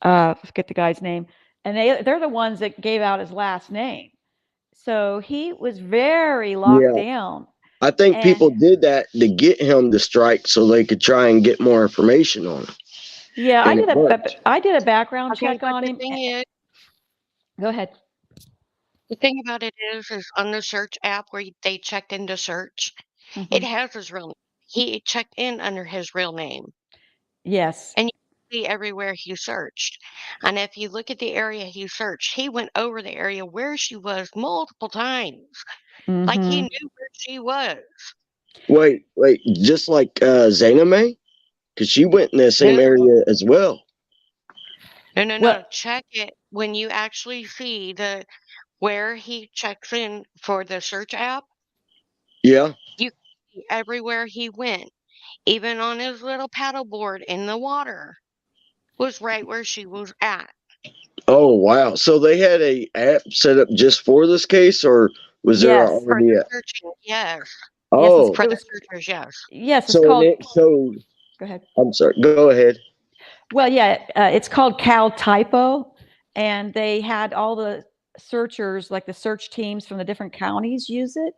Speaker 4: I forget the guy's name, and they're the ones that gave out his last name. So he was very locked
Speaker 1: Yeah,
Speaker 4: down.
Speaker 1: I think
Speaker 4: And
Speaker 1: people did that to get him to strike so they could try and get more information on him.
Speaker 4: yeah,
Speaker 1: And it worked.
Speaker 4: I did a background
Speaker 3: Okay,
Speaker 4: check
Speaker 3: but
Speaker 4: on
Speaker 3: the
Speaker 4: him.
Speaker 3: thing is,
Speaker 4: Go ahead.
Speaker 3: the thing about it is on the search app where they checked into search, it
Speaker 4: Mhm.
Speaker 3: has his real name. He checked in under his real name,
Speaker 4: Yes.
Speaker 3: and you see everywhere he searched. And if you look at the area he searched, he went over the area where she was multiple times. Like he
Speaker 4: Mhm.
Speaker 3: knew where she was.
Speaker 1: Wait, just like Zana May? Because she went in the same
Speaker 3: No,
Speaker 1: area as well.
Speaker 3: no, no,
Speaker 4: Well,
Speaker 3: no. Check it when you actually see the where he checks in for the search app.
Speaker 1: Yeah.
Speaker 3: You can see everywhere he went, even on his little paddleboard in the water, was right where she was at.
Speaker 1: Oh, wow. So they had a app set up just for this case, or was there
Speaker 4: yes.
Speaker 3: For
Speaker 1: already
Speaker 3: the
Speaker 1: a?
Speaker 3: searching, yes.
Speaker 4: Yes,
Speaker 1: Oh,
Speaker 3: For
Speaker 4: it
Speaker 3: the
Speaker 4: was
Speaker 3: searchers, yes.
Speaker 4: yes, it's
Speaker 1: so and
Speaker 4: called
Speaker 1: it showed.
Speaker 4: Go ahead.
Speaker 1: I'm sorry. Go ahead.
Speaker 4: Well, yeah, it's called Cal Typo, and they had all the searchers, like the search teams from the different counties, use it,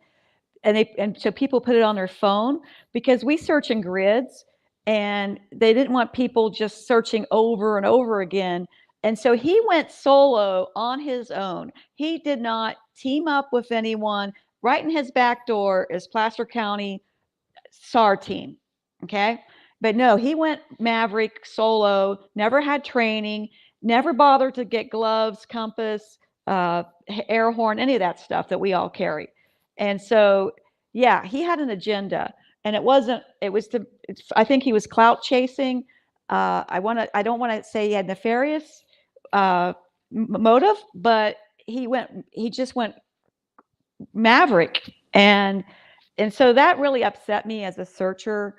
Speaker 4: and so people put it on their phone because we search in grids, and they didn't want people just searching over and over again. And so he went solo on his own. He did not team up with anyone. Right in his back door is Placer County SAR team. Okay. But no, he went Maverick solo, never had training, never bothered to get gloves, compass, air horn, any of that stuff that we all carry. And so, yeah, he had an agenda, and it wasn't, it was to, I think he was clout chasing. I don't want to say he had nefarious motive, but he just went Maverick. And so that really upset me as a searcher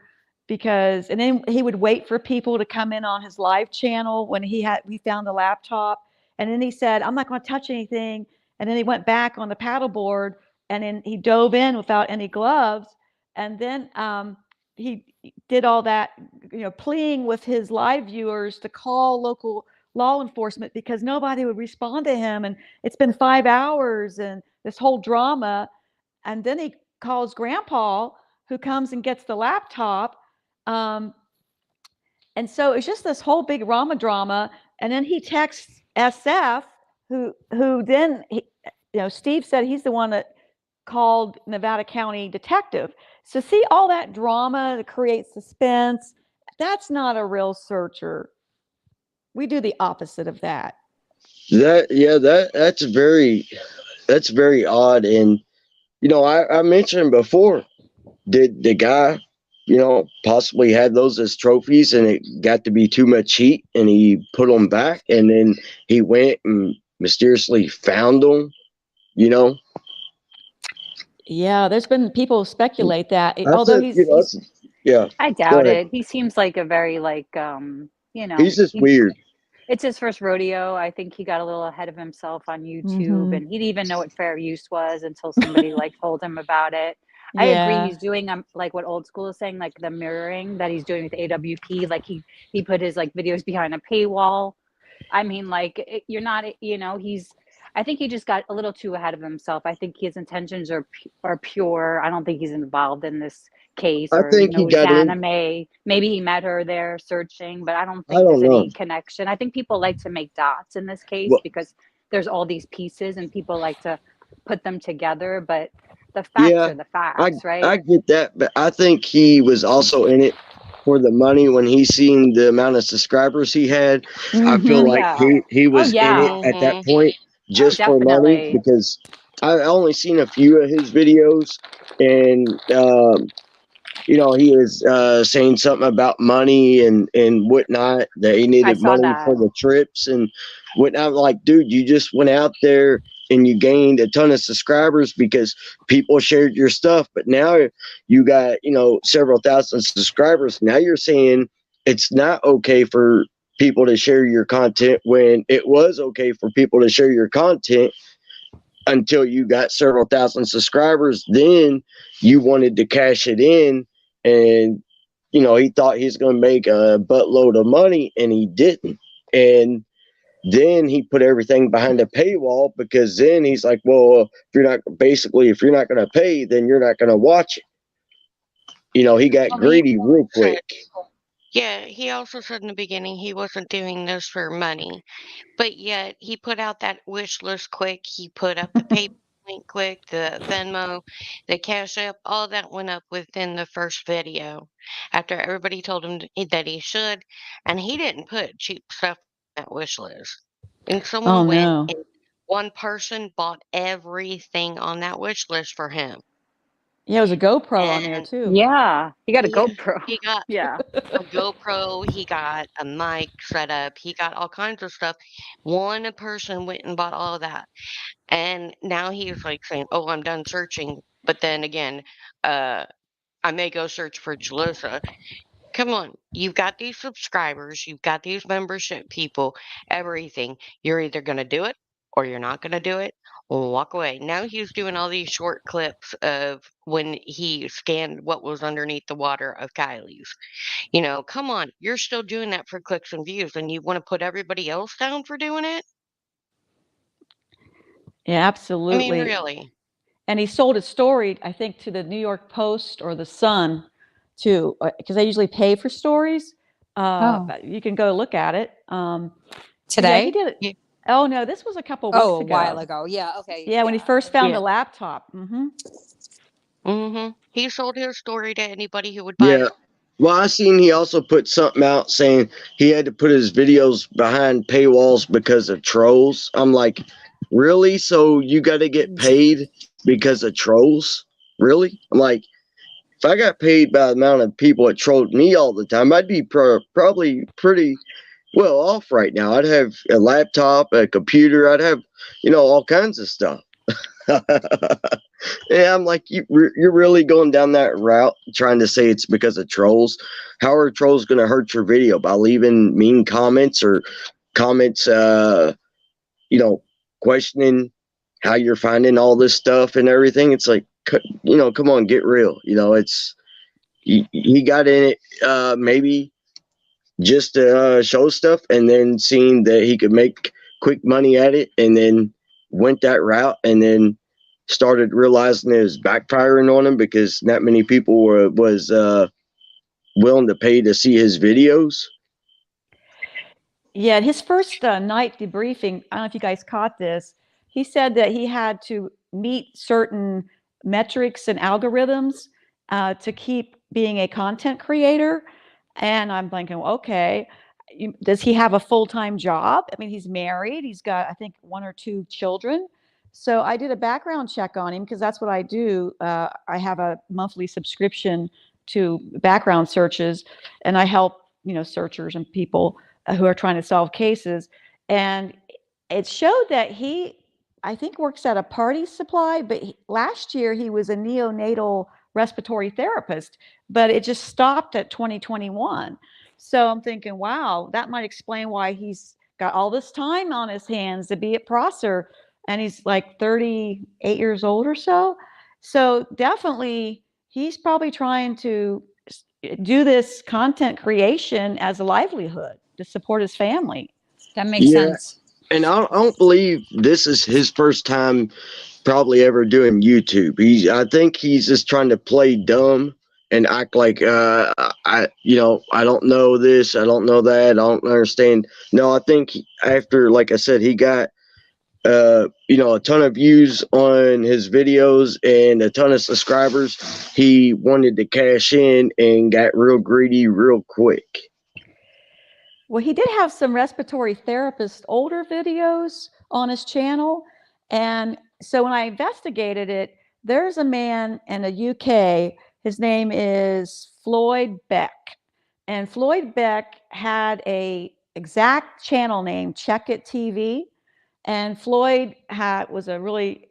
Speaker 4: because and then he would wait for people to come in on his live channel when we found the laptop. And then he said, I'm not going to touch anything. And then he went back on the paddleboard and then he dove in without any gloves. And then he did all that, pleading with his live viewers to call local law enforcement because nobody would respond to him. And it's been 5 hours and this whole drama. And then he calls grandpa, who comes and gets the laptop. Um, And so it's just this whole big Rama drama. And then he texts SF, who then, Steve said he's the one that called Nevada County detective. So see all that drama that creates suspense. That's not a real searcher. We do the opposite of that.
Speaker 1: That's very odd. And I mentioned before, did the guy possibly had those as trophies and it got to be too much heat and he put them back and then he went and mysteriously found them?
Speaker 4: Yeah, there's been people speculate that,
Speaker 1: That's
Speaker 4: although
Speaker 1: it. Yeah.
Speaker 7: I
Speaker 1: Go
Speaker 7: doubt
Speaker 1: ahead.
Speaker 7: it. He seems like a very
Speaker 1: He's just weird.
Speaker 7: it's his first rodeo. I think he got a little ahead of himself on YouTube, and he didn't even know what fair use was until somebody told him about it. I agree. He's doing like what old school is saying, like the mirroring that he's doing with AWP. Like he put his videos behind a paywall. I mean, you're not, I think he just got a little too ahead of himself. I think his intentions are pure. I don't think he's involved in this case
Speaker 1: I
Speaker 7: or
Speaker 1: think he
Speaker 7: knows
Speaker 1: got
Speaker 7: Jana
Speaker 1: in.
Speaker 7: May. Maybe he met her there searching, but I don't
Speaker 1: I
Speaker 7: think there's
Speaker 1: don't know.
Speaker 7: any connection. I think people like to make dots in this case
Speaker 1: Well,
Speaker 7: because there's all these pieces and people like to put them together, but the facts
Speaker 1: yeah,
Speaker 7: are the
Speaker 1: I
Speaker 7: facts, right?
Speaker 1: I get that, but I think he was also in it for the money when he seen the amount of subscribers he had. I feel
Speaker 7: Oh
Speaker 1: like
Speaker 7: yeah.
Speaker 1: he
Speaker 7: Oh
Speaker 1: was in it
Speaker 7: yeah.
Speaker 1: at that
Speaker 3: Mhm.
Speaker 1: point
Speaker 7: Oh
Speaker 1: just for money
Speaker 7: definitely.
Speaker 1: because I only seen a few of his videos and he was saying something about money and whatnot, that he
Speaker 7: I
Speaker 1: needed
Speaker 7: saw
Speaker 1: money
Speaker 7: that.
Speaker 1: for the trips and whatnot. I'm like, dude, you just went out there and you gained a ton of subscribers because people shared your stuff. But now you got, several thousand subscribers. Now you're saying it's not okay for people to share your content when it was okay for people to share your content until you got several thousand subscribers. Then you wanted to cash it in, and he thought he was going to make a buttload of money, and he didn't. And then he put everything behind a paywall because then he's like, well, if you're not going to pay, then you're not going to watch it. He got
Speaker 3: Well, he
Speaker 1: greedy real
Speaker 3: said,
Speaker 1: quick.
Speaker 3: yeah, he also said in the beginning he wasn't doing this for money, but yet he put out that wish list quick. He put up the PayPal link quick, the Venmo, the Cash App, all that went up within the first video after everybody told him that he should, and he didn't put cheap stuff on that wish list. And
Speaker 4: Oh
Speaker 3: someone went
Speaker 4: no.
Speaker 3: and one person bought everything on that wish list for him.
Speaker 4: Yeah, it was a GoPro on there
Speaker 3: And
Speaker 4: too.
Speaker 7: Yeah. He got a
Speaker 3: he
Speaker 7: GoPro.
Speaker 3: he got
Speaker 7: Yeah.
Speaker 3: a GoPro, he got a mic set up, he got all kinds of stuff. One person went and bought all of that, and now he's like saying, "Oh, I'm done searching." But then again, uh, I may go search for Jalissa. Come on, you've got these subscribers, you've got these membership people, everything. You're either gonna do it or you're not gonna do it. Or walk away. Now he's doing all these short clips of when he scanned what was underneath the water of Kylie's. Come on, you're still doing that for clicks and views, and you want to put everybody else down for doing it?
Speaker 4: Yeah,
Speaker 3: I mean,
Speaker 4: absolutely.
Speaker 3: really?
Speaker 4: And he sold his story, I think, to the New York Post or the Sun, too, because they usually pay for stories.
Speaker 8: Oh.
Speaker 4: But you can go look at it. Yeah,
Speaker 8: Today?
Speaker 4: he did it.
Speaker 3: Yeah.
Speaker 4: Oh no, this was a couple weeks
Speaker 8: Oh, a
Speaker 4: ago.
Speaker 8: while ago. Yeah, okay.
Speaker 4: Yeah, when he first found
Speaker 3: Yeah.
Speaker 4: the laptop.
Speaker 3: He sold his story to anybody who would buy
Speaker 1: Yeah.
Speaker 3: it.
Speaker 1: Well, I seen he also put something out saying he had to put his videos behind paywalls because of trolls. I'm like, really? So you got to get paid because of trolls? Really? I'm like, if I got paid by the amount of people that trolled me all the time, I'd be probably pretty well off right now. I'd have a laptop, a computer, I'd have, all kinds of stuff. Yeah, I'm like, you're really going down that route trying to say it's because of trolls. How are trolls going to hurt your video? By leaving mean comments or comments, questioning how you're finding all this stuff and everything? It's like, come on, get real. He got in it maybe just to show stuff, and then seeing that he could make quick money at it, and then went that route, and then started realizing it was backfiring on him because not many people was willing to pay to see his videos.
Speaker 4: Yeah, his first night debriefing, I don't know if you guys caught this. He said that he had to meet certain metrics and algorithms to keep being a content creator. And I'm thinking, okay, does he have a full-time job? I mean, he's married. He's got, I think, 1 or 2 children. So I did a background check on him because that's what I do. I have a monthly subscription to background searches, and I help, searchers and people who are trying to solve cases. And it showed that he, I think, works at a party supply, but last year he was a neonatal respiratory therapist, but it just stopped at 2021. So I'm thinking, wow, that might explain why he's got all this time on his hands to be at Prosser, and he's like 38 years old or so. So definitely he's probably trying to do this content creation as a livelihood to support his family.
Speaker 8: That makes sense.
Speaker 1: And I don't believe this is his first time probably ever doing YouTube. I think he's just trying to play dumb and act like I don't know this, I don't know that, I don't understand. No, I think after, like I said, he got a ton of views on his videos and a ton of subscribers. He wanted to cash in and got real greedy real quick.
Speaker 4: Well, he did have some respiratory therapist older videos on his channel. And so when I investigated it, there's a man in the UK. His name is Floyd Beck. And Floyd Beck had a exact channel name, Check It TV. And Floyd was a really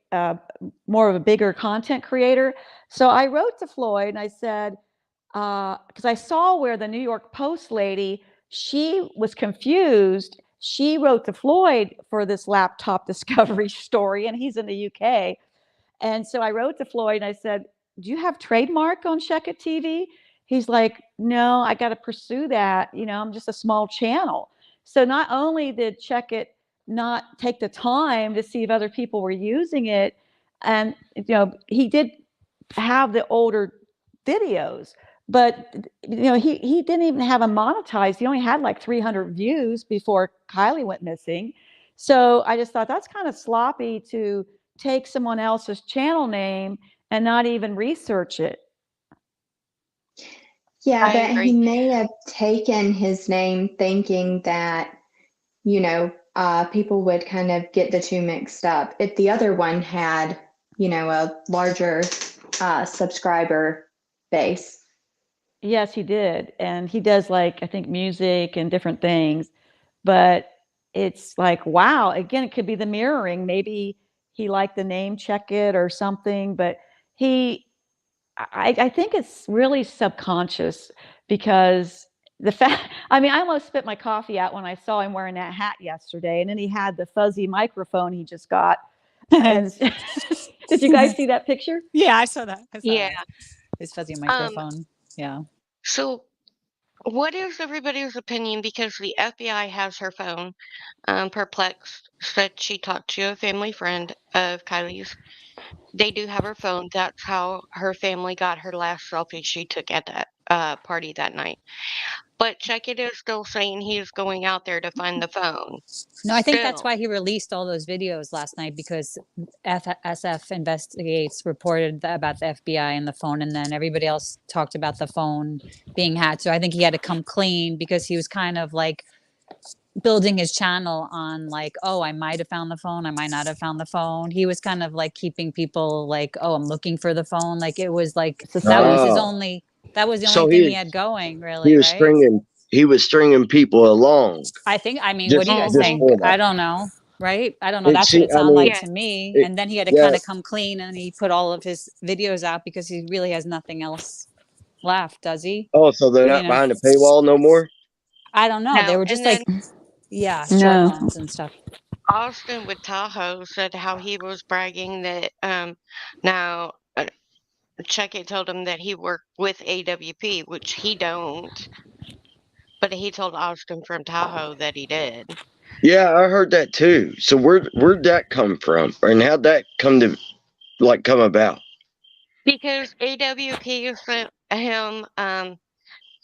Speaker 4: more of a bigger content creator. So I wrote to Floyd and I said, because I saw where the New York Post lady, she was confused. She wrote to Floyd for this laptop discovery story, and he's in the UK. And so I wrote to Floyd and I said, do you have trademark on Check It TV? He's like, no, I got to pursue that. I'm just a small channel. So not only did Check It not take the time to see if other people were using it, and he did have the older videos, but he didn't even have them monetized. He only had like 300 views before Kylie went missing. So I just thought that's kind of sloppy to take someone else's channel name and not even research it.
Speaker 5: Yeah, but he may have taken his name thinking that, people would kind of get the two mixed up. If the other one had, a larger subscriber base.
Speaker 4: Yes, he did. And he does, like, I think, music and different things. But it's like, wow, again, it could be the mirroring. Maybe he liked the name Check It or something, but I think it's really subconscious, because the fact, I almost spit my coffee out when I saw him wearing that hat yesterday, and then he had the fuzzy microphone he just got. And did you guys see that picture?
Speaker 8: Yeah, I saw that.
Speaker 3: Yeah.
Speaker 8: His fuzzy microphone. Yeah.
Speaker 3: So what is everybody's opinion? Because the FBI has her phone. Perplexed said she talked to a family friend of Kylie's. They do have her phone. That's how her family got her last selfie she took at that party that night. But Check It is still saying he's going out there to find the phone.
Speaker 8: No, I think that's why he released all those videos last night, because SF Investigates reported about the FBI and the phone, and then everybody else talked about the phone being hacked. So I think he had to come clean, because he was kind of like building his channel on like, oh, I might have found the phone, I might not have found the phone. He was kind of like keeping people like, oh, I'm looking for the phone. Like it was like that was the only thing he had going, really.
Speaker 1: He was stringing people along.
Speaker 8: I think. What do you guys think? I don't know. Right? I don't know. That's what it sounded like to me. And then he had to kind of come clean, and he put all of his videos out because he really has nothing else left, does he?
Speaker 1: Oh, so they're not behind a paywall no more?
Speaker 8: I don't know.
Speaker 3: No,
Speaker 8: they were just like, short ones and stuff.
Speaker 3: Austin with Tahoe said how he was bragging that now Check It told him that he worked with AWP, which he don't. But he told Austin from Tahoe that he did.
Speaker 1: Yeah, I heard that too. So where'd that come from, and how'd that come about?
Speaker 3: Because AWP sent him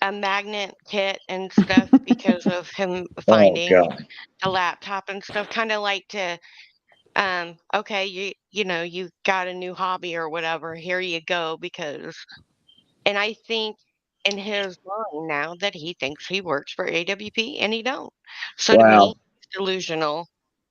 Speaker 3: a magnet kit and stuff because of him
Speaker 1: Oh
Speaker 3: finding
Speaker 1: God.
Speaker 3: a laptop and stuff, kind of like to, okay, you got a new hobby or whatever, here you go, because, and I think in his mind now that he thinks he works for AWP and he don't. So to me,
Speaker 1: Wow.
Speaker 3: it's delusional.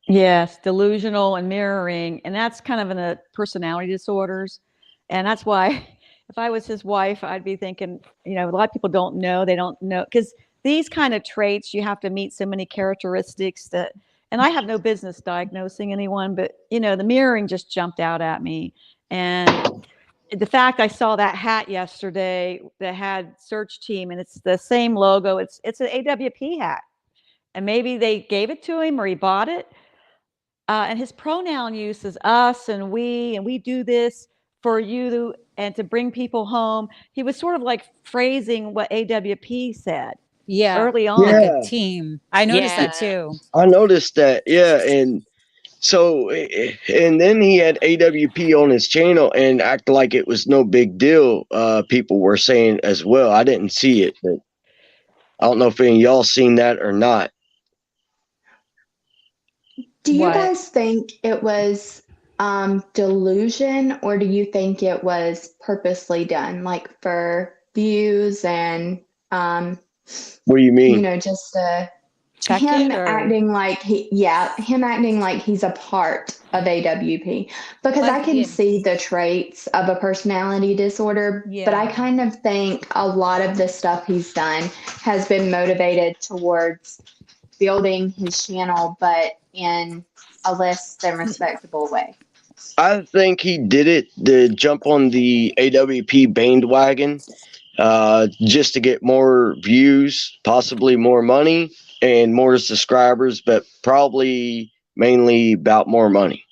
Speaker 4: Yes, delusional and mirroring, and that's kind of in the personality disorders. And that's why if I was his wife, I'd be thinking, a lot of people don't know, they don't know, because these kind of traits, you have to meet so many characteristics that, and I have no business diagnosing anyone, but the mirroring just jumped out at me. And the fact I saw that hat yesterday that had search team and it's the same logo, it's an AWP hat. And maybe they gave it to him or he bought it. And his pronoun use is us and we do this for you and to bring people home. He was sort of like phrasing what AWP said
Speaker 8: Yeah,
Speaker 4: early
Speaker 8: like
Speaker 4: on.
Speaker 8: a
Speaker 1: Yeah.
Speaker 8: team. I noticed
Speaker 3: Yeah.
Speaker 8: that too.
Speaker 1: I noticed that. Yeah. And so, and then he had AWP on his channel and act like it was no big deal. People were saying as well. I didn't see it, but I don't know if any of y'all seen that or not.
Speaker 5: Do you
Speaker 8: What?
Speaker 5: guys think it was delusion, or do you think it was purposely done, like for views and
Speaker 1: What do you mean?
Speaker 5: just
Speaker 8: Check
Speaker 5: him
Speaker 8: it or
Speaker 5: acting like him acting like he's a part of AWP? Because I can
Speaker 8: yeah.
Speaker 5: see the traits of a personality disorder, but I
Speaker 8: Yeah.
Speaker 5: kind of think a lot of the stuff he's done has been motivated towards building his channel, but in a less than respectable way.
Speaker 1: I think he did it to jump on the AWP bandwagon, just to get more views, possibly more money and more subscribers, but probably mainly about more money.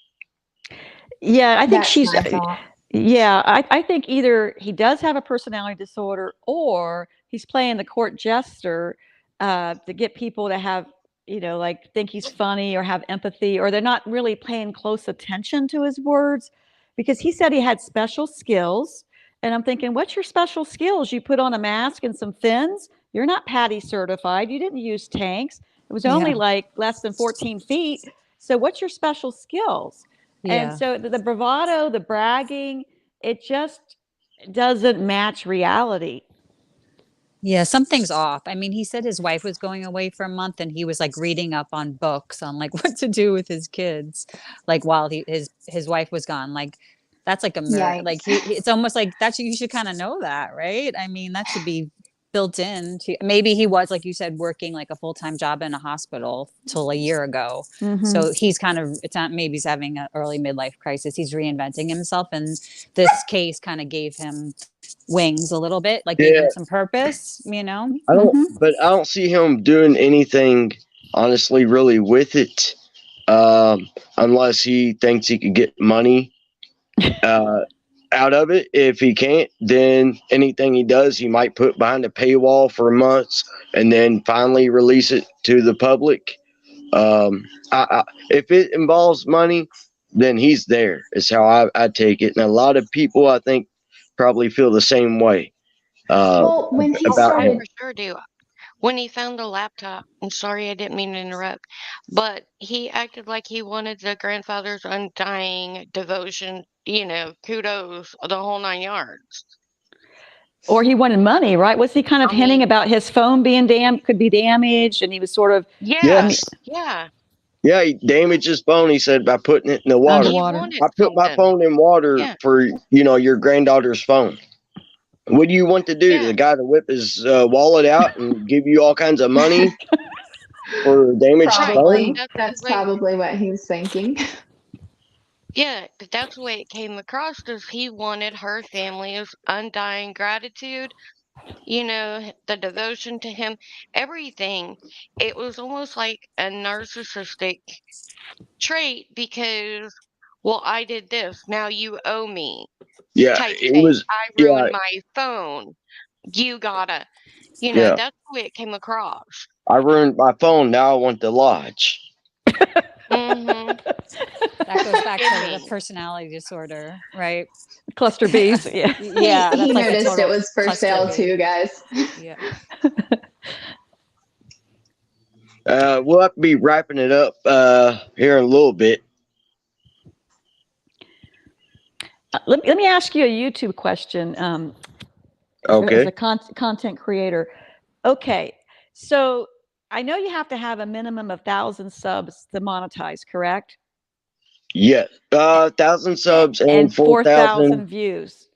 Speaker 4: Yeah, I think
Speaker 5: That's
Speaker 4: she's.
Speaker 5: my thought.
Speaker 4: Yeah, I think either he does have a personality disorder or he's playing the court jester to get people to have, like think he's funny or have empathy, or they're not really paying close attention to his words because he said he had special skills. And I'm thinking, what's your special skills? You put on a mask and some fins? You're not Patty certified. You didn't use tanks. It was only
Speaker 8: Yeah.
Speaker 4: like less than 14 feet. So what's your special skills? And
Speaker 8: Yeah.
Speaker 4: so the bravado, the bragging, it just doesn't match reality.
Speaker 8: Yeah, something's off. I mean, he said his wife was going away for a month and he was like reading up on books on like what to do with his kids, like while his wife was gone. Like that's like a mirror. Like
Speaker 5: Yikes.
Speaker 8: it's almost like that's you should kind of know that, right? I mean, that should be built in to maybe he was like you said working like a full-time job in a hospital till a year ago.
Speaker 4: Mm-hmm.
Speaker 8: So he's kind of it's not maybe he's having an early midlife crisis. He's reinventing himself and this case kind of gave him wings a little bit, like gave
Speaker 1: Yeah,
Speaker 8: him some purpose,
Speaker 1: I don't,
Speaker 4: Mm-hmm.
Speaker 1: but I don't see him doing anything honestly really with it, unless he thinks he could get money uh, out of it. If he can't, then anything he does, he might put behind a paywall for months and then finally release it to the public. If it involves money, then he's there. Is how I take it, and a lot of people I think probably feel the same way
Speaker 5: Well, when he
Speaker 1: about
Speaker 3: I
Speaker 1: him.
Speaker 3: for
Speaker 5: started,
Speaker 3: sure do. When he found the laptop, I'm sorry I didn't mean to interrupt, but he acted like he wanted the grandfather's undying devotion, kudos, the whole 9 yards.
Speaker 4: Or he wanted money, right? Was he kind of
Speaker 3: I
Speaker 4: hinting
Speaker 3: mean,
Speaker 4: about his phone being could be damaged, and he was sort of, I mean,
Speaker 3: yes, yeah,
Speaker 1: Yeah, he damaged his phone. He said by putting it in the water.
Speaker 3: he
Speaker 4: underwater.
Speaker 3: wanted
Speaker 1: I put my
Speaker 3: something.
Speaker 1: phone in water
Speaker 3: Yeah,
Speaker 1: for your granddaughter's phone. What do you want to do? The
Speaker 3: yeah,
Speaker 1: guy to whip his wallet out and give you all kinds of money for a damaged
Speaker 3: right.
Speaker 1: phone?
Speaker 3: That's the
Speaker 5: that's
Speaker 3: way.
Speaker 5: probably what he was thinking.
Speaker 3: Yeah, but that's the way it came across. Is he wanted her family's undying gratitude, the devotion to him, everything. It was almost like a narcissistic trait because, well, I did this, now you owe me
Speaker 1: Yeah,
Speaker 3: type
Speaker 1: it
Speaker 3: thing.
Speaker 1: was.
Speaker 3: I
Speaker 1: Yeah,
Speaker 3: ruined my phone. You gotta,
Speaker 1: yeah.
Speaker 3: that's the way it came across.
Speaker 1: I ruined my phone. Now I want the lodge.
Speaker 3: Mm-hmm.
Speaker 8: That goes back to the
Speaker 3: Sydney.
Speaker 8: personality disorder, right?
Speaker 4: Cluster Bs. Yeah.
Speaker 8: Yeah,
Speaker 5: He
Speaker 8: that's like a
Speaker 5: noticed it
Speaker 8: total
Speaker 5: was for
Speaker 8: cluster
Speaker 5: sale
Speaker 8: B.
Speaker 5: too, guys.
Speaker 8: Yeah.
Speaker 1: We'll have to be wrapping it up here in a little bit.
Speaker 4: Let me ask you a YouTube question. As
Speaker 1: Okay.
Speaker 4: a content creator. Okay, so I know you have to have a minimum of 1,000 subs to monetize, correct?
Speaker 1: Yeah. 1,000 subs and
Speaker 4: 4,000 views.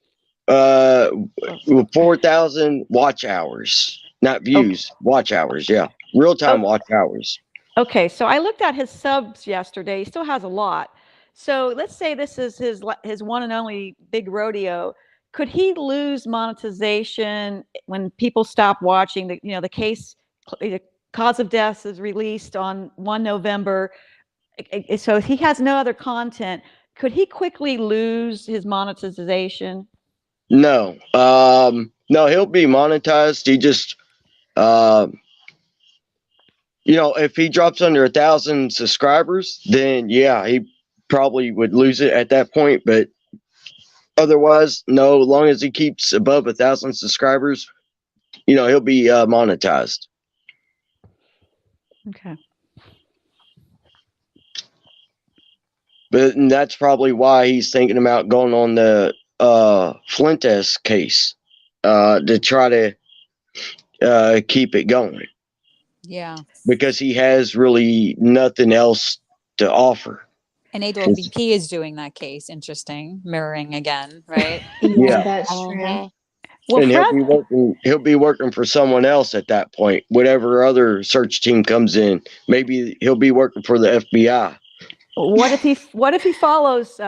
Speaker 1: 4,000 watch hours. Not views, watch hours. Yeah. Real time watch hours.
Speaker 4: Okay, so I looked at his subs yesterday. He still has a lot. So let's say this is his one and only big rodeo. Could he lose monetization when people stop watching? The case, the cause of death is released on 1 November. So he has no other content. Could he quickly lose his monetization?
Speaker 1: No. No, he'll be monetized. He just if he drops under 1,000 subscribers, then yeah, he probably would lose it at that point. But otherwise, no. As long as he keeps above 1,000 subscribers, he'll be monetized.
Speaker 4: Okay.
Speaker 1: But that's probably why he's thinking about going on the Flintes case to try to keep it going.
Speaker 8: Yeah.
Speaker 1: Because he has really nothing else to offer.
Speaker 8: And AWP is doing that case. Interesting. Mirroring again, right?
Speaker 5: Yeah, that's true.
Speaker 4: Well,
Speaker 1: and he'll be working for someone else at that point. Whatever other search team comes in, maybe he'll be working for the FBI.
Speaker 4: What if he follows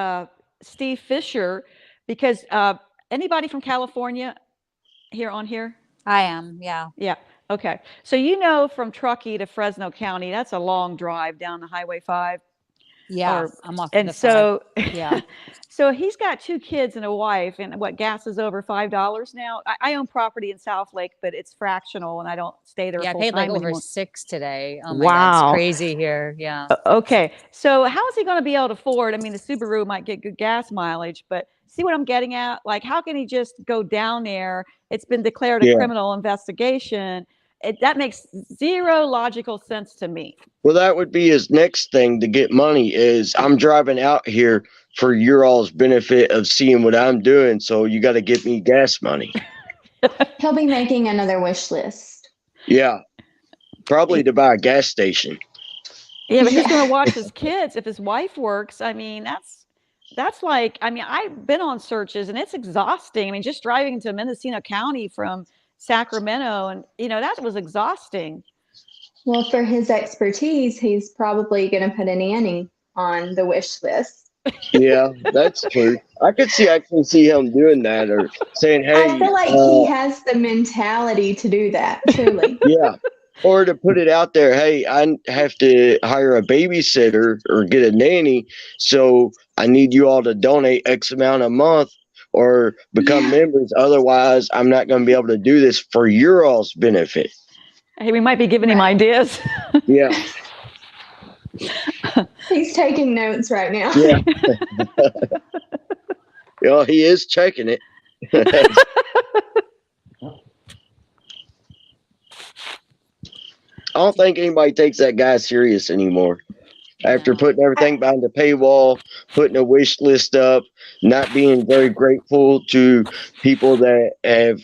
Speaker 4: Steve Fisher? Because anybody from California here?
Speaker 8: I am. Yeah.
Speaker 4: Yeah. Okay. So from Truckee to Fresno County, that's a long drive down the Highway 5.
Speaker 8: Yeah, I'm off
Speaker 4: and
Speaker 8: the
Speaker 4: so
Speaker 8: 5. Yeah.
Speaker 4: So he's got 2 kids and a wife, and what, gas is over $5 now. I own property in South Lake, but it's fractional, and I don't stay there
Speaker 8: Yeah, I
Speaker 4: full
Speaker 8: paid like
Speaker 4: time
Speaker 8: over
Speaker 4: anymore.
Speaker 8: 6 today. Oh my God, it's crazy here. Yeah.
Speaker 4: Okay, so how is he going to be able to afford? I mean, the Subaru might get good gas mileage, but see what I'm getting at? Like, how can he just go down there? It's been declared a criminal investigation. That makes zero logical sense to me.
Speaker 1: Well, that would be his next thing to get money is I'm driving out here for your all's benefit of seeing what I'm doing. So you got to give me gas money.
Speaker 5: He'll be making another wish list.
Speaker 1: Yeah. Probably to buy a gas station.
Speaker 4: Yeah, but who's going to watch his kids if his wife works? I mean, that's like, I mean, I've been on searches and it's exhausting. I mean, just driving to Mendocino County from Sacramento, and that was exhausting.
Speaker 5: Well, for his expertise, he's probably going to put a nanny on the wish list.
Speaker 1: Yeah, that's true. I could actually see him doing that, or saying, "Hey."
Speaker 5: I feel like he has the mentality to do that. Truly.
Speaker 1: Yeah, or to put it out there, hey, I have to hire a babysitter or get a nanny, so I need you all to donate X amount a month or become members. Otherwise, I'm not going to be able to do this for your all's benefit.
Speaker 4: Hey, we might be giving him ideas.
Speaker 1: Yeah.
Speaker 5: He's taking notes right now.
Speaker 1: Yeah. He is checking it. I don't think anybody takes that guy serious anymore. After putting everything behind the paywall, putting a wish list up, not being very grateful to people that have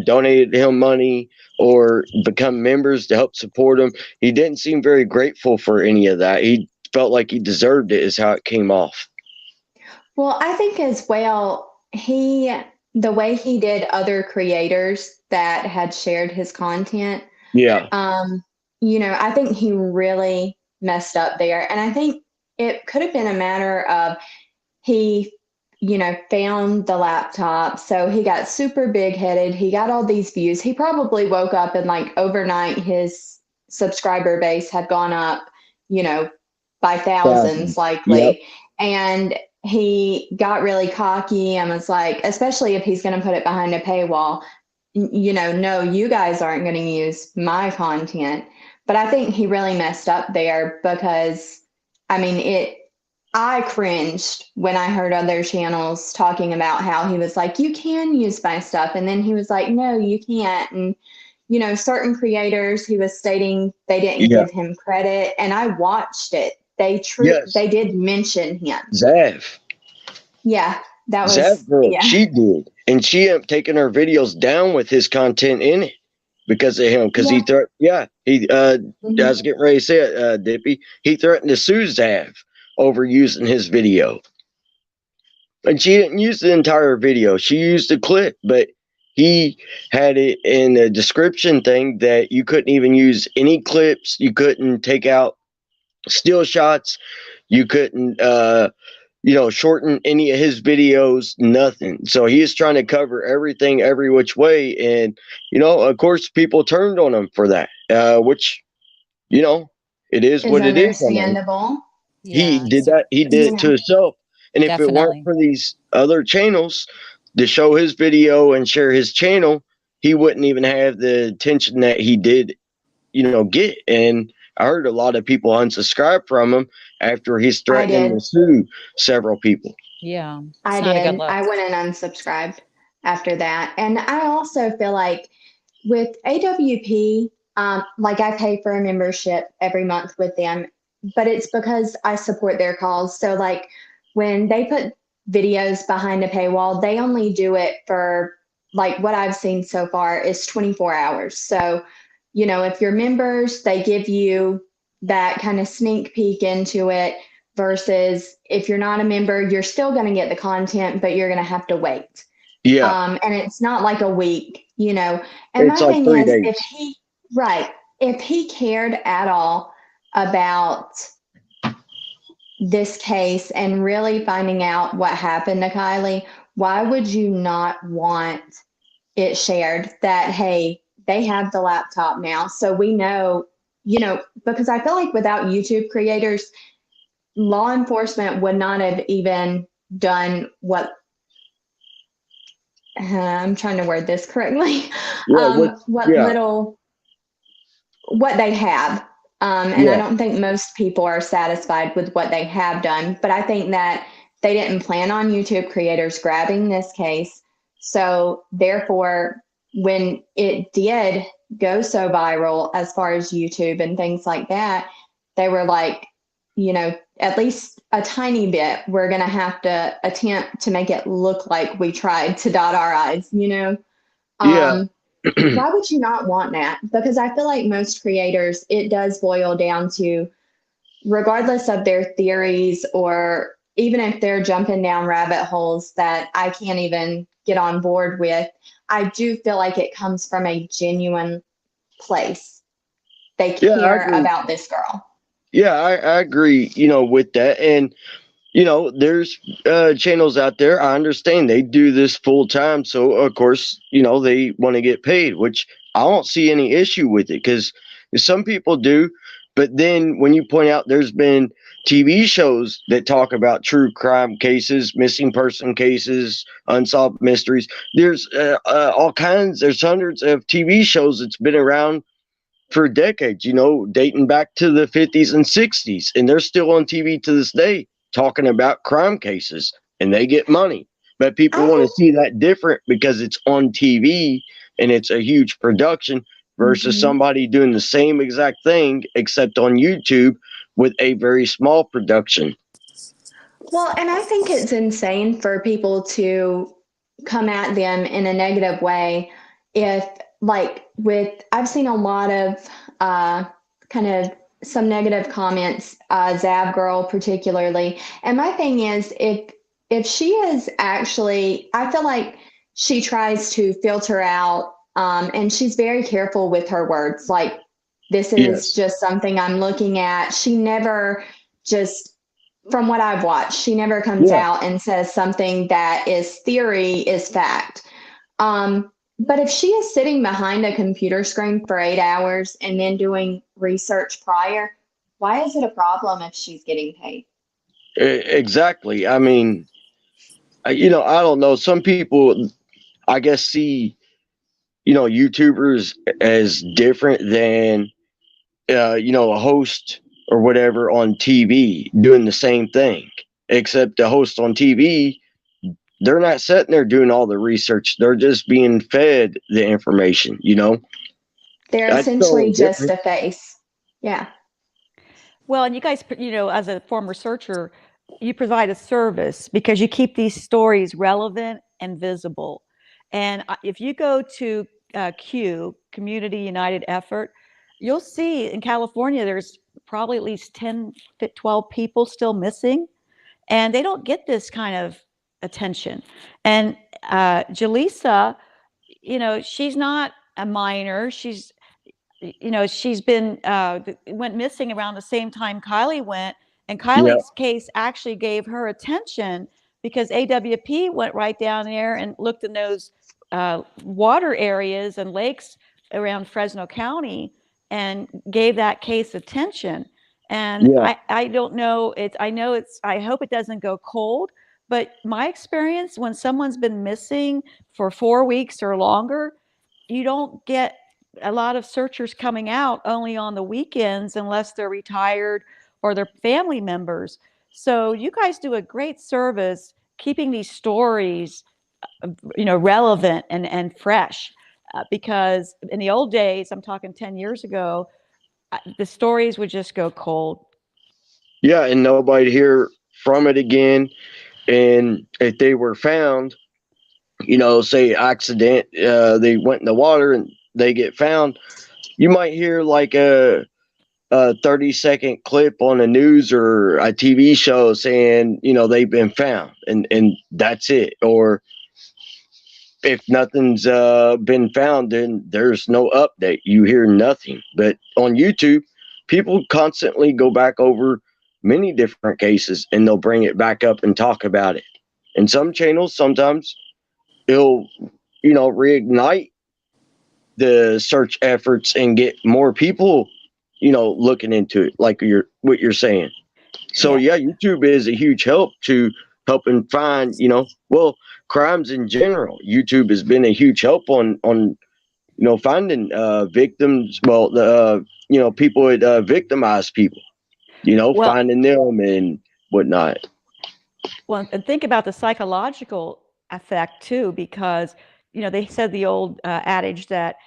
Speaker 1: donated him money or become members to help support him. He didn't seem very grateful for any of that. He felt like he deserved it, is how it came off.
Speaker 5: Well, I think as well, the way he did other creators that had shared his content.
Speaker 1: Yeah.
Speaker 5: I think he really messed up there. And I think it could have been a matter of he, found the laptop. So he got super big headed. He got all these views. He probably woke up and overnight his subscriber base had gone up, by thousands likely. Yep. And he got really cocky and was like, especially if he's going to put it behind a paywall, no, you guys aren't going to use my content. But I think he really messed up there because I mean, I cringed when I heard other channels talking about how he was like, you can use my stuff. And then he was like, no, you can't. And, you know, certain creators, he was stating they didn't
Speaker 1: Yeah.
Speaker 5: give him credit. And I watched it.
Speaker 1: Yes.
Speaker 5: They did mention him.
Speaker 1: Zav.
Speaker 5: Yeah. That was,
Speaker 1: Zav girl,
Speaker 5: yeah.
Speaker 1: she did. And she ended up taking her videos down with his content in it because of him. Because he I was getting ready to say it, Dippy. He threatened to sue Zav over using his video. And she didn't use the entire video. She used a clip, but he had it in a description thing that you couldn't even use any clips. You couldn't take out still shots. You couldn't, shorten any of his videos, nothing. So he is trying to cover everything every which way. And, of course, people turned on him for that, which, it is what it is.
Speaker 5: Understandable.
Speaker 1: He
Speaker 8: Yeah,
Speaker 1: did that. He did it to himself. And if it weren't
Speaker 8: definitely.
Speaker 1: for these other channels to show his video and share his channel, he wouldn't even have the attention that he did, get. And I heard a lot of people unsubscribe from him after he's threatening to sue several people.
Speaker 8: Yeah,
Speaker 5: I
Speaker 8: not a good
Speaker 5: did.
Speaker 8: look.
Speaker 5: I went and unsubscribed after that. And I also feel like with AWP, like I pay for a membership every month with them, but it's because I support their cause. So like when they put videos behind a paywall, they only do it for, like, what I've seen so far is 24 hours. So, if you're members, they give you that kind of sneak peek into it, versus if you're not a member, you're still going to get the content, but you're going to have to wait.
Speaker 1: Yeah.
Speaker 5: And it's not like a week, And
Speaker 1: It's
Speaker 5: my
Speaker 1: like
Speaker 5: thing
Speaker 1: 3
Speaker 5: is,
Speaker 1: days.
Speaker 5: if he cared at all about this case and really finding out what happened to Kylie, why would you not want it shared that, hey, they have the laptop now, so we know, because I feel like without YouTube creators, law enforcement would not have even done what I'm trying to word this correctly. What they have. And I don't think most people are satisfied with what they have done, but I think that they didn't plan on YouTube creators grabbing this case. So therefore, when it did go so viral as far as YouTube and things like that, they were like, at least a tiny bit, we're going to have to attempt to make it look like we tried to dot our I's,
Speaker 1: Yeah.
Speaker 5: Why would you not want that? Because I feel like most creators, it does boil down to, regardless of their theories, or even if they're jumping down rabbit holes that I can't even get on board with, I do feel like it comes from a genuine place. They care about this girl.
Speaker 1: Yeah, I agree, with that. And, there's channels out there. I understand they do this full time. So, of course, they want to get paid, which I don't see any issue with it, because some people do. But then when you point out there's been TV shows that talk about true crime cases, missing person cases, unsolved mysteries, there's all kinds, there's hundreds of TV shows that's been around for decades, dating back to the 50s and 60s. And they're still on TV to this day talking about crime cases, and they get money. But people want to see that different because it's on TV and it's a huge production versus somebody doing the same exact thing except on YouTube with a very small production.
Speaker 5: Well, and I think it's insane for people to come at them in a negative way. If, like, I've seen a lot of kind of some negative comments, Zab Girl particularly. And my thing is, if she is actually, I feel like she tries to filter out, and she's very careful with her words. Like, this is just something I'm looking at. She never just, from what I've watched, she never comes out and says something that is theory is fact. But if she is sitting behind a computer screen for 8 hours and then doing research prior, why is it a problem if she's getting paid?
Speaker 1: Exactly. I mean, I don't know. Some people, I guess, see, YouTubers as different than, a host or whatever on TV doing the same thing, except the host on TV, they're not sitting there doing all the research. They're just being fed the information, you know?
Speaker 5: They're
Speaker 1: That's totally
Speaker 5: essentially just
Speaker 1: different.
Speaker 5: a face. Yeah.
Speaker 4: Well, and you guys, as a former researcher, you provide a service because you keep these stories relevant and visible. And if you go to Q, Community United Effort, you'll see in California, there's probably at least 10, 12 people still missing, and they don't get this kind of attention. And Jaleesa, she's not a minor. She's been went missing around the same time Kylie went, and Kylie's case actually gave her attention because AWP went right down there and looked in those water areas and lakes around Fresno County and gave that case attention. And I don't know, I hope it doesn't go cold, but my experience, when someone's been missing for 4 weeks or longer, you don't get a lot of searchers coming out only on the weekends unless they're retired or their family members. So you guys do a great service keeping these stories, relevant and fresh. Because in the old days, I'm talking 10 years ago, the stories would just go cold.
Speaker 1: Yeah, and nobody hear from it again. And if they were found, say accident, they went in the water and they get found, you might hear like a 30-second clip on the news or a TV show saying, they've been found, and that's it. Or if nothing's been found, then there's no update. You hear nothing. But on YouTube, people constantly go back over many different cases and they'll bring it back up and talk about it. And some channels, sometimes it'll, reignite the search efforts and get more people, looking into it, like what you're saying. So yeah, YouTube is a huge help to helping find, crimes in general. YouTube has been a huge help on finding victims. Well, the people that victimize people, finding them and whatnot.
Speaker 4: Well, and think about the psychological effect too, because they said the old adage that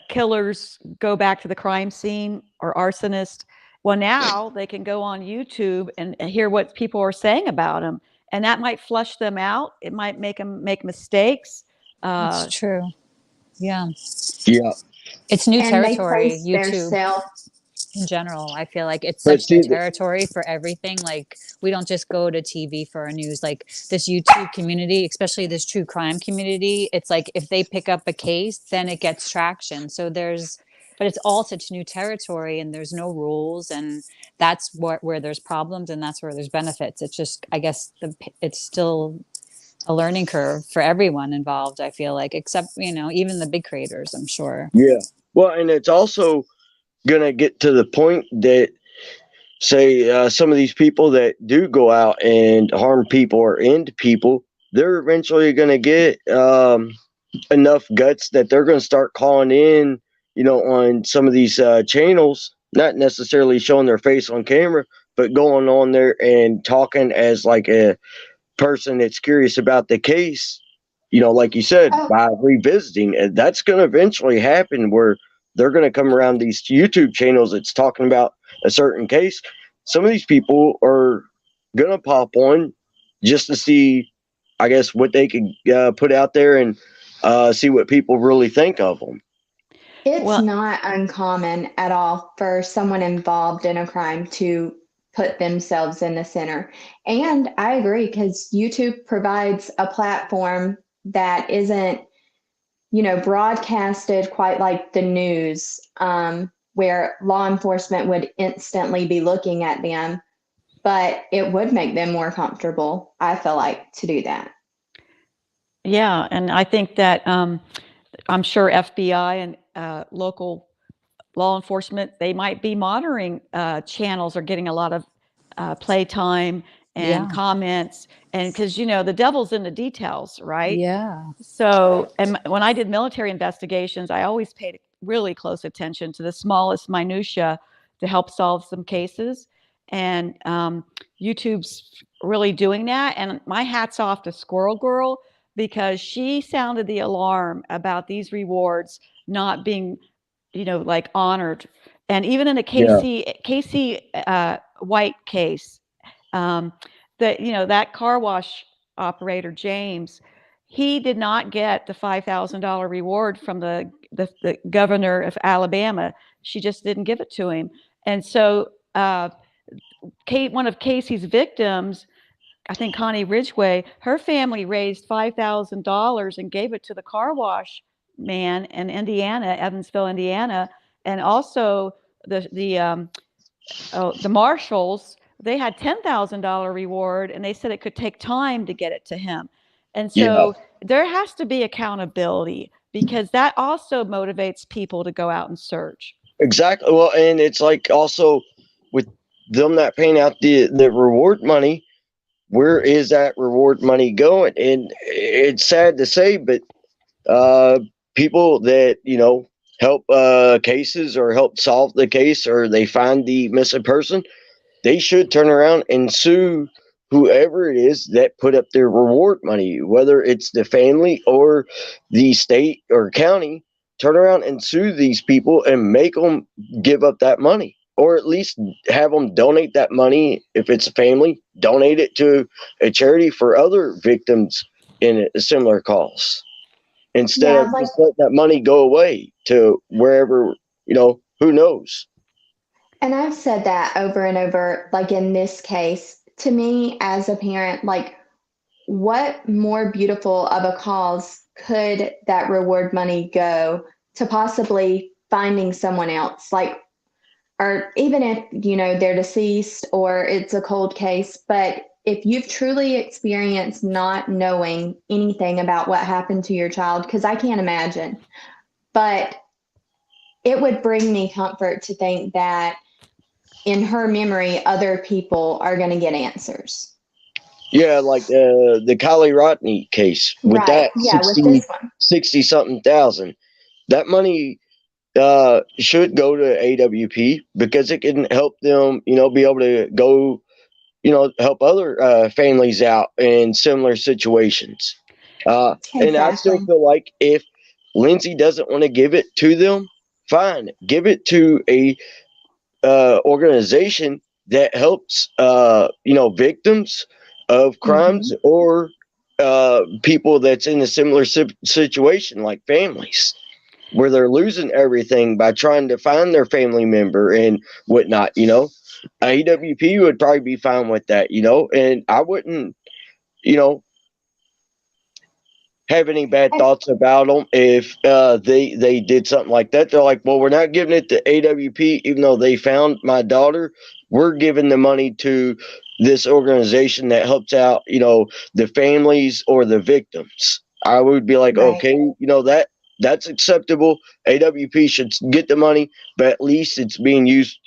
Speaker 4: killers go back to the crime scene, or arsonists. Well, now they can go on YouTube and hear what people are saying about them, and that might flush them out. It might make them make mistakes.
Speaker 8: That's true. Yeah.
Speaker 1: Yeah.
Speaker 8: It's new
Speaker 5: And
Speaker 8: territory,
Speaker 5: they place
Speaker 8: YouTube.
Speaker 5: theirself.
Speaker 8: In general, I feel like it's such new territory for everything. Like, we don't just go to TV for our news. Like, this YouTube community, especially this true crime community, it's like if they pick up a case, then it gets traction. So but it's all such new territory, and there's no rules, and that's where there's problems, and that's where there's benefits. It's just, I guess, it's still a learning curve for everyone involved, I feel like, except, even the big creators, I'm sure.
Speaker 1: Yeah. Well, and it's also gonna get to the point that, say, some of these people that do go out and harm people or end people, they're eventually gonna get enough guts that they're gonna start calling in, on some of these channels, not necessarily showing their face on camera, but going on there and talking as like a person that's curious about the case, like you said, by revisiting. And that's going to eventually happen, where they're going to come around these YouTube channels that's talking about a certain case. Some of these people are going to pop on just to see, I guess, what they could put out there and see what people really think of them.
Speaker 5: It's not uncommon at all for someone involved in a crime to put themselves in the center. And I agree, because YouTube provides a platform that isn't, broadcasted quite like the news, where law enforcement would instantly be looking at them, but it would make them more comfortable, I feel like, to do that.
Speaker 4: Yeah, and I think that I'm sure FBI and local law enforcement, they might be monitoring channels are getting a lot of playtime and comments, and because the devil's in the details, right?
Speaker 8: Yeah.
Speaker 4: So, and when I did military investigations, I always paid really close attention to the smallest minutia to help solve some cases. And YouTube's really doing that. And my hat's off to Squirrel Girl, because she sounded the alarm about these rewards not being, like honored. And even in a Casey White case, that car wash operator, James, he did not get the $5,000 reward from the governor of Alabama. She just didn't give it to him. And so one of Casey's victims, I think Connie Ridgway, her family raised $5,000 and gave it to the car wash man in Indiana, Evansville, Indiana, and also the marshals. They had $10,000 reward, and they said it could take time to get it to him. And so there has to be accountability, because that also motivates people to go out and search.
Speaker 1: Exactly. Well, and it's like also with them not paying out the reward money, where is that reward money going? And it's sad to say, but people that, help cases or help solve the case, or they find the missing person, they should turn around and sue whoever it is that put up their reward money, whether it's the family or the state or county. Turn around and sue these people and make them give up that money, or at least have them donate that money. If it's a family, donate it to a charity for other victims in a similar cause, instead of just letting that money go away to wherever, who knows.
Speaker 5: And I've said that over and over, like in this case, to me as a parent, like, what more beautiful of a cause could that reward money go to possibly finding someone else? Like, or even if, they're deceased or it's a cold case, but if you've truly experienced not knowing anything about what happened to your child, because I can't imagine, but it would bring me comfort to think that in her memory, other people are going to get answers.
Speaker 1: Yeah, like the Kylie Rodney case with
Speaker 5: right.
Speaker 1: that
Speaker 5: with this one.
Speaker 1: 60 something thousand. That money should go to AWP, because it can help them, be able to go, help other families out in similar situations.
Speaker 5: Exactly.
Speaker 1: And I still feel like if Lindsay doesn't want to give it to them, fine, give it to a organization that helps victims of crimes, or people that's in a similar situation, like families where they're losing everything by trying to find their family member and whatnot. AWP would probably be fine with that, and I wouldn't have any bad thoughts about them if they did something like that. They're like, well, we're not giving it to AWP, even though they found my daughter. We're giving the money to this organization that helps out, the families or the victims. I would be like, okay, that's acceptable. AWP should get the money, but at least it's being used,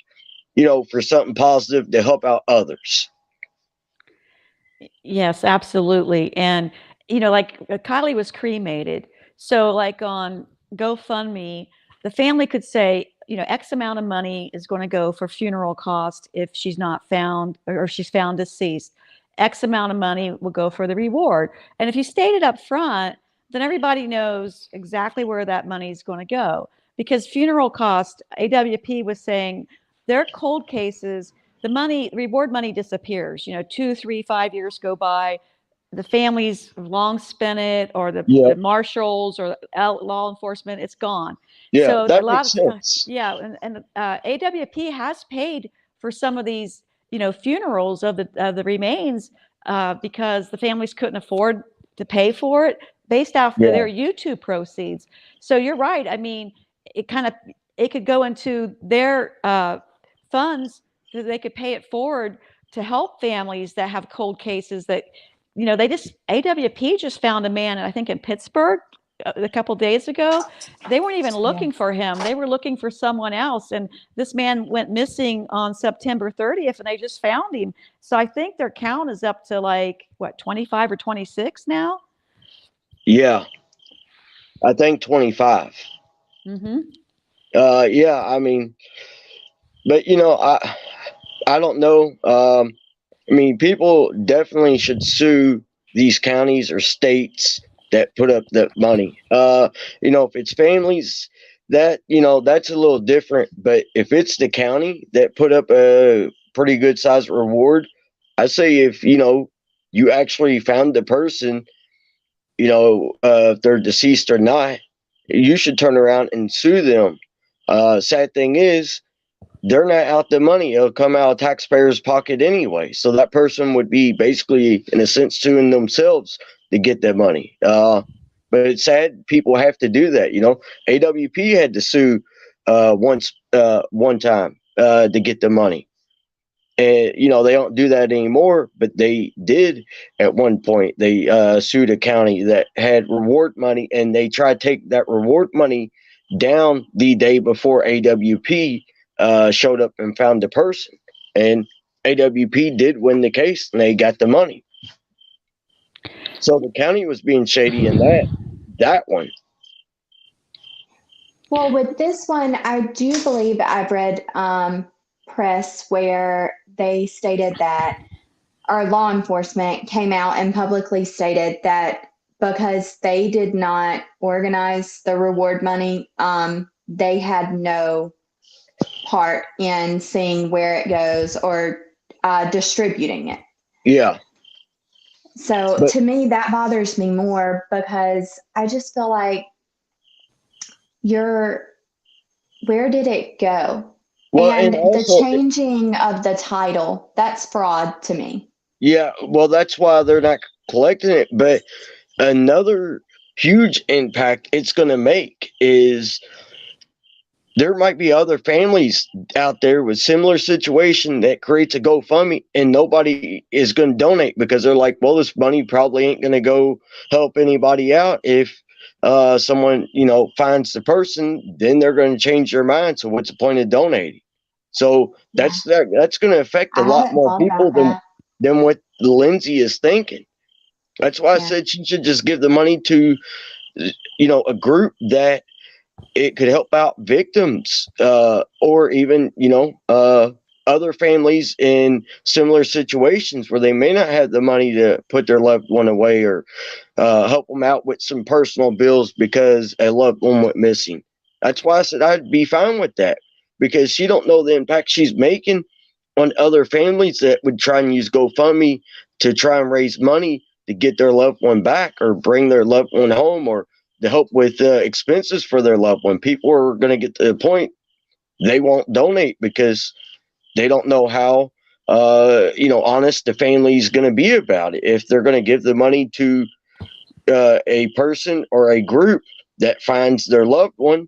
Speaker 1: for something positive to help out others.
Speaker 4: Yes, absolutely. And, like Kylie was cremated. So, like on GoFundMe, the family could say, X amount of money is going to go for funeral costs if she's not found, or she's found deceased. X amount of money will go for the reward. And if you state it up front, then everybody knows exactly where that money is going to go. Because funeral cost, AWP was saying, their cold cases, the reward money disappears. 2, 3, 5 years go by. The families have long spent it, or the marshals or law enforcement, it's gone.
Speaker 1: Yeah,
Speaker 4: so
Speaker 1: that
Speaker 4: a lot
Speaker 1: makes sense.
Speaker 4: and AWP has paid for some of these, funerals of the remains, because the families couldn't afford to pay for it, based off of their YouTube proceeds. So you're right. I mean, it could go into their funds, so they could pay it forward to help families that have cold cases that, AWP just found a man, I think in Pittsburgh a couple days ago. They weren't even looking for him. They were looking for someone else. And this man went missing on September 30th, and they just found him. So I think their count is up to 25 or 26 now?
Speaker 1: Yeah. I think 25.
Speaker 4: Mm-hmm.
Speaker 1: Yeah, I mean, But I don't know. I mean, people definitely should sue these counties or states that put up the money. If it's families, that's a little different. But if it's the county that put up a pretty good sized reward, I say if you actually found the person, if they're deceased or not, you should turn around and sue them. Sad thing is, they're not out the money. It'll come out of taxpayers' pocket anyway. So that person would be basically, in a sense, suing themselves to get that money. But it's sad people have to do that. AWP had to sue one time to get the money. And they don't do that anymore, but they did at one point. They sued a county that had reward money, and they tried to take that reward money down the day before AWP showed up and found the person. And AWP did win the case, and they got the money. So the county was being shady in that one.
Speaker 5: Well, with this one, I do believe I've read press where they stated that our law enforcement came out and publicly stated that because they did not organize the reward money, they had no part in seeing where it goes or distributing it.
Speaker 1: Yeah.
Speaker 5: So to me, that bothers me more because I just feel like where did it go? Well, and also, the changing of the title, that's fraud to me.
Speaker 1: Yeah, well, that's why they're not collecting it. But another huge impact it's going to make is there might be other families out there with similar situation that creates a GoFundMe and nobody is going to donate because they're like, well, this money probably ain't going to go help anybody out. If someone, finds the person, then they're going to change their mind. So what's the point of donating? So that's going to affect a lot more people than what Lindsay is thinking. That's why I said she should just give the money to, a group that it could help out victims or even, other families in similar situations where they may not have the money to put their loved one away or help them out with some personal bills because a loved one went missing. That's why I said I'd be fine with that because she don't know the impact she's making on other families that would try and use GoFundMe to try and raise money to get their loved one back or bring their loved one home or to help with expenses for their loved one. People are going to get to the point they won't donate because they don't know how, honest the family is going to be about it. If they're going to give the money to a person or a group that finds their loved one,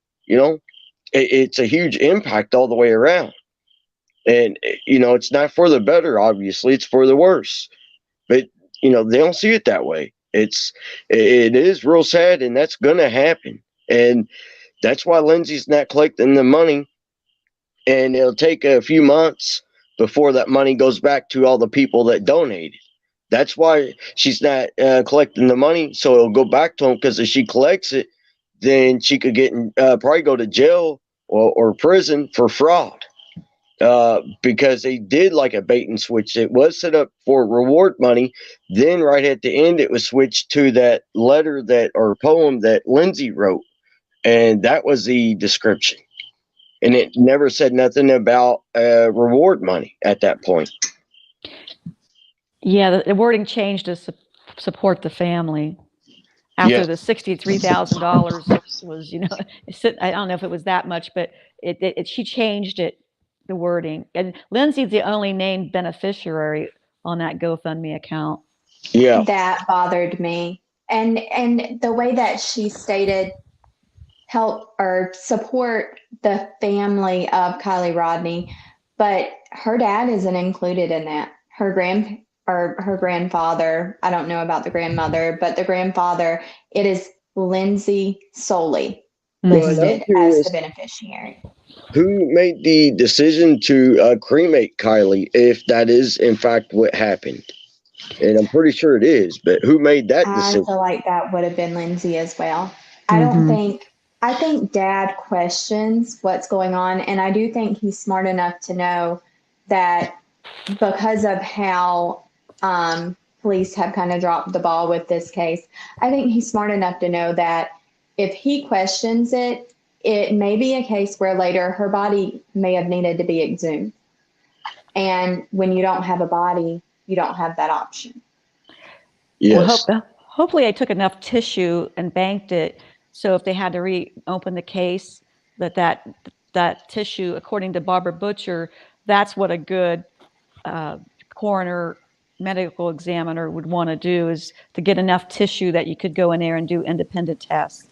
Speaker 1: it's a huge impact all the way around. And, it's not for the better, obviously, it's for the worse. But, they don't see it that way. It is real sad, and that's going to happen. And that's why Lindsay's not collecting the money. And it'll take a few months before that money goes back to all the people that donated. That's why she's not collecting the money. So it'll go back to them because if she collects it, then she could get probably go to jail or prison for fraud. Because they did like a bait and switch. It was set up for reward money. Then right at the end, it was switched to that letter or poem that Lindsay wrote. And that was the description. And it never said nothing about reward money at that point.
Speaker 4: Yeah, the wording changed to support the family. After the $63,000 was, I don't know if it was that much, but she changed it, the wording. And Lindsay's the only named beneficiary on that GoFundMe account.
Speaker 1: Yeah.
Speaker 5: That bothered me. And the way that she stated help or support the family of Kylie Rodney, but her dad isn't included in that. Her grandfather, I don't know about the grandmother, but the grandfather, it is Lindsay solely listed as the beneficiary.
Speaker 1: Who made the decision to cremate Kylie, if that is in fact what happened? And I'm pretty sure it is, but who made that decision?
Speaker 5: I feel like that would have been Lindsay as well. I don't think I think Dad questions what's going on, and I do think he's smart enough to know that because of how police have kind of dropped the ball with this case, I think he's smart enough to know that if he questions it, it may be a case where later her body may have needed to be exhumed. And when you don't have a body, you don't have that option.
Speaker 1: Yes.
Speaker 4: Well, hopefully I took enough tissue and banked it. So if they had to reopen the case, that tissue, according to Barbara Butcher, that's what a good coroner medical examiner would want to do, is to get enough tissue that you could go in there and do independent tests.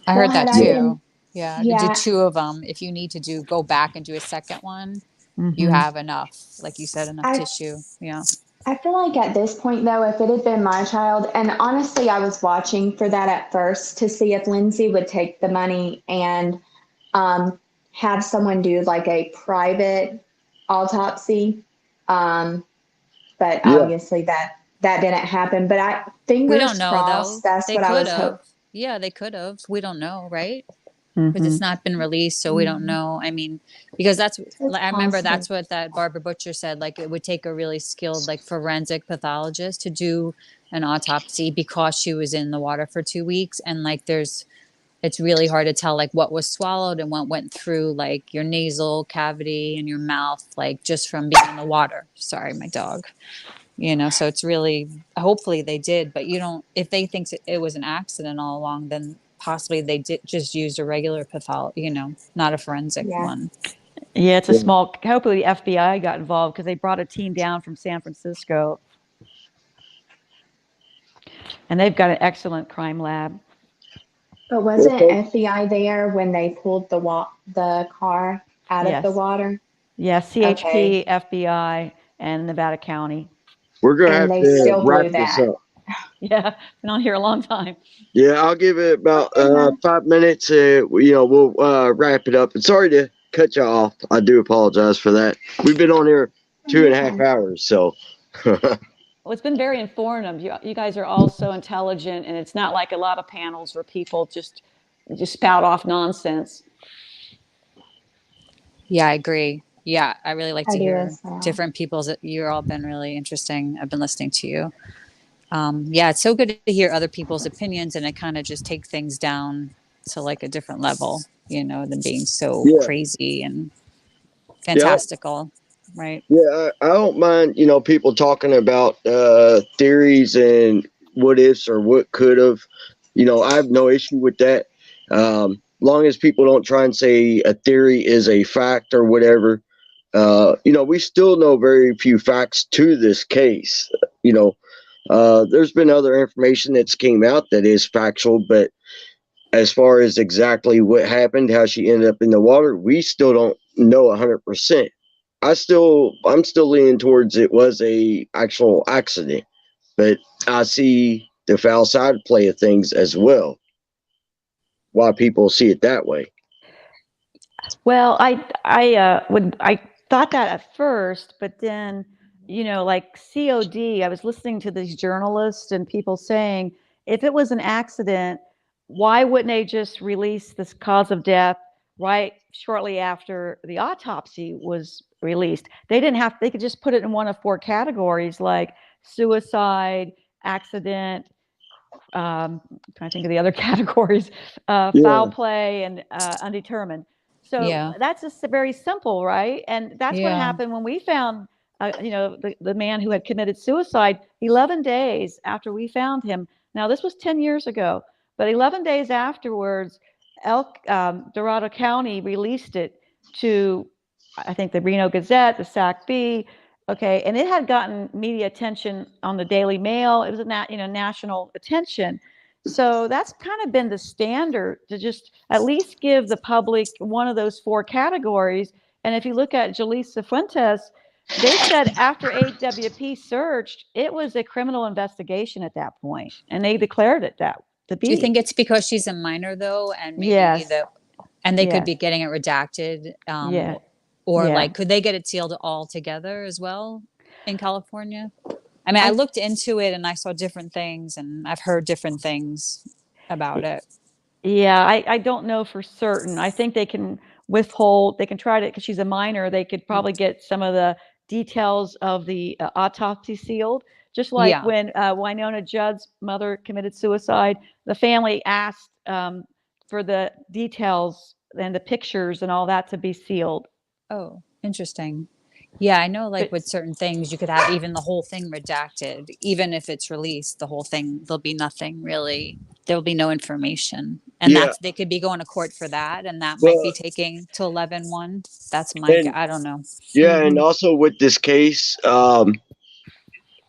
Speaker 8: I heard that
Speaker 5: had I
Speaker 8: too.
Speaker 5: been,
Speaker 8: Yeah,
Speaker 5: yeah,
Speaker 8: do 2 of them. If you need to go back and do a second one, you
Speaker 4: Mhm.
Speaker 8: have enough, like you said, enough
Speaker 5: I
Speaker 8: tissue. Yeah.
Speaker 5: I feel like at this point, though, if it had been my child, and honestly, I was watching for that at first to see if Lindsay would take the money and have someone do like a private autopsy. But
Speaker 1: Yeah.
Speaker 5: obviously that didn't happen. But I
Speaker 8: We don't
Speaker 5: fingers
Speaker 8: know
Speaker 5: crossed.
Speaker 8: though.
Speaker 5: That's
Speaker 8: They
Speaker 5: what I
Speaker 8: could
Speaker 5: was
Speaker 8: have.
Speaker 5: hoping.
Speaker 8: Yeah, they could have. We don't know, right?
Speaker 4: Mhm.
Speaker 8: Because it's not been released, so we don't know. I mean, because
Speaker 5: It's
Speaker 8: I remember
Speaker 5: possible.
Speaker 8: that's what that Barbara Butcher said. Like, it would take a really skilled, like, forensic pathologist to do an autopsy because she was in the water for 2 weeks, and like, it's really hard to tell like what was swallowed and what went through like your nasal cavity and your mouth, like just from being in the water. Sorry, my dog. So it's really, hopefully they did, but you don't, if they think it was an accident all along, then possibly they did just use a regular pathology, not a forensic
Speaker 5: Yeah.
Speaker 8: one.
Speaker 4: Yeah, it's a
Speaker 1: Yeah.
Speaker 4: small. Hopefully, the FBI got involved because they brought a team down from San Francisco, and they've got an excellent crime lab.
Speaker 5: But
Speaker 1: Well,
Speaker 5: wasn't
Speaker 1: folks,
Speaker 5: FBI there when they pulled the car out of the
Speaker 4: Yes,
Speaker 5: water?
Speaker 4: yeah,
Speaker 5: Okay.
Speaker 4: CHP, FBI, and Nevada County.
Speaker 1: we're gonna
Speaker 5: And
Speaker 1: have
Speaker 5: they
Speaker 1: to
Speaker 5: still
Speaker 1: wrap
Speaker 5: blew
Speaker 1: this
Speaker 5: that.
Speaker 1: up.
Speaker 4: Yeah, been on here a long time.
Speaker 1: Yeah, I'll give it about
Speaker 5: Okay, well,
Speaker 1: 5 minutes. We'll wrap it up. And sorry to cut you off. I do apologize for that. We've been on here two
Speaker 5: you're
Speaker 1: and a half
Speaker 5: fine.
Speaker 1: hours, so
Speaker 4: Well, it's been very informative. You guys are all so intelligent, and it's not like a lot of panels where people just spout off nonsense.
Speaker 8: Yeah, I agree. Yeah, I really like
Speaker 5: I
Speaker 8: to
Speaker 5: do
Speaker 8: hear
Speaker 5: as well.
Speaker 8: different people's. You've all been really interesting. I've been listening to you. Yeah, it's so good to hear other people's opinions, and it kind of just take things down to like a different level, than being so
Speaker 1: yeah,
Speaker 8: crazy and
Speaker 1: yeah,
Speaker 8: fantastical, right?
Speaker 1: yeah. I don't mind, people talking about theories and what ifs or what could have. I have no issue with that. Long as people don't try and say a theory is a fact or whatever. We still know very few facts to this case. There's been other information that's came out that is factual, but as far as exactly what happened, how she ended up in the water, we still don't know 100%. I'm still leaning towards it was a actual accident, but I see the foul side play of things as well. Why people see it that way?
Speaker 4: Well, I thought that at first, but then, like COD, I was listening to these journalists and people saying, if it was an accident, why wouldn't they just release this cause of death right shortly after the autopsy was released? They could just put it in one of 4 categories like suicide, accident, I'm trying to think of the other categories, foul
Speaker 1: Yeah,
Speaker 4: play and undetermined. So
Speaker 8: Yeah,
Speaker 4: that's just very simple, right? And that's what
Speaker 8: yeah.
Speaker 4: happened when we found, the man who had committed suicide 11 days after we found him. Now, this was 10 years ago, but 11 days afterwards, Dorado County released it to, I think, the Reno Gazette, the SAC-B. Okay, and it had gotten media attention on the Daily Mail. It was national attention. So that's kind of been the standard, to just at least give the public one of those 4 categories. And if you look at Jaleesa Fuentes, they said after AWP searched, it was a criminal investigation at that point, and they declared it that to
Speaker 8: Do you think
Speaker 4: be.
Speaker 8: it's because she's a minor though, and maybe
Speaker 4: Yes,
Speaker 8: and they could
Speaker 4: yes,
Speaker 8: be getting it redacted,
Speaker 4: yeah,
Speaker 8: or
Speaker 4: yeah.
Speaker 8: like, could they get it sealed all together as well in California? I mean, I looked into it and I saw different things, and I've heard different things about it.
Speaker 4: Yeah, I don't know for certain. I think they can withhold, they can try to, because she's a minor, they could probably get some of the details of the autopsy sealed. Just like
Speaker 8: Yeah.
Speaker 4: when Winona Judd's mother committed suicide, the family asked for the details and the pictures and all that to be sealed.
Speaker 8: Oh, interesting. Yeah, I know like
Speaker 4: But
Speaker 8: with certain things you could have even the whole thing redacted. Even if it's released, the whole thing, there'll be nothing really. There'll be no information. And
Speaker 1: Yeah.
Speaker 8: that's they could be going to court for that and that might be
Speaker 1: Well,
Speaker 8: taking to 11-1. That's my
Speaker 1: and
Speaker 8: I don't know.
Speaker 1: yeah, and also with this case,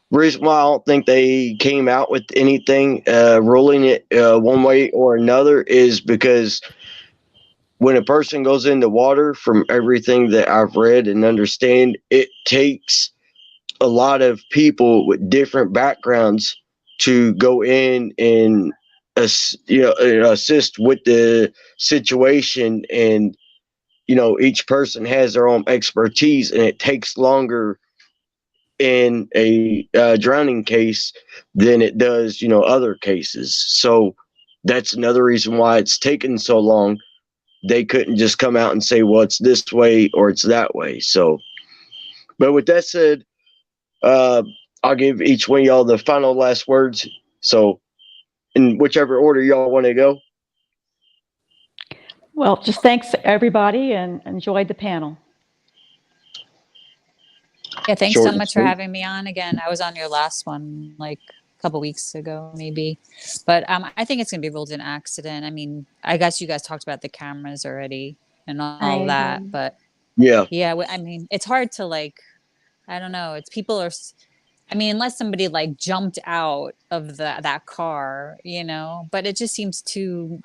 Speaker 1: reason why I don't think they came out with anything ruling it one way or another is because when a person goes into water, from everything that I've read and understand, it takes a lot of people with different backgrounds to go in and assist with the situation, and each person has their own expertise, and it takes longer in a drowning case than it does other cases. So that's another reason why it's taken so long. They couldn't just come out and say, well, it's this way or it's that way. So, but with that said, I'll give each one of y'all the final last words. So, in whichever order y'all want to go.
Speaker 4: well, just thanks everybody and enjoyed the panel.
Speaker 8: Yeah, thanks
Speaker 1: Short
Speaker 8: so
Speaker 1: and
Speaker 8: much for
Speaker 1: sweet.
Speaker 8: having me on again. I was on your last one like a couple weeks ago, maybe. But I think it's gonna be ruled an accident. I mean, I guess you guys talked about the cameras already and all
Speaker 5: I
Speaker 8: that,
Speaker 5: agree.
Speaker 8: but
Speaker 1: Yeah.
Speaker 8: yeah, I mean, it's hard to like, I don't know. It's people are, I mean, unless somebody like jumped out of that car, but it just seems too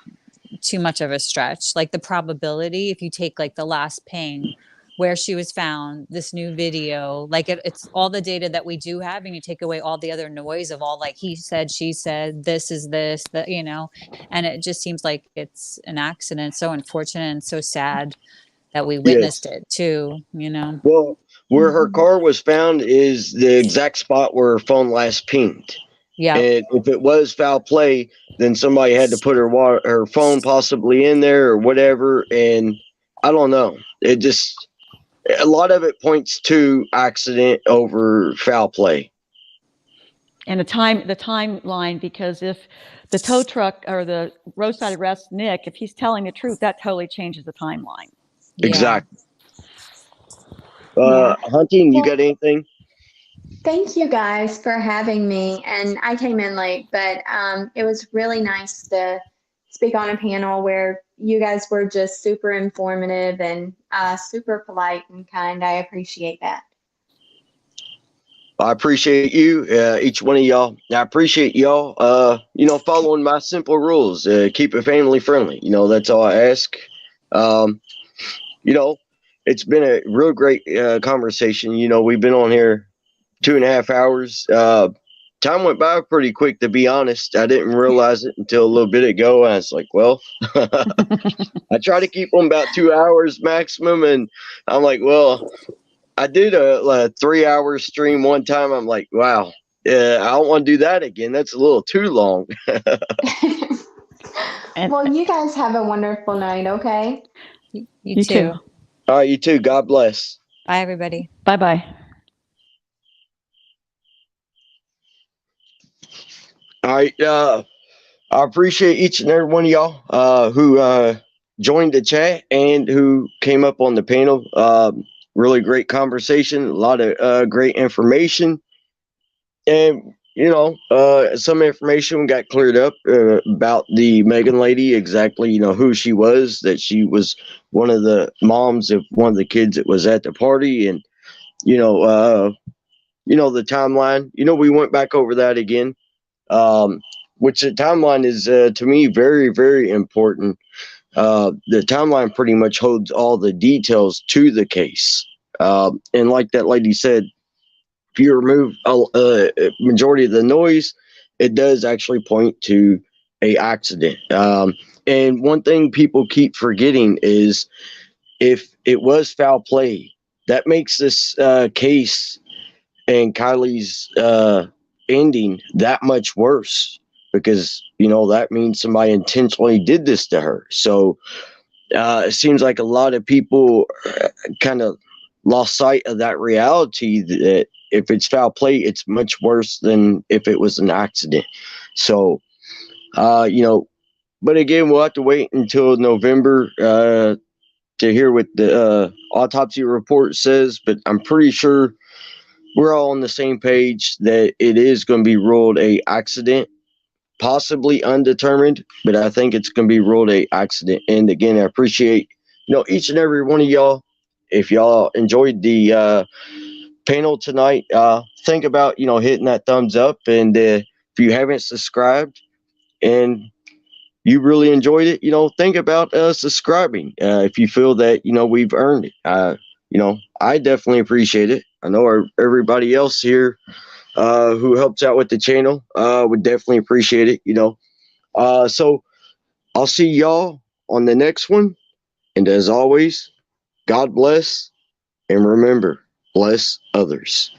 Speaker 8: much of a stretch. Like the probability, if you take like the last ping where she was found, this new video, like it's all the data that we do have, and you take away all the other noise of all like he said, she said, this is this, that, and it just seems like it's an accident. So unfortunate and so sad that we witnessed
Speaker 1: Yes.
Speaker 8: it too,
Speaker 1: Well, where her car was found is the exact spot where her phone last pinged.
Speaker 8: Yeah.
Speaker 1: And if it was foul play, then somebody had to put her phone possibly in there or whatever. And I don't know. It just, a lot of it points to accident over foul play.
Speaker 4: And the timeline, because if the tow truck or the roadside arrest Nick, if he's telling the truth, that totally changes the timeline.
Speaker 8: Yeah.
Speaker 1: Exactly.
Speaker 5: Yeah.
Speaker 1: Hunting, you
Speaker 5: Well,
Speaker 1: got anything?
Speaker 5: thank you guys for having me. And I came in late, but it was really nice to speak on a panel where you guys were just super informative and super polite and kind. I appreciate that.
Speaker 1: I appreciate you, each one of y'all. I appreciate y'all, following my simple rules. Keep it family friendly. That's all I ask. Um, it's been a real great conversation. We've been on here 2.5 hours. Time went by pretty quick, to be honest. I didn't realize it until a little bit ago. I was like, well, I try to keep them about 2 hours maximum. And I'm like, well, I did a 3-hour stream one time. I'm like, wow, I don't want to do that again. That's a little too long.
Speaker 5: Well, you guys have a wonderful night, okay?
Speaker 8: You too.
Speaker 1: All right, you too. God bless.
Speaker 8: Bye, everybody.
Speaker 4: Bye-bye.
Speaker 1: All right. I appreciate each and every one of y'all who joined the chat and who came up on the panel. Really great conversation, a lot of great information. And, some information got cleared up about the Megan lady, exactly, who she was, that she was one of the moms of one of the kids that was at the party. And, the timeline, we went back over that again. Which the timeline is, to me, very, very important. The timeline pretty much holds all the details to the case. And like that lady said, if you remove a majority of the noise, it does actually point to a accident. And one thing people keep forgetting is if it was foul play, that makes this case and Kylie's ending that much worse. because, that means somebody intentionally did this to her. So it seems like a lot of people kind of lost sight of that reality that if it's foul play, it's much worse than if it was an accident. So, but again, we'll have to wait until November to hear what the autopsy report says. But I'm pretty sure we're all on the same page that it is going to be ruled a accident, possibly undetermined, but I think it's going to be ruled a accident. And again, I appreciate, each and every one of y'all. If y'all enjoyed the panel tonight, think about, hitting that thumbs up. And if you haven't subscribed and you really enjoyed it, think about subscribing if you feel that, we've earned it. I definitely appreciate it. I know everybody else here who helps out with the channel would definitely appreciate it, so I'll see y'all on the next one. And as always, God bless, and remember, bless others.